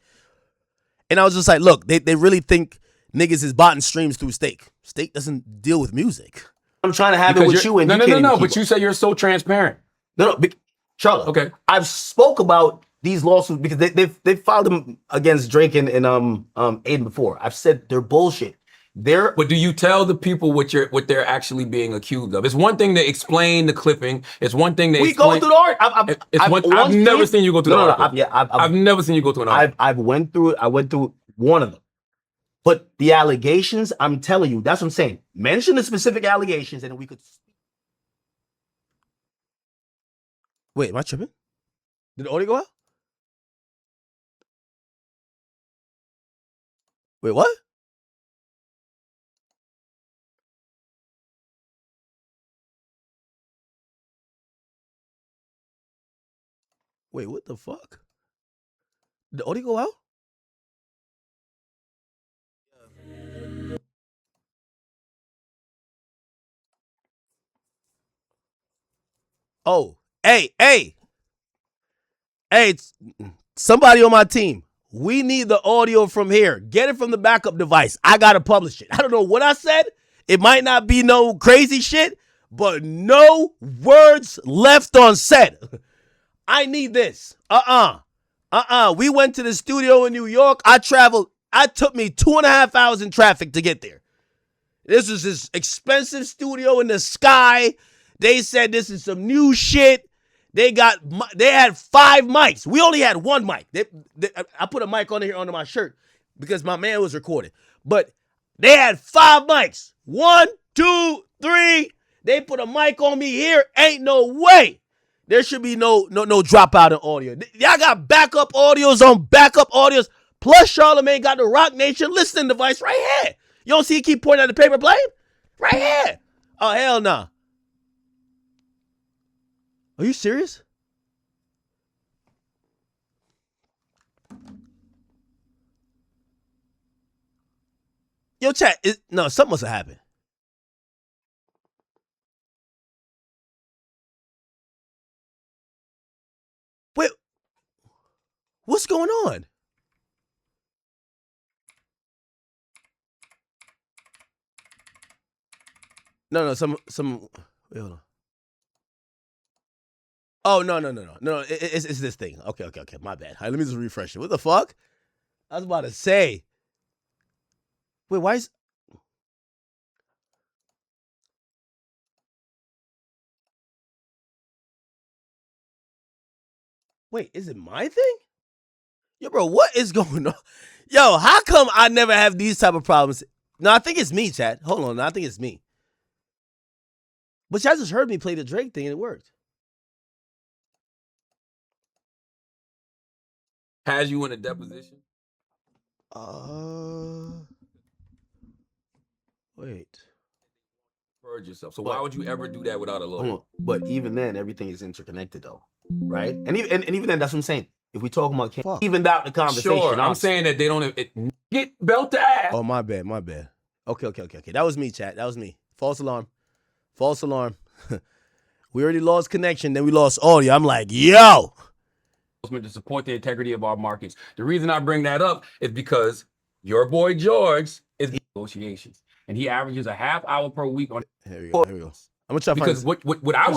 And I was just like, look, they really think niggas is botting streams through Stake. Stake doesn't deal with music. I'm trying to have it Because with you, and no, you no, can't no, even no. keep But you say you're so transparent. No, Charlotte. Okay. I've spoke about these lawsuits because they've filed them against Drake and Aiden before. I've said they're bullshit. But do you tell the people what they're actually being accused of? It's one thing to explain the clipping. It's one thing to we explain. go through the art. I've never seen you go through the article. I've I've never seen you go through an article. I went through one of them. But the allegations, I'm telling you, that's what I'm saying. Mention the specific allegations, and then we could. Wait, am I tripping? Did the audio go out? Wait, what? Wait, what the fuck? Did the audio go out? Oh, hey, somebody on my team. We need the audio from here. Get it from the backup device. I gotta publish it. I don't know what I said. It might not be no crazy shit, but no words left unsaid. I need this. We went to the studio in New York. I traveled. It took me 2.5 hours in traffic to get there. This was this expensive studio in the sky. They said this is some new shit. They had 5 mics. We only had 1 mic. I put a mic on here under my shirt because my man was recording. But they had 5 mics. 1, 2, 3. They put a mic on me here. Ain't no way. There should be no dropout in audio. Y'all got backup audios on backup audios. Plus Charlamagne got the Rock Nation listening device right here. You don't see he keep pointing at the paper plane? Right here. Oh, hell no. Nah. Are you serious? Yo, chat. No, something must have happened. Wait. What's going on? No, some. Wait, hold on. Oh, no. It's this thing. Okay. My bad. All right, let me just refresh it. What the fuck? I was about to say. Wait, why is... Wait, is it my thing? Yo, bro, what is going on? Yo, how come I never have these type of problems? No, I think it's me, chat. Hold on. No, I think it's me. But y'all just heard me play the Drake thing and it worked. Has you in a deposition? Wait. Purge yourself. So why would you ever do that without a lawyer? But even then, everything is interconnected, though, right? And even then, that's what I'm saying. If we talk about evened out the conversation, sure, I'm saying that they don't get belt to ass. Oh, my bad. Okay. That was me, chat. That was me. False alarm. We already lost connection, then we lost audio. I'm like, yo. To support the integrity of our markets. The reason I bring that up is because your boy George is negotiations, and he averages a half hour per week on. Here we go. I'm gonna try because what I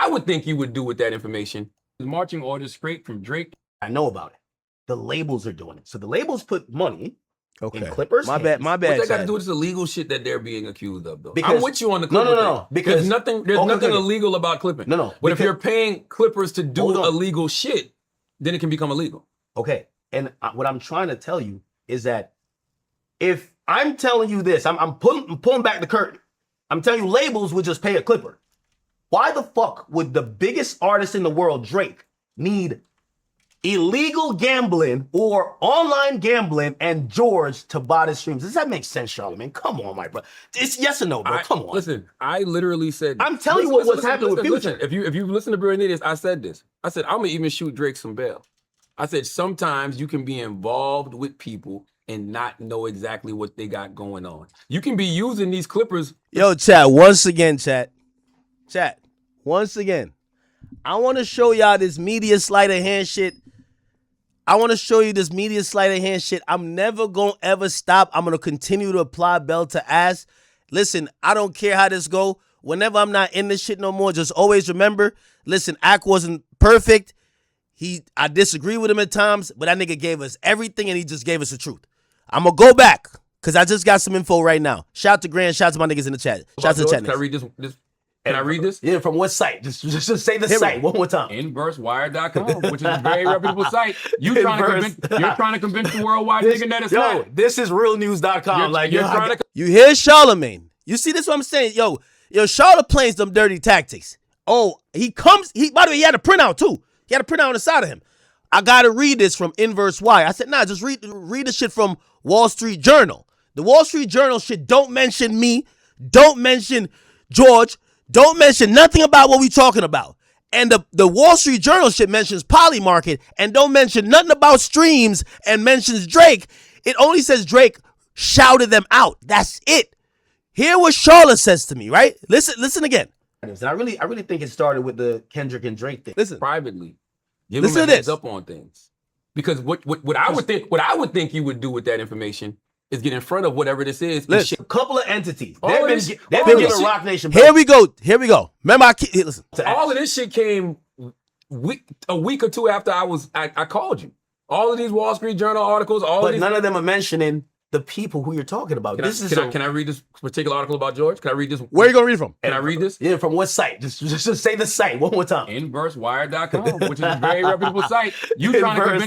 would think you would do with that information is marching orders straight from Drake. I know about it. The labels are doing it. So the labels put money in Clippers. My bad. What that got to do with this illegal shit that they're being accused of, though? Because, I'm with you on the Clippers. No. Because there's nothing illegal about clipping. No. But if you're paying Clippers to do illegal shit, then it can become illegal. Okay. And what I'm trying to tell you is that if I'm telling you this, I'm pulling back the curtain. I'm telling you labels would just pay a Clipper. Why the fuck would the biggest artist in the world, Drake, need illegal gambling or online gambling and George to buy the streams? Does that make sense, Charlamagne? Come on, my bro. It's yes or no, bro. Come on. Listen, I literally said... I'm telling you what's happening with Future. Listen, if you listen to Brilliant Idiots, I said this. I said, I'm going to even shoot Drake some bail. I said, sometimes you can be involved with people and not know exactly what they got going on. You can be using these Clippers... Yo, chat, once again, once again, I want to show y'all this media sleight of hand shit. I'm never going to ever stop. I'm going to continue to apply belt to ass. Listen, I don't care how this go. Whenever I'm not in this shit no more, just always remember, listen, Ak wasn't perfect. I disagree with him at times, but that nigga gave us everything and he just gave us the truth. I'm going to go back because I just got some info right now. Shout out to Grant. Shout out to my niggas in the chat. Shout out to the chat. Can I read this? Can I read this? Yeah, from what site? Just say the site one more time. InverseWire.com, which is a very reputable site. You're trying to convince the worldwide nigga that it's not. This is realnews.com. You hear Charlamagne? You see this? What I'm saying? Yo, Charlotte plays them dirty tactics. Oh, by the way, he had a printout too. He had a printout on the side of him. I gotta read this from Inverse Wire. I said, nah, just read the shit from Wall Street Journal. The Wall Street Journal shit don't mention me, don't mention George, don't mention nothing about what we talking about. And the Wall Street Journal shit mentions Polymarket and don't mention nothing about streams and mentions Drake. It only says Drake shouted them out. That's it. Hear what Charlotte says to me, right? Listen again. And I really think it started with the Kendrick and Drake thing. Listen. Privately. Give him a heads up on things. Because what I would think you would do with that information is get in front of whatever this is. Listen, a couple of entities. All They've been giving Rock Nation. Here we go. Remember, listen. All of this shit came a week or two after I called you. All of these Wall Street Journal articles, none of them are mentioning the people who you're talking about. Can I read this particular article about George? Can I read this? Where are you gonna read from? Can I read this? Yeah, from what site? Just say the site one more time. InverseWire.com, which is a very reputable site. You're trying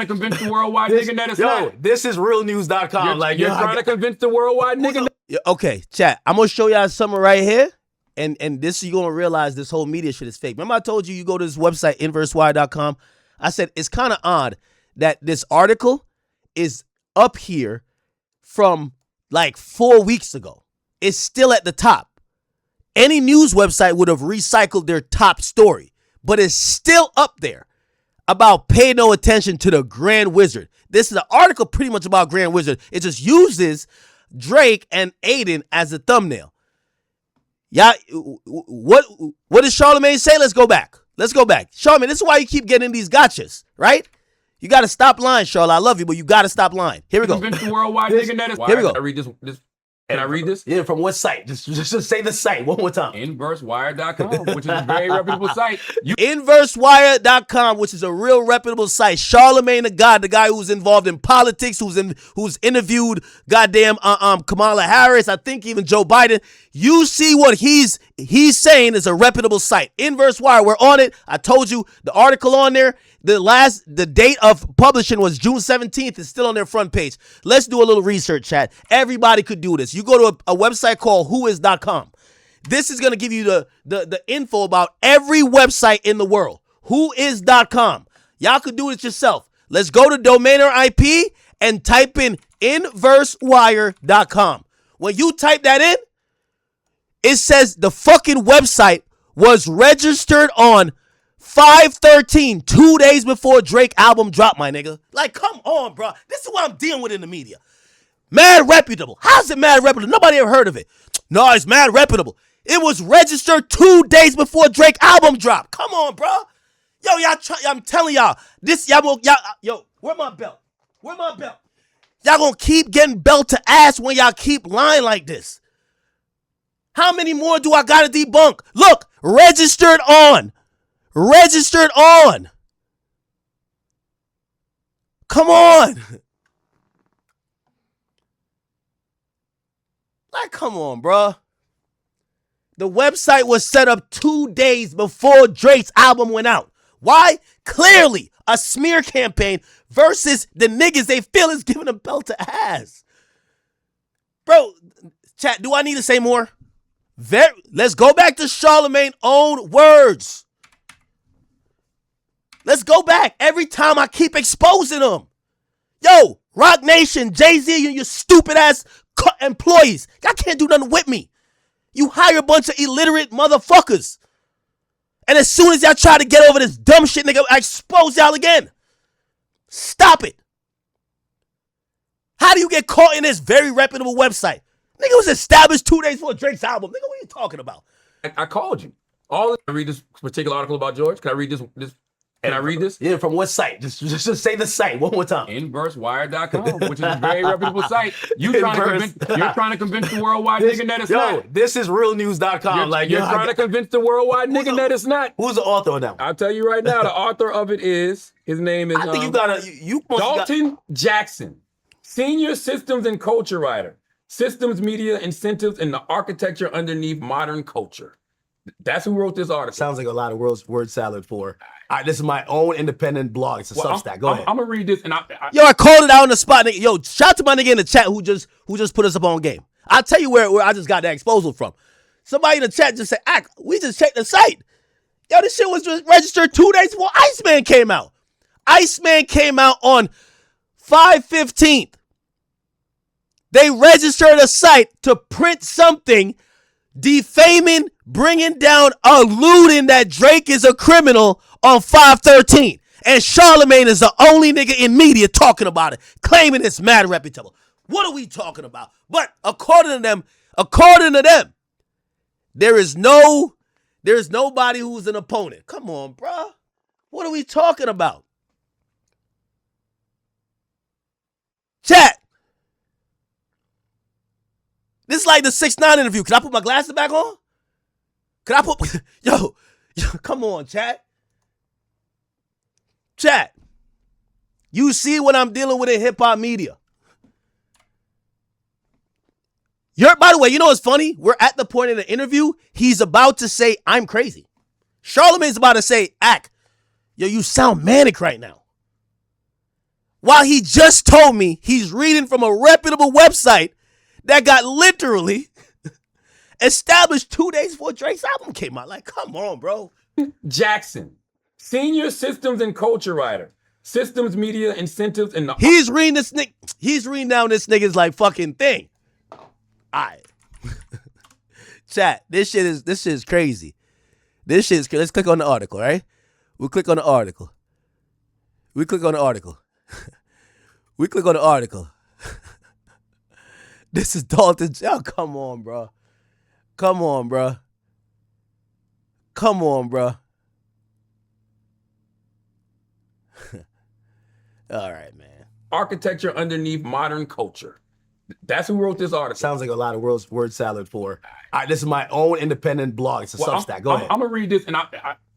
to convince the worldwide nigga that it's not. This is realnews.com. You're trying to convince the worldwide nigga. Okay, chat. I'm gonna show y'all something right here. And this, you're gonna realize this whole media shit is fake. Remember I told you go to this website, InverseWire.com? I said it's kind of odd that this article is up here from like 4 weeks ago. It's still at the top. Any news website would have recycled their top story, but it's still up there about pay no attention to the Grand Wizard. This is an article pretty much about Grand Wizard. It just uses Drake and Aiden as the thumbnail. Yeah, what does Charlamagne say? Let's go back. Charlamagne, this is why you keep getting these gotchas, right? You got to stop lying, Charlotte. I love you, but you got to stop lying. Here we go. Convince the worldwide nigga that it's Here we go. Can I read this? Can I read this? Yeah, from what site? Just say the site one more time. InverseWire.com, which is a very reputable site. InverseWire.com, which is a real reputable site. Charlamagne the guy who's involved in politics, who's interviewed goddamn Kamala Harris, I think even Joe Biden. You see what he's saying is a reputable site. Inverse Wire, we're on it. I told you the article on there. The date of publishing was June 17th. It's still on their front page. Let's do a little research, chat. Everybody could do this. You go to a website called whois.com. This is going to give you the info about every website in the world. Whois.com. Y'all could do it yourself. Let's go to domain or IP and type in inversewire.com. When you type that in, it says the fucking website was registered on 5/13, 2 days before Drake album dropped, my nigga. Like, come on, bro. This is what I'm dealing with in the media. Mad reputable. How's it mad reputable? Nobody ever heard of it. No, it's mad reputable. It was registered 2 days before Drake album dropped. Come on, bro. Yo, I'm telling y'all, yo, where my belt? Y'all gonna keep getting belt to ass when y'all keep lying like this. How many more do I gotta debunk? Look, registered on. Come on. Like, come on, bro. The website was set up 2 days before Drake's album went out. Why? Clearly a smear campaign versus the niggas they feel is giving a belt to ass. Bro, chat, do I need to say more? Let's go back to Charlamagne's own words. Let's go back. Every time I keep exposing them. Yo, Rock Nation, Jay-Z, and your stupid ass employees. Y'all can't do nothing with me. You hire a bunch of illiterate motherfuckers. And as soon as y'all try to get over this dumb shit, nigga, I expose y'all again. Stop it. How do you get caught in this very reputable website? Nigga was established 2 days before Drake's album. Nigga, what are you talking about? I called you. Can I read this particular article about George? Can I read this? Can I read this? Yeah, from what site? Just say the site one more time. InverseWire.com, which is a very reputable site. You're trying to convince the worldwide nigga that it's not. This is realnews.com. You're trying to convince the worldwide nigga that it's not. Who's the author of that one? I'll tell you right now, the author of it is, his name is I think Dalton Jackson, senior systems and culture writer. Systems, media, incentives, and the architecture underneath modern culture. That's who wrote this article. Sounds like a lot of word salad for. All right, this is my own independent blog. It's a Substack. Go ahead. I'm gonna read this, and Yo, I called it out on the spot, nigga. Yo, shout out to my nigga in the chat who just put us up on game. I'll tell you where I just got that exposure from. Somebody in the chat just said, we just checked the site. Yo, this shit was just registered 2 days before Iceman came out. Iceman came out on 5/15th. They registered a site to print something defaming, bringing down, alluding that Drake is a criminal on 5/13. And Charlamagne is the only nigga in media talking about it, claiming it's mad reputable. What are we talking about? But according to them, there's nobody who's an opponent. Come on, bro. What are we talking about? Chat. This is like the 6ix9ine interview. Can I put my glasses back on? Can I put... Yo, come on, chat. Chat. You see what I'm dealing with in hip-hop media. By the way, you know what's funny? We're at the point in the interview, he's about to say, I'm crazy. Charlamagne's about to say, yo, you sound manic right now. While he just told me he's reading from a reputable website that got literally established 2 days before Drake's album came out. Like, come on, bro. Jackson, senior systems and culture writer, systems, media, incentives, and the... He's reading down this nigga's like fucking thing. All right. Chat, this shit is crazy. Let's click on the article, right? We click on the article. This is Dalton. Oh, come on, bro. All right, man. Architecture underneath modern culture. That's who wrote this article. Sounds like a lot of word salad for. All right, this is my own independent blog. It's a Substack. Go ahead. I'm gonna read this, and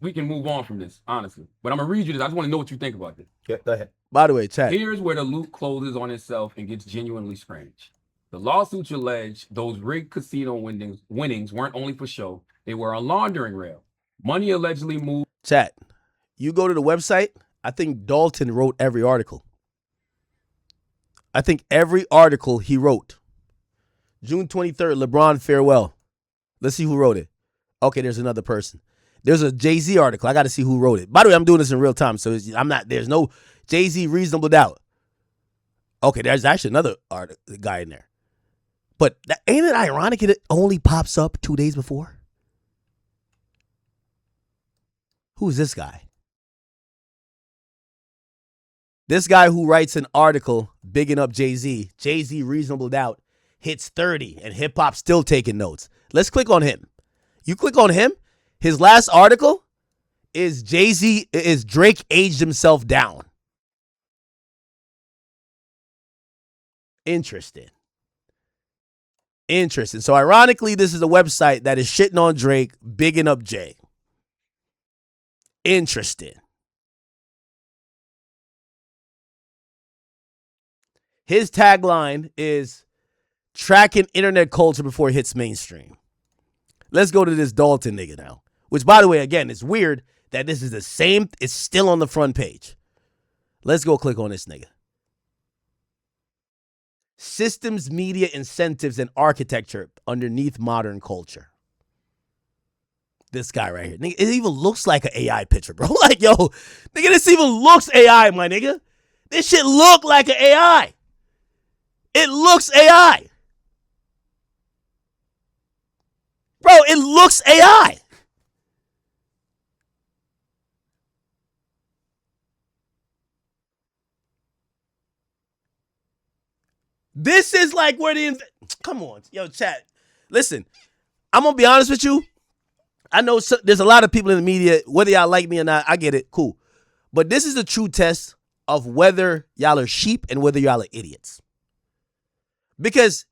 we can move on from this, honestly. But I'm gonna read you this. I just want to know what you think about this. Yeah, go ahead. By the way, chat. Here's where the loop closes on itself and gets genuinely strange. The lawsuits allege those rigged casino winnings weren't only for show; they were a laundering rail. Money allegedly moved. Chat. You go to the website. I think Dalton wrote every article. I think every article he wrote. June 23rd, LeBron farewell. Let's see who wrote it. Okay, there's another person. There's a Jay-Z article. I got to see who wrote it. By the way, I'm doing this in real time, so there's no Jay-Z reasonable doubt. Okay, there's actually another guy in there. But ain't it ironic it only pops up 2 days before? Who's this guy? This guy who writes an article bigging up Jay-Z, Jay-Z reasonable doubt, hits 30 and hip hop still taking notes. Let's click on him. You click on him. His last article is Drake aged himself down. Interesting. So ironically, this is a website that is shitting on Drake, bigging up Jay. Interesting. His tagline is tracking internet culture before it hits mainstream. Let's go to this Dalton nigga now. Which, by the way, again, it's weird that this is the same. It's still on the front page. Let's go click on this nigga. Systems, media, incentives, and architecture underneath modern culture. This guy right here. Nigga, it even looks like an AI picture, bro. Like, yo, nigga, this even looks AI, my nigga. This shit look like an AI. It looks AI. Bro, it looks AI. This is like where come on, yo, chat. Listen, I'm going to be honest with you. I know there's a lot of people in the media, whether y'all like me or not, I get it, cool. But this is a true test of whether y'all are sheep and whether y'all are idiots. Because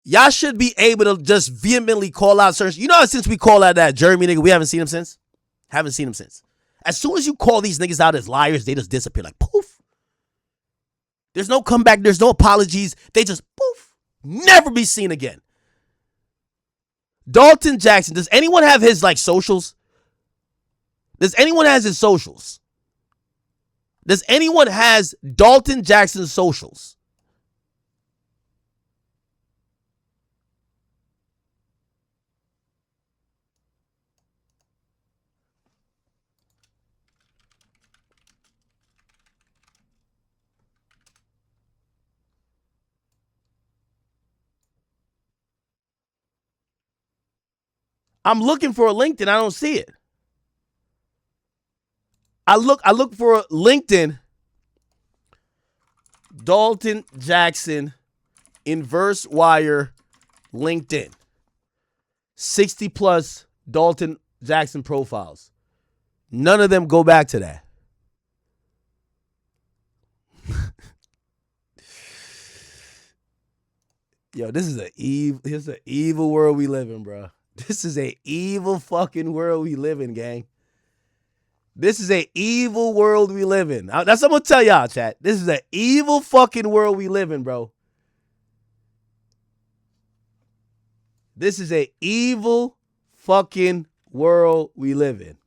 y'all should be able to just vehemently call out certain... You know, since we call out that Jeremy nigga, we haven't seen him since? Haven't seen him since. As soon as you call these niggas out as liars, they just disappear like poof. There's no comeback. There's no apologies. They just poof. Never be seen again. Dalton Jackson, does anyone have his like socials? Does anyone has his socials? Does anyone has Dalton Jackson's socials? I'm looking for a LinkedIn. I don't see it. I look for a LinkedIn. Dalton Jackson, Inverse Wire, LinkedIn. 60 plus Dalton Jackson profiles. None of them go back to that. Yo, this is an evil world we live in, bro. This is an evil fucking world we live in, gang. This is an evil world we live in. That's what I'm going to tell y'all, chat. This is an evil fucking world we live in, bro. This is an evil fucking world we live in.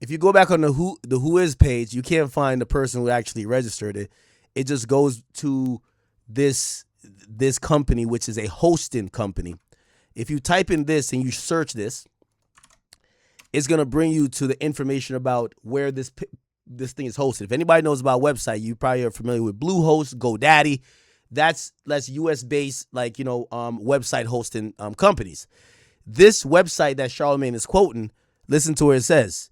If you go back on the Who Is page, you can't find the person who actually registered it. It just goes to this company, which is a hosting company. If you type in this and you search this, it's gonna bring you to the information about where this thing is hosted. If anybody knows about website, you probably are familiar with Bluehost, GoDaddy. That's US based, like, website hosting companies. This website that Charlamagne is quoting, listen to what it says.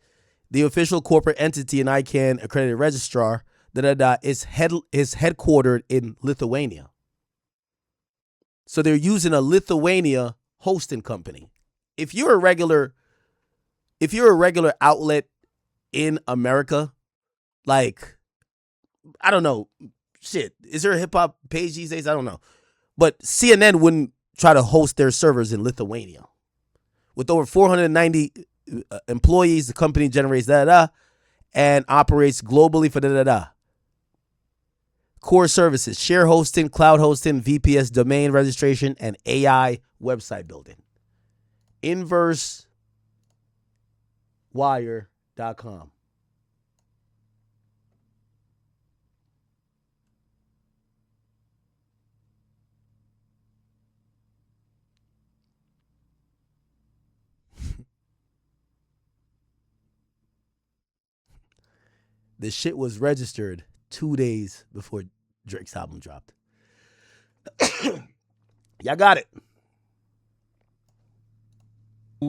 The official corporate entity and ICANN accredited registrar, is headquartered in Lithuania. So they're using a Lithuania hosting company. If you're a regular outlet in America, like, I don't know, shit, is there a hip hop page these days? I don't know. But CNN wouldn't try to host their servers in Lithuania. With over 490 employees, the company generates and operates globally for core services: share hosting, cloud hosting, VPS domain registration, and AI website building. InverseWire.com. The shit was registered 2 days before Drake's album dropped. Y'all got it.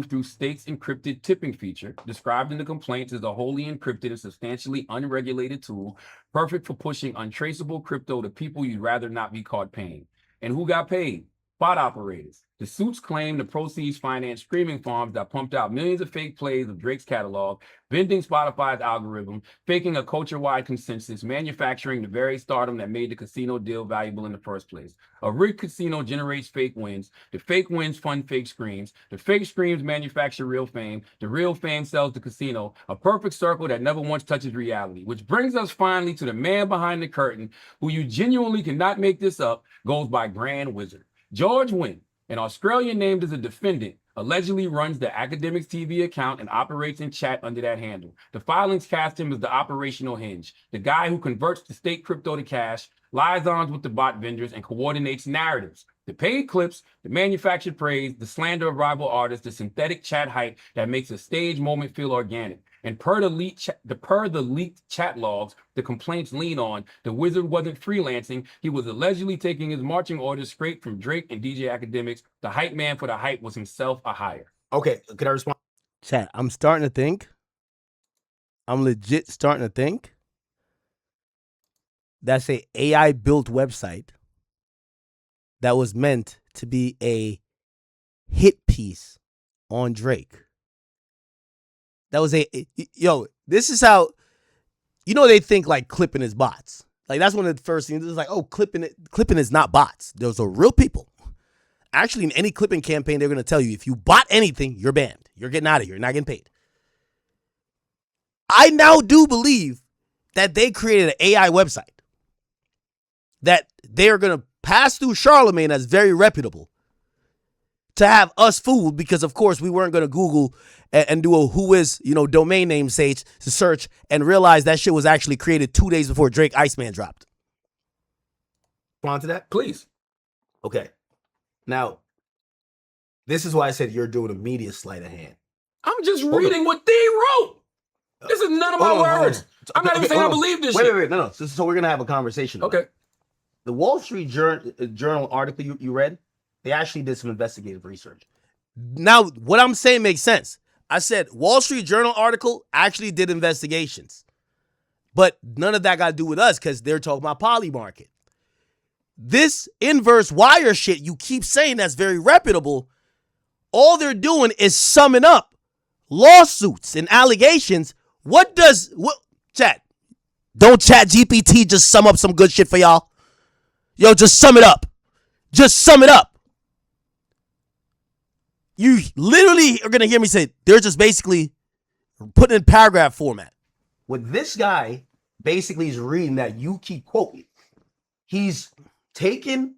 Through State's encrypted tipping feature, described in the complaints as a wholly encrypted and substantially unregulated tool, perfect for pushing untraceable crypto to people you'd rather not be caught paying. And who got paid? Bot operators. The suits claim the proceeds financed streaming farms that pumped out millions of fake plays of Drake's catalog, bending Spotify's algorithm, faking a culture-wide consensus, manufacturing the very stardom that made the casino deal valuable in the first place. A rigged casino generates fake wins. The fake wins fund fake screams. The fake screams manufacture real fame. The real fame sells the casino. A perfect circle that never once touches reality. Which brings us finally to the man behind the curtain, who you genuinely cannot make this up, goes by Grand Wizard. George Wynn, an Australian named as a defendant, allegedly runs the Akademiks TV account and operates in chat under that handle. The filings cast him as the operational hinge, the guy who converts the state crypto to cash, liaisons with the bot vendors, and coordinates narratives. The paid clips, the manufactured praise, the slander of rival artists, the synthetic chat hype that makes a stage moment feel organic. And per the leaked chat logs, the complaints lean on, the wizard wasn't freelancing. He was allegedly taking his marching orders straight from Drake and DJ Akademiks. The hype man for the hype was himself a hire. Okay, can I respond? Chat, I'm starting to think. I'm legit starting to think that's a AI built website that was meant to be a hit piece on Drake. That was this is how, they think like clipping is bots. Like that's one of the first things. It's like, oh, clipping is not bots. Those are real people. Actually, in any clipping campaign, they're going to tell you if you bot anything, you're banned. You're getting out of here. You're not getting paid. I now do believe that they created an AI website that they are going to pass through Charlamagne as very reputable to have us fooled, because of course we weren't going to Google and do a who is, domain name search and realize that shit was actually created 2 days before Drake Iceman dropped. Respond to that? Please. Okay. Now, this is why I said you're doing a media sleight of hand. I'm just reading what they wrote. This is none of my words. I'm not even saying I believe this shit. Wait. No. So we're going to have a conversation. Okay. The Wall Street Journal article you read, they actually did some investigative research. Now, what I'm saying makes sense. I said Wall Street Journal article actually did investigations. But none of that got to do with us because they're talking about poly market. This inverse wire shit you keep saying that's very reputable, all they're doing is summing up lawsuits and allegations. Chat? Don't Chat GPT just sum up some good shit for y'all? Yo, just sum it up. Just sum it up. You literally are going to hear me say they're just basically putting in paragraph format. What this guy basically is reading that you keep quoting, he's taken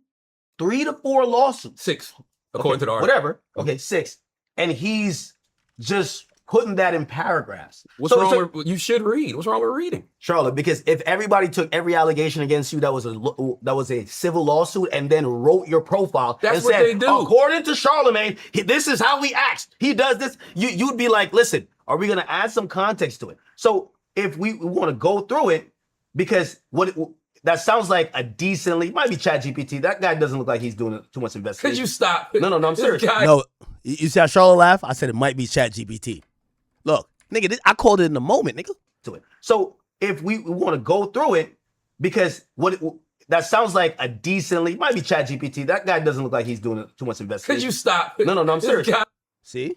3 to 4 lawsuits. 6, according to the article. Whatever. Okay, 6. And he's just putting that in paragraphs. What's wrong with, you should read. What's wrong with reading? Charlotte, because if everybody took every allegation against you that was a civil lawsuit and then wrote your profile That's and what said, they do. According to Charlamagne, this is how he acts. He does this. You'd be like, listen, are we going to add some context to it? So if we want to go through it, because that sounds like a decently, might be ChatGPT. That guy doesn't look like he's doing too much investigation. Could you stop? No, I'm serious. No, you see how Charlotte laugh? I said it might be ChatGPT. Look, nigga, I called it in the moment, nigga. To it. So if we want to go through it, because that sounds like a decently, might be ChatGPT. That guy doesn't look like he's doing too much investigation. Could you stop? No, I'm serious. See?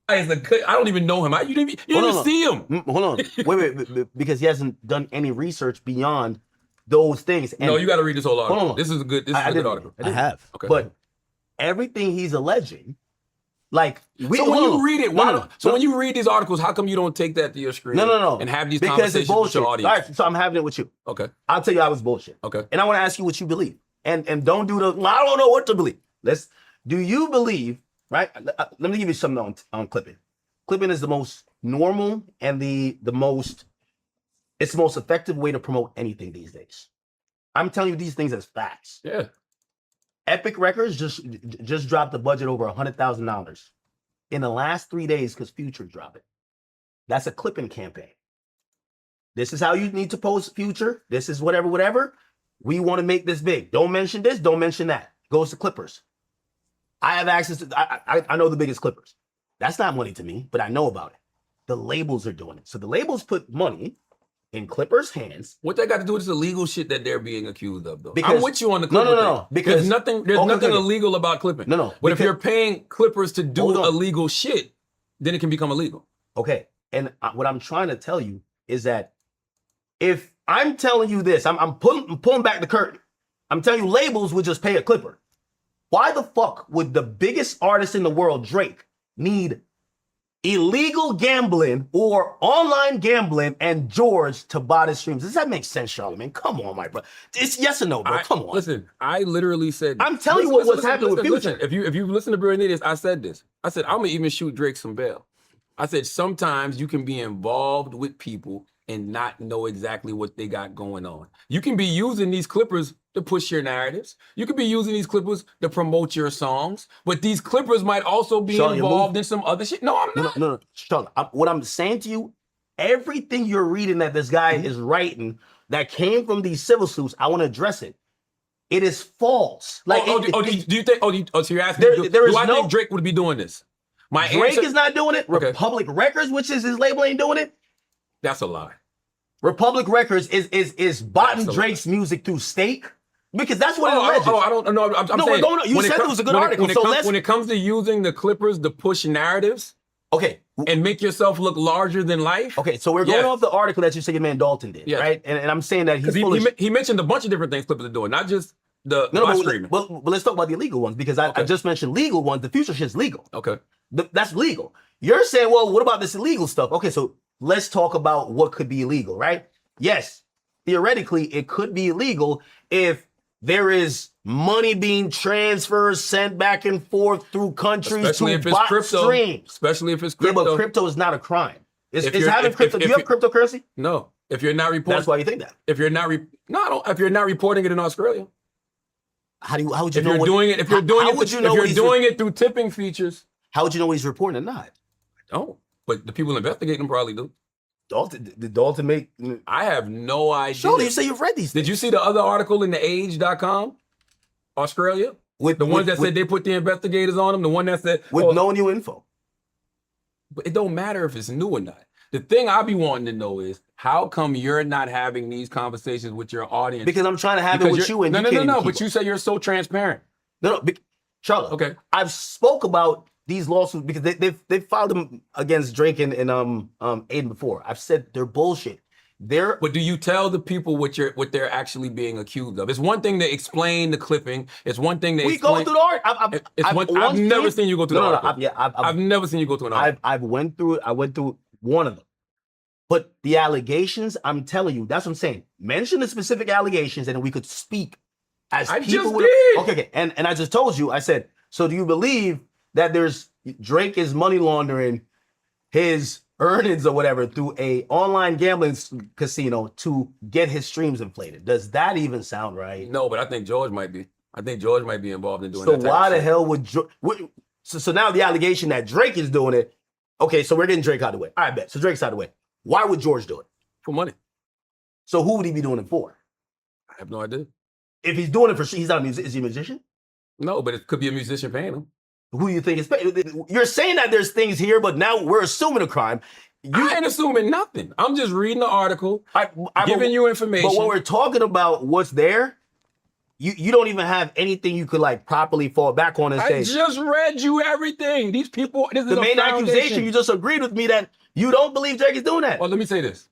I don't even know him. You didn't even see him. Hold on. Wait, because he hasn't done any research beyond those things. And no, you got to read this whole article. Hold on. This is a good article. I have. Okay. But everything he's alleging, like so when you read it, when you read these articles, how come you don't take that to your screen? No. And have these because conversations with your audience? All right, so I'm having it with you. Okay. I'll tell you I was bullshit. Okay. And I want to ask you what you believe. And don't do I don't know what to believe. Do you believe, right? Let me give you something on clipping. Clipping is the most normal and it's the most effective way to promote anything these days. I'm telling you these things as facts. Yeah. Epic Records just dropped the budget over $100,000 in the last 3 days because Future dropped it. That's a clipping campaign. This is how you need to post Future. This is whatever. We want to make this big. Don't mention this. Don't mention that. Goes to Clippers. I have access to. I know the biggest Clippers. That's not money to me, but I know about it. The labels are doing it. So the labels put money in Clippers' hands. What that got to do with this illegal shit that they're being accused of, though? Because, I'm with you on the Clipper no. Because there's nothing illegal about clipping. No. But if you're paying Clippers to do illegal shit, then it can become illegal. Okay. And what I'm trying to tell you is that if I'm telling you this, I'm pulling back the curtain. I'm telling you labels would just pay a Clipper. Why the fuck would the biggest artist in the world, Drake, need illegal gambling or online gambling and George to buy the streams? Does that make sense, Charlamagne? Come on, my bro. It's yes or no, bro. Come on. Listen, I literally said I'm telling you what's happening with Future. If you listen to Brilliant Idiots, I said this. I said, I'm going to even shoot Drake some bail. I said, sometimes you can be involved with people and not know exactly what they got going on. You can be using these clippers to push your narratives. You could be using these clippers to promote your songs, but these clippers might also be involved in some other shit. No, I'm not. No. Charlotte, what I'm saying to you, everything you're reading that this guy is writing that came from these civil suits, I want to address it. It is false. Like, do you think? So you're asking? Do I think Drake would be doing this? Drake is not doing it. Okay. Republic Records, which is his label, ain't doing it. That's a lie. Republic Records is botting Drake's music through Stake, Because that's what it alleges. I don't know. I'm No, saying, we're going. You said it was a good article. When it comes to using the Clippers to push narratives, okay, and make yourself look larger than life. Okay, so we're going off the article that you say your man Dalton did, right? And I'm saying that he mentioned a bunch of different things Clippers are doing, not just the live streaming. But let's talk about the illegal ones because I just mentioned legal ones. The future shit's legal. Okay, that's legal. You're saying, well, what about this illegal stuff? Okay, so let's talk about what could be illegal, right? Yes, theoretically, it could be illegal if there is money being transferred, sent back and forth through countries especially to if it's bot crypto. streams. Especially if it's crypto. Yeah, but crypto is not a crime. It's having crypto. Do you have cryptocurrency? No. If you're not reporting, that's why you think that. If you're not if you're not reporting it in Australia, how would you if know? You're doing it, if you're doing it through tipping features, how would you know what he's reporting or not? I don't. But the people investigating them probably do. Did Dalton make? I have no idea. Surely you say you've read these things. Did you see the other article in the age.com? Australia? With the ones that said they put the investigators on them, the one that said with no new info. But it don't matter if it's new or not. The thing I be wanting to know is how come you're not having these conversations with your audience? Because I'm trying to have it with you and no. But you say you're so transparent. No, Charlotte. Okay, I've spoke about these lawsuits because they filed them against Drake and Aiden before. I've said they're bullshit. But do you tell the people what they're actually being accused of? It's one thing to explain the clipping. It's one thing to go through the art. I've never seen you go through the article. I've never seen you go through an article. I went through it. I went through one of them. But the allegations, I'm telling you, that's what I'm saying. Mention the specific allegations, and we could speak as people. Okay. And I just told you. I said, so do you believe that Drake is money laundering his earnings or whatever through a online gambling casino to get his streams inflated? Does that even sound right? No, but I think George might be. I think George might be involved in doing that. So why the hell would so now the allegation that Drake is doing it? Okay, so we're getting Drake out of the way. I bet. So Drake's out of the way. Why would George do it? For money. So who would he be doing it for? I have no idea. If he's doing it for, he's not a musician. Is he a musician? No, but it could be a musician paying him. Who do you think is paying? You're saying that there's things here, but now we're assuming a crime. I ain't assuming nothing. I'm just reading the article, giving you information. But when we're talking about what's there, you don't even have anything you could like properly fall back on and say. I just read you everything. These people, this is the main accusation. You just agreed with me that you don't believe Drake is doing that. Well, let me say this.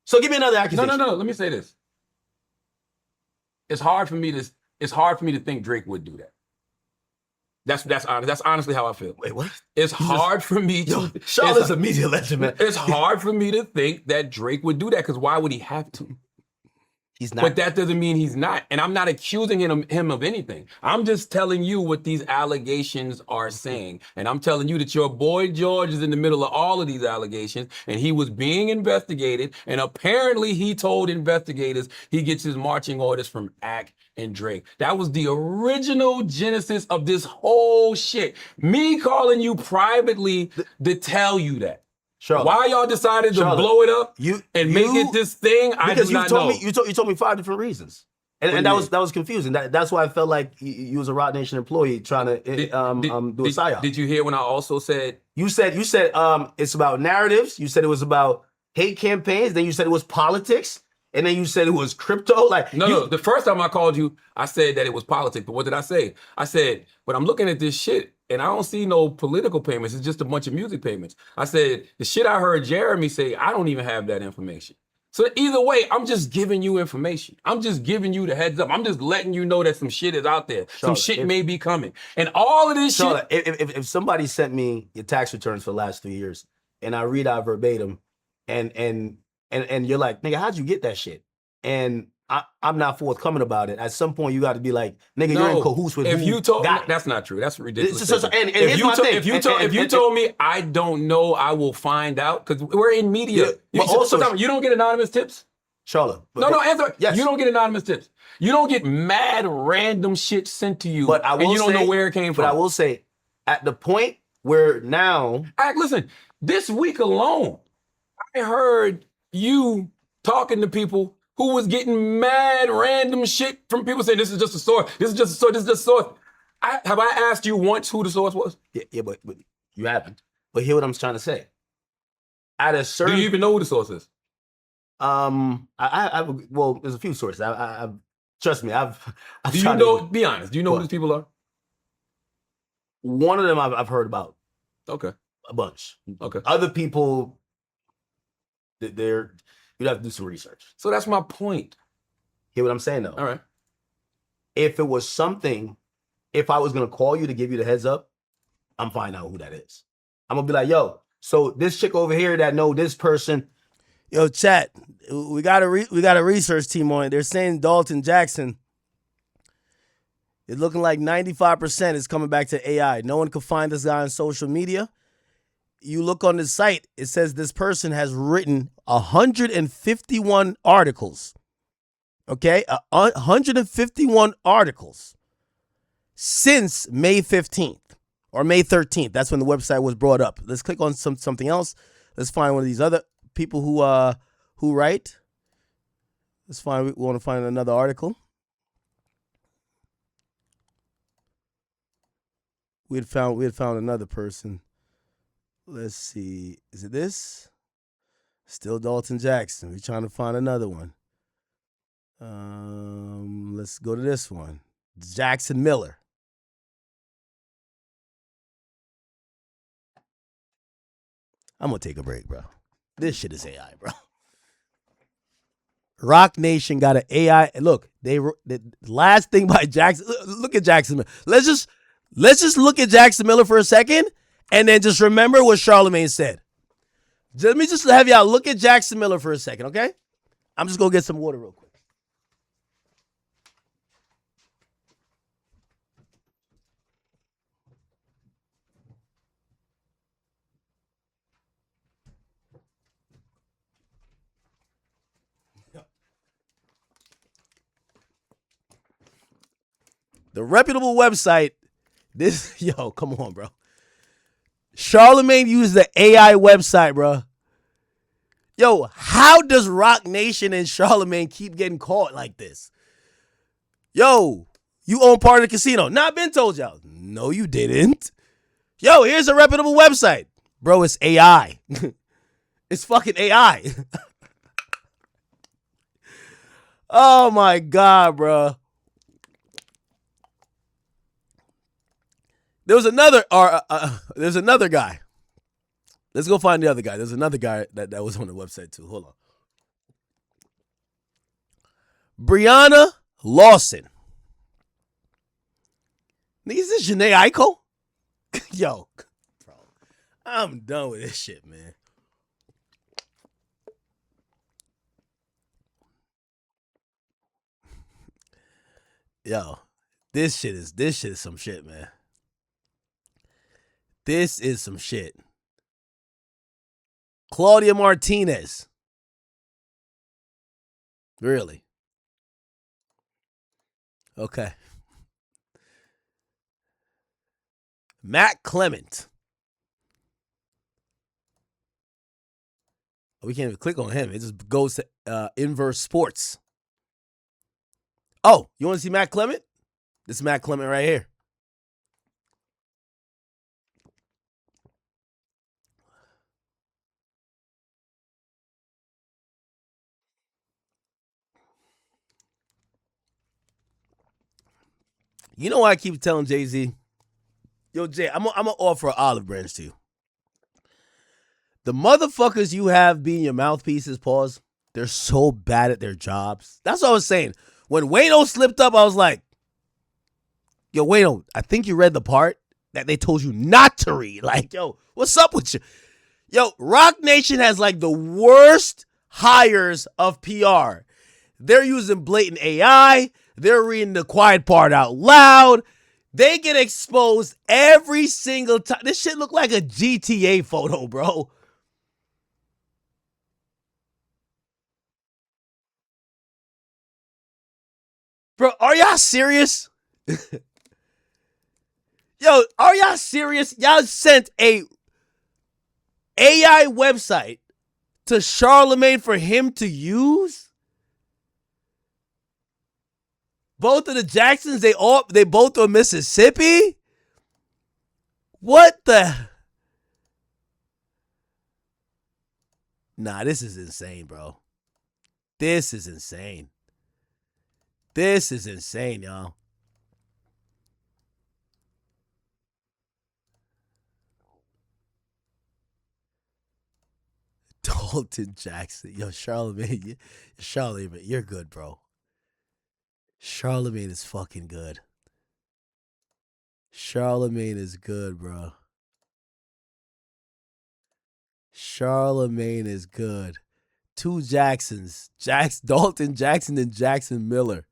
So give me another accusation. No. Let me say this. It's hard for me to think Drake would do that. That's honestly how I feel. Wait, what? It's hard for me to. Charlotte's a media legend, man. It's hard for me to think that Drake would do that because why would he have to? He's not. But that doesn't mean he's not. And I'm not accusing him of anything. I'm just telling you what these allegations are saying. And I'm telling you that your boy George is in the middle of all of these allegations and he was being investigated. And apparently he told investigators he gets his marching orders from Ak and Drake. That was the original genesis of this whole shit. Me calling you privately to tell you that. Charlotte, why y'all decided to blow it up and make it this thing? I do not know. You told me 5 different reasons, and that was confusing. That's why I felt like you was a Roc Nation employee trying to do a psyop. Did you hear when I also said you said it's about narratives? You said it was about hate campaigns. Then you said it was politics, and then you said it was crypto. Like no. The first time I called you, I said that it was politics. But what did I say? I said, but I'm looking at this shit. And I don't see no political payments. It's just a bunch of music payments. I said, the shit I heard Jeremy say, I don't even have that information. So either way, I'm just giving you information. I'm just giving you the heads up. I'm just letting you know that some shit is out there. Charlotte, some shit may be coming. And all of this Charlotte, shit. If somebody sent me your tax returns for the last 3 years and I read out verbatim and you're like, nigga, how'd you get that shit? And I'm not forthcoming about it. At some point, you got to be like, nigga, you're in cahoots with. If you told me, that's not true. That's ridiculous. If you told me, I don't know, I will find out because we're in media. You don't get anonymous tips, Charlotte. No, answer. Yes. You don't get anonymous tips. You don't get mad random shit sent to you, and you don't know where it came from. But I will say, at the point where now, listen, this week alone, I heard you talking to people who was getting mad random shit from people saying this is just a source, this is just a source, this is just a source. Have I asked you once who the source was? Yeah, but you haven't. But hear what I'm trying to say. At a certain, do you even know who the source is? well, there's a few sources. Trust me, I've Do you tried know? to- Be honest. Do you know who What? these people are? One of them I've heard about Okay. a bunch. Okay. Other people, they're you'd have to do some research. So that's my point. Hear what I'm saying though? All right. If it was something, if I was gonna call you to give you the heads up, I'm finding out who that is. I'm gonna be like, yo, so this chick over here that know this person. Yo, chat, we got a research team on it. They're saying Dalton Jackson. It's looking like 95% is coming back to AI. No one can find this guy on social media. You look on the site, it says this person has written 151 articles. Okay? 151 articles since May 15th or May 13th. That's when the website was brought up. Let's click on something else. Let's find one of these other people who write. Let's find. We want to find another article. We had found another person. Let's see. Is it this? Still Dalton Jackson. We're trying to find another one. Let's go to this one. Jackson Miller. I'm gonna take a break, bro. This shit is AI, bro. Rock Nation got an AI. Look, the last thing by Jackson. Look at Jackson Miller. Let's just look at Jackson Miller for a second, and then just remember what Charlamagne said. Let me just have y'all look at Jackson Miller for a second, okay? I'm just gonna get some water real quick. The reputable website. Yo, come on, bro. Charlamagne used the AI website, bro. Yo, how does Rock Nation and Charlamagne keep getting caught like this? Yo, you own part of the casino. Not been told y'all. No, you didn't. Yo, here's a reputable website. Bro, it's AI. It's fucking AI. Oh my God, bro. There's another guy. Let's go find the other guy. There's another guy that was on the website too. Hold on. Brianna Lawson. Nigga, is this Janae Aiko? Yo, bro. I'm done with this shit, man. Yo, this shit is some shit, man. This is some shit. Claudia Martinez. Really? Okay. Matt Clement. We can't even click on him. It just goes to Inverse Sports. Oh, you want to see Matt Clement? This is Matt Clement right here. You know why I keep telling Jay-Z? Yo, Jay, I'm gonna offer an olive branch to you. The motherfuckers you have being your mouthpieces, pause, they're so bad at their jobs. That's what I was saying. When Wayno slipped up, I was like, yo, Wayno, I think you read the part that they told you not to read. Like, yo, what's up with you? Yo, Rock Nation has like the worst hires of PR. They're using blatant AI. They're reading the quiet part out loud. They get exposed every single time. This shit look like a GTA photo, bro. Bro, are y'all serious? Yo, are y'all serious? Y'all sent a AI website to Charlamagne for him to use? Both of the Jacksons, they both are Mississippi? What the? Nah, this is insane, bro. This is insane. This is insane, y'all. Dalton Jackson. Yo, Charlamagne. Charlamagne, you're good, bro. Charlamagne is fucking good. Charlamagne is good, bro. Charlamagne is good. Two Jacksons. Dalton Jackson and Jackson Miller.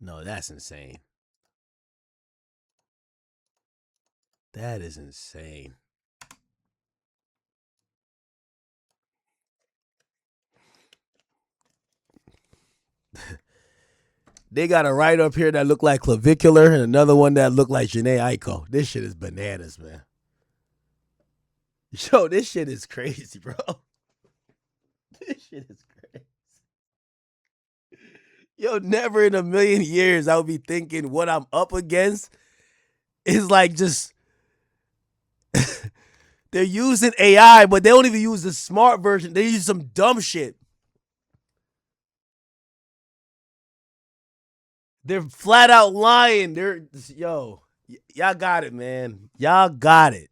No, that's insane. That is insane. They got a right up here that look like clavicular and another one that look like Janae Aiko. This shit is bananas, man. Yo, this shit is crazy, bro. This shit is crazy. Yo, never in a million years I would be thinking what I'm up against is like just they're using AI, but they don't even use the smart version. They use some dumb shit. They're flat out lying. Y'all got it, man. Y'all got it.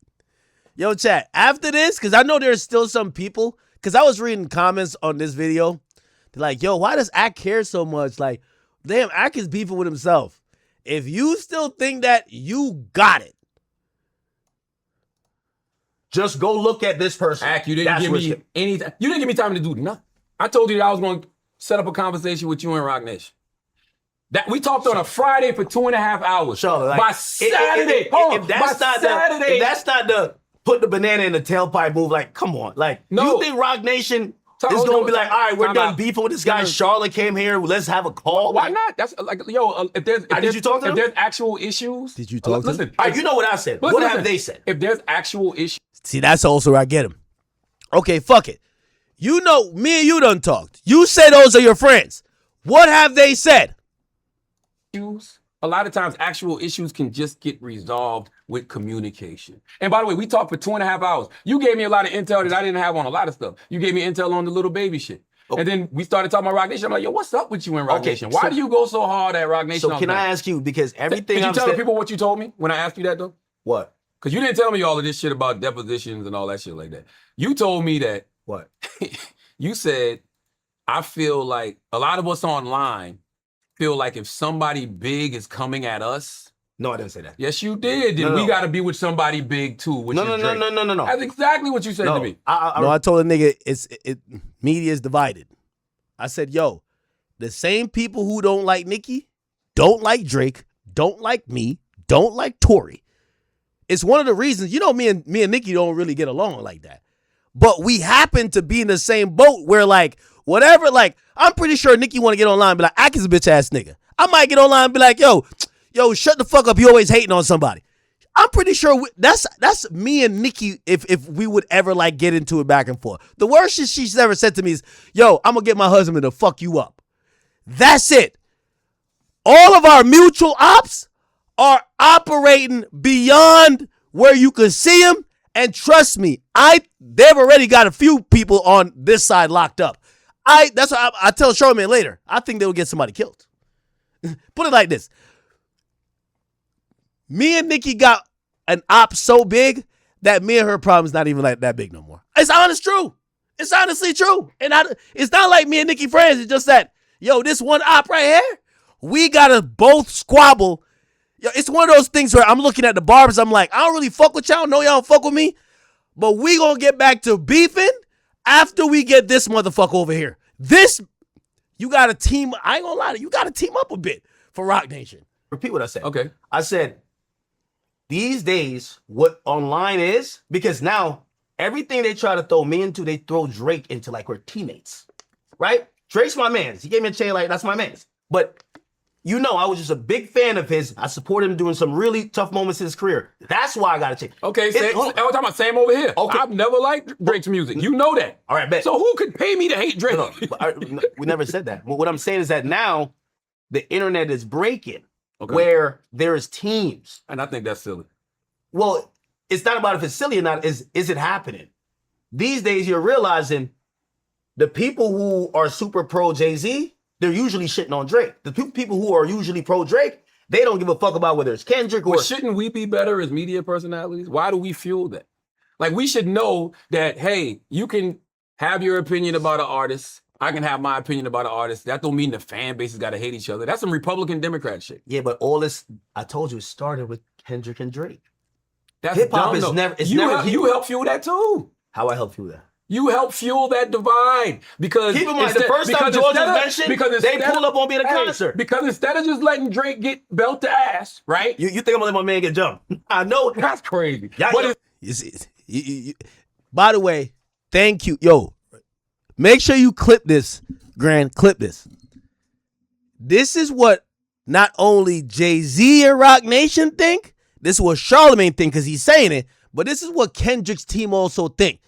Yo, chat, after this, because I know there's still some people, because I was reading comments on this video. They're like, yo, why does Ak care so much? Like, damn, Ak is beefing with himself. If you still think that, you got it. Just go look at this person. Ak, you didn't give me any time. You didn't give me time to do nothing. I told you that I was going to set up a conversation with you and Rock Nation. That we talked on a Friday for 2.5 hours. Like, by Saturday, if that's not the put the banana in the tailpipe move, like, come on. Like, you think Rock Nation is going to be like, all right, we're done beefing with this guy. Charlotte came here. Let's have a call. Why not? That's like, yo, if did you talk to them? If there's actual issues. Did you talk to them? All right, you know what I said. What have they said? If there's actual issues. See, that's also where I get him. Okay, fuck it. You know, me and you done talked. You say those are your friends. What have they said? A lot of times actual issues can just get resolved with communication. And by the way, we talked for 2.5 hours. You gave me a lot of intel that I didn't have on a lot of stuff. You gave me intel on the little baby shit. And then we started talking about Rock Nation. I'm like, yo, what's up with you and Rock Nation? Why do you go so hard at Rock Nation? So can I ask you, because everything Did you tell the people what you told me when I asked you that though? What? Because you didn't tell me all of this shit about depositions and all that shit like that. You told me that. What? You said, I feel like a lot of us online feel like if somebody big is coming at us. No, I didn't say that. Yes, you did. Then we got to be with somebody big too. Which no. That's exactly what you said to me. I told a nigga media is divided. I said, yo, the same people who don't like Nicki, don't like Drake, don't like me, don't like Tory. It's one of the reasons, you know, me and Nicki don't really get along like that. But we happen to be in the same boat where, like, whatever, like, I'm pretty sure Nicki want to get online and be like, Ak is a bitch ass nigga. I might get online and be like, yo, shut the fuck up. You always hating on somebody. I'm pretty sure that's me and Nicki if we would ever, like, get into it back and forth. The worst shit she's ever said to me is, yo, I'm going to get my husband to fuck you up. That's it. All of our mutual ops are operating beyond where you can see them. And trust me, they've already got a few people on this side locked up. That's what I tell Charlamagne later. I think they will get somebody killed. Put it like this. Me and Nicki got an op so big that me and her problem's not even like that big no more. It's honest true. It's honestly true. And it's not like me and Nicki friends. It's just that, yo, this one op right here, we gotta both squabble. Yo, it's one of those things where I'm looking at the barbers. I'm like, I don't really fuck with y'all. No, y'all don't fuck with me. But we gonna get back to beefing after we get this motherfucker over here. You gotta team. I ain't gonna lie to you. You gotta team up a bit for Rock Nation. Repeat what I said. Okay. I said, these days, what online is, because now everything they try to throw me into, they throw Drake into like we're teammates. Right? Drake's my man. He gave me a chain like that's my man. But You know, I was just a big fan of his. I supported him doing some really tough moments in his career. That's why I got to change. Okay, I was talking about same over here. Okay. I've never liked Drake's music. You know that. All right, bet. So who could pay me to hate Drake? No, we never said that. But what I'm saying is that now the internet is breaking where there's teams. And I think that's silly. Well, it's not about if it's silly or not. Is it happening? These days, you're realizing the people who are super pro Jay-Z, they're usually shitting on Drake. The people who are usually pro Drake, they don't give a fuck about whether it's Kendrick or... But shouldn't we be better as media personalities? Why do we fuel that? Like, we should know that, hey, you can have your opinion about an artist. I can have my opinion about an artist. That don't mean the fan bases got to hate each other. That's some Republican Democrat shit. Yeah, but all this, I told you, it started with Kendrick and Drake. That's hip-hop dumb, is though. never... You help fuel that too. How I help fuel that? You help fuel that divide because keep in mind the first time George was mentioned, they pulled up on being a concert. Because instead of just letting Drake get belt to ass, right? You think I'm gonna let my man get jumped? I know that's crazy. By the way, thank you, yo. Make sure you clip this, Grand. Clip this. This is what not only Jay-Z and Rock Nation think. This is what Charlamagne think because he's saying it. But this is what Kendrick's team also think.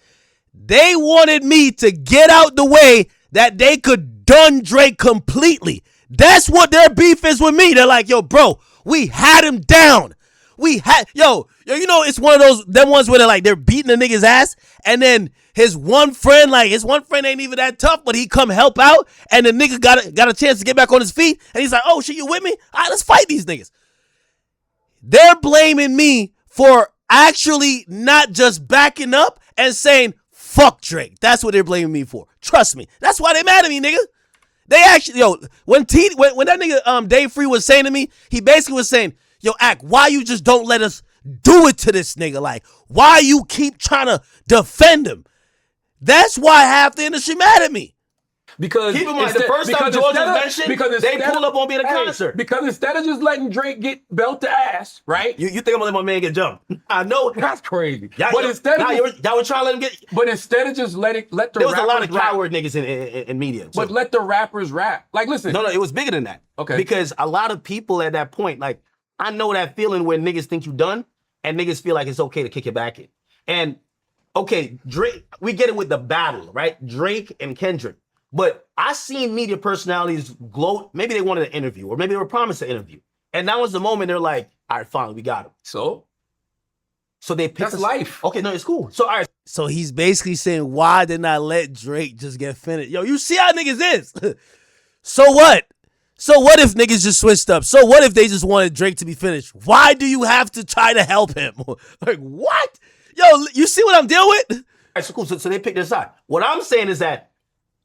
They wanted me to get out the way that they could done Drake completely. That's what their beef is with me. They're like, yo, bro, we had him down. Yo, you know, it's one of them ones where they're beating the nigga's ass, and then his one friend ain't even that tough, but he come help out, and the nigga got a chance to get back on his feet, and he's like, oh shit, you with me? All right, let's fight these niggas. They're blaming me for actually not just backing up and saying, fuck Drake. That's what they're blaming me for. Trust me. That's why they mad at me, nigga. They actually, when that nigga Dave Free was saying to me, he basically was saying, yo, Ak, why you just don't let us do it to this nigga? Like, why you keep trying to defend him? That's why half the industry mad at me. Because keep in mind, the first time George was mentioned, they pulled up on being a concert. Because instead of just letting Drake get belt to ass, right? You think I'm gonna let my man get jumped? I know that's crazy. Y'all were trying to let him get. But instead of just let the there was a lot of rap. coward niggas in media. But let the rappers rap. Like, listen. No, it was bigger than that. Okay. Because a lot of people at that point, like, I know that feeling when niggas think you done and niggas feel like it's okay to kick it back in. And okay, Drake, we get it with the battle, right? Drake and Kendrick. But I seen media personalities gloat. Maybe they wanted an interview, or maybe they were promised an interview. And that was the moment they're like, all right, finally, we got him. So they picked life. Okay, no, it's cool. So, all right. So he's basically saying, why did not let Drake just get finished? Yo, you see how niggas is. So what? So what if niggas just switched up? So what if they just wanted Drake to be finished? Why do you have to try to help him? Like, what? Yo, you see what I'm dealing with? All right, so cool. So they picked their side. What I'm saying is that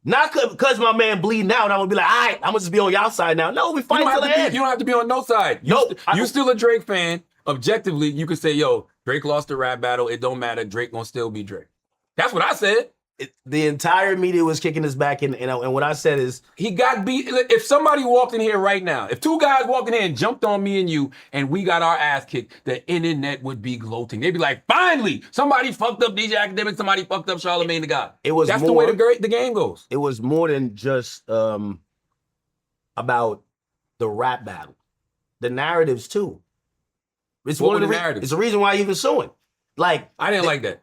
not because my man bleeding out, I'm gonna be like, all right, I'm gonna just be on y'all side now. No, we fight till the end. You don't have to be on no side. You still a Drake fan. Objectively, you could say, yo, Drake lost the rap battle. It don't matter. Drake gonna still be Drake. That's what I said. The entire media was kicking us back, and what I said is he got beat. If somebody walked in here right now, if two guys walked in here and jumped on me and you, and we got our ass kicked, the internet would be gloating. They'd be like, finally, somebody fucked up DJ Akademiks, somebody fucked up Charlamagne the God. That's the way the game goes. It was more than just about the rap battle. The narratives too. It's What one were of the the narratives? It's the reason why you even suing. Like, I didn't like that.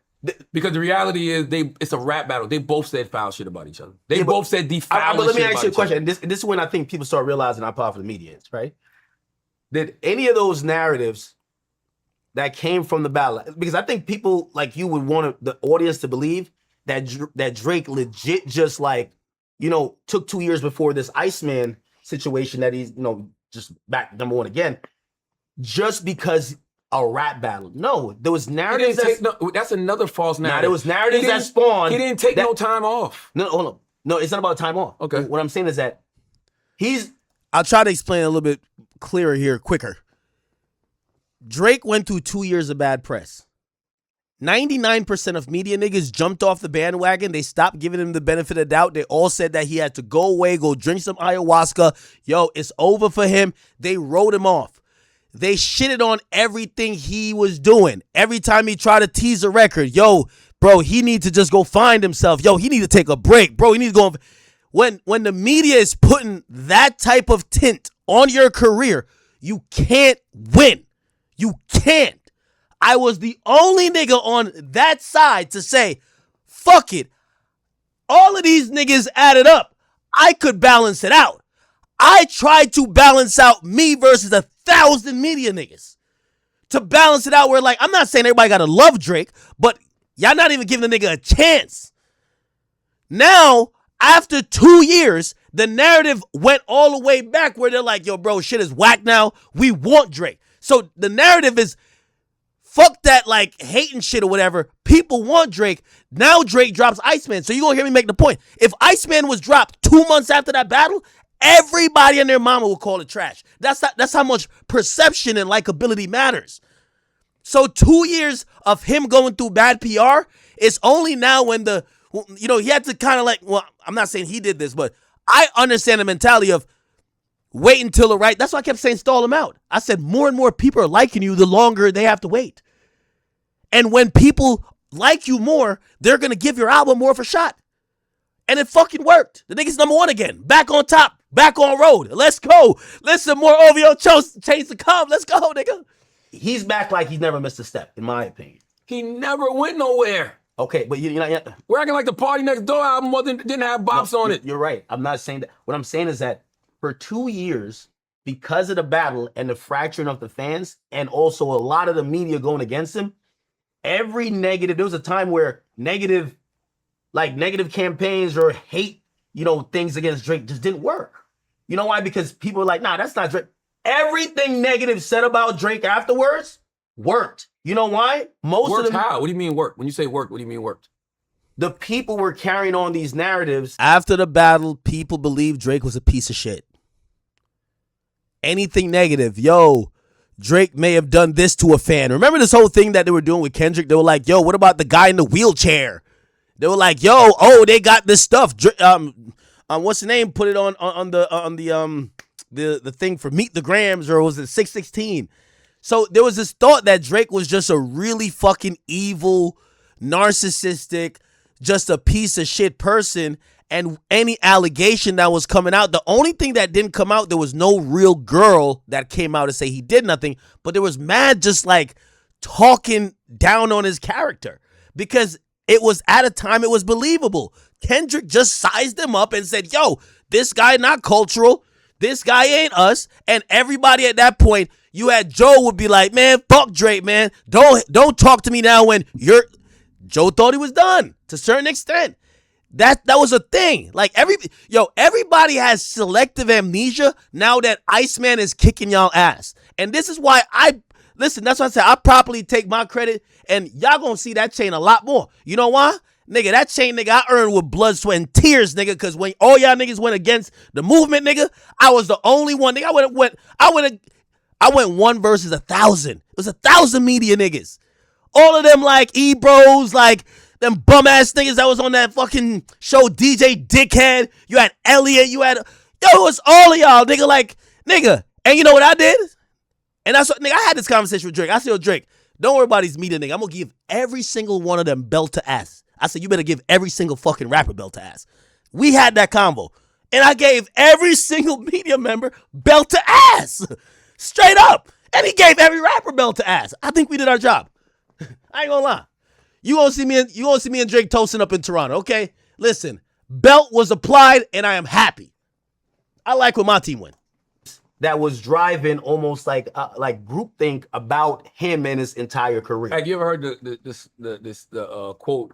Because the reality is, it's a rap battle. They both said foul shit about each other. They both said defiling but let me shit ask you a about question. each And this is when I think people start realizing how powerful the media is, right? Did any of those narratives that came from the battle, because I think people like you would want the audience to believe that Drake legit just took 2 years before this Iceman situation that he's, just back number one again, just because a rap battle. No, there was narratives. That's another false narrative. There was narratives that spawned. He didn't take no time off. No, hold on. No, it's not about time off. Okay. What I'm saying is that I'll try to explain a little bit clearer here, quicker. Drake went through 2 years of bad press. 99% of media niggas jumped off the bandwagon. They stopped giving him the benefit of doubt. They all said that he had to go away, go drink some ayahuasca. Yo, it's over for him. They wrote him off. They shitted on everything he was doing. Every time he tried to tease a record, yo, bro, he need to just go find himself. Yo, he need to take a break. Bro, he need to go. when the media is putting that type of tint on your career, you can't win. You can't. I was the only nigga on that side to say, fuck it. All of these niggas added up. I could balance it out. I tried to balance out me versus 1,000 media niggas. To balance it out where, like, I'm not saying everybody got to love Drake, but y'all not even giving the nigga a chance. Now, after 2 years, the narrative went all the way back where they're like, yo, bro, shit is whack now. We want Drake. So the narrative is, fuck that, like, hating shit or whatever. People want Drake. Now Drake drops Iceman. So you're going to hear me make the point. If Iceman was dropped 2 months after that battle, everybody and their mama will call it trash. That's how much perception and likability matters. So 2 years of him going through bad PR, it's only now when he had to kind of like, well, I'm not saying he did this, but I understand the mentality of wait until the right. That's why I kept saying stall him out. I said more and more people are liking you the longer they have to wait. And when people like you more, they're going to give your album more of a shot. And it fucking worked. The nigga's number one again. Back on top. Back on road. Let's go. Listen, more OVO chains to come. Let's go, nigga. He's back like he's never missed a step, in my opinion. He never went nowhere. Okay, but you're not... We're acting like the Party Next Door album didn't have bops on it. You're right. I'm not saying that. What I'm saying is that for 2 years, because of the battle and the fracturing of the fans, and also a lot of the media going against him, every negative, there was a time where negative campaigns or hate, things against Drake just didn't work. You know why? Because people were like, nah, that's not Drake. Everything negative said about Drake afterwards worked. You know why? Worked how? What do you mean worked? When you say worked, what do you mean worked? The people were carrying on these narratives. After the battle, people believed Drake was a piece of shit. Anything negative, yo, Drake may have done this to a fan. Remember this whole thing that they were doing with Kendrick? They were like, yo, what about the guy in the wheelchair? They were like, yo, they got this stuff. What's the name? Put it on the thing for Meet the Grams, or was it 616? So there was this thought that Drake was just a really fucking evil, narcissistic, just a piece of shit person. And any allegation that was coming out, the only thing that didn't come out, there was no real girl that came out to say he did nothing, but there was mad just like talking down on his character because it was at a time it was believable. Kendrick just sized him up and said, yo, this guy not cultural. This guy ain't us. And everybody at that point, you had Joe would be like, man, fuck Drake, man. Don't talk to me now when Joe thought he was done to a certain extent. That was a thing. Like everybody has selective amnesia now that Iceman is kicking y'all ass. And this is why that's why I said I properly take my credit, and y'all gonna see that chain a lot more. You know why? Nigga, that chain, nigga, I earned with blood, sweat, and tears, nigga, because when all y'all niggas went against the movement, nigga, I was the only one. Nigga, I went 1 versus 1,000. It was 1,000 media niggas. All of them like E-bros, like them bum ass niggas that was on that fucking show, DJ Dickhead. You had Elliot, it was all of y'all, nigga, like, nigga. And you know what I did? And that's what, nigga, I had this conversation with Drake. I said, Drake, don't worry about these media nigga. I'm gonna give every single one of them belt to ass. I said, you better give every single fucking rapper belt to ass. We had that convo. And I gave every single media member belt to ass. Straight up. And he gave every rapper belt to ass. I think we did our job. I ain't gonna lie. You gonna see me and Drake toasting up in Toronto, okay? Listen, belt was applied and I am happy. I like when my team win. That was driving almost like groupthink about him and his entire career. Have you ever heard the quote?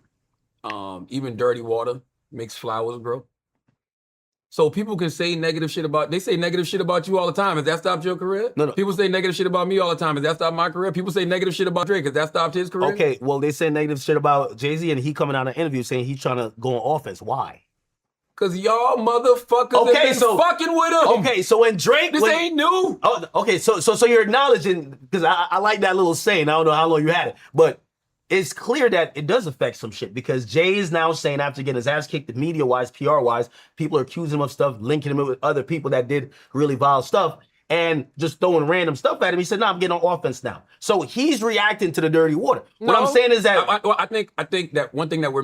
Even dirty water makes flowers grow. So people can say negative shit about. They say negative shit about you all the time. Has that stopped your career? No. People say negative shit about me all the time. Has that stopped my career? People say negative shit about Drake. Has that stopped his career? Okay, well they say negative shit about Jay-Z, and he coming out in an interview saying he's trying to go on offense. Why? Cause y'all motherfuckers have been fucking with him. Okay, so when Drake... This ain't new. Oh, okay, so you're acknowledging, because I like that little saying. I don't know how long you had it, but it's clear that it does affect some shit, because Jay is now saying, after getting his ass kicked media-wise, PR-wise, people are accusing him of stuff, linking him with other people that did really vile stuff, and just throwing random stuff at him. He said, I'm getting on offense now. So he's reacting to the dirty water. What I'm saying is that... I think that one thing that we're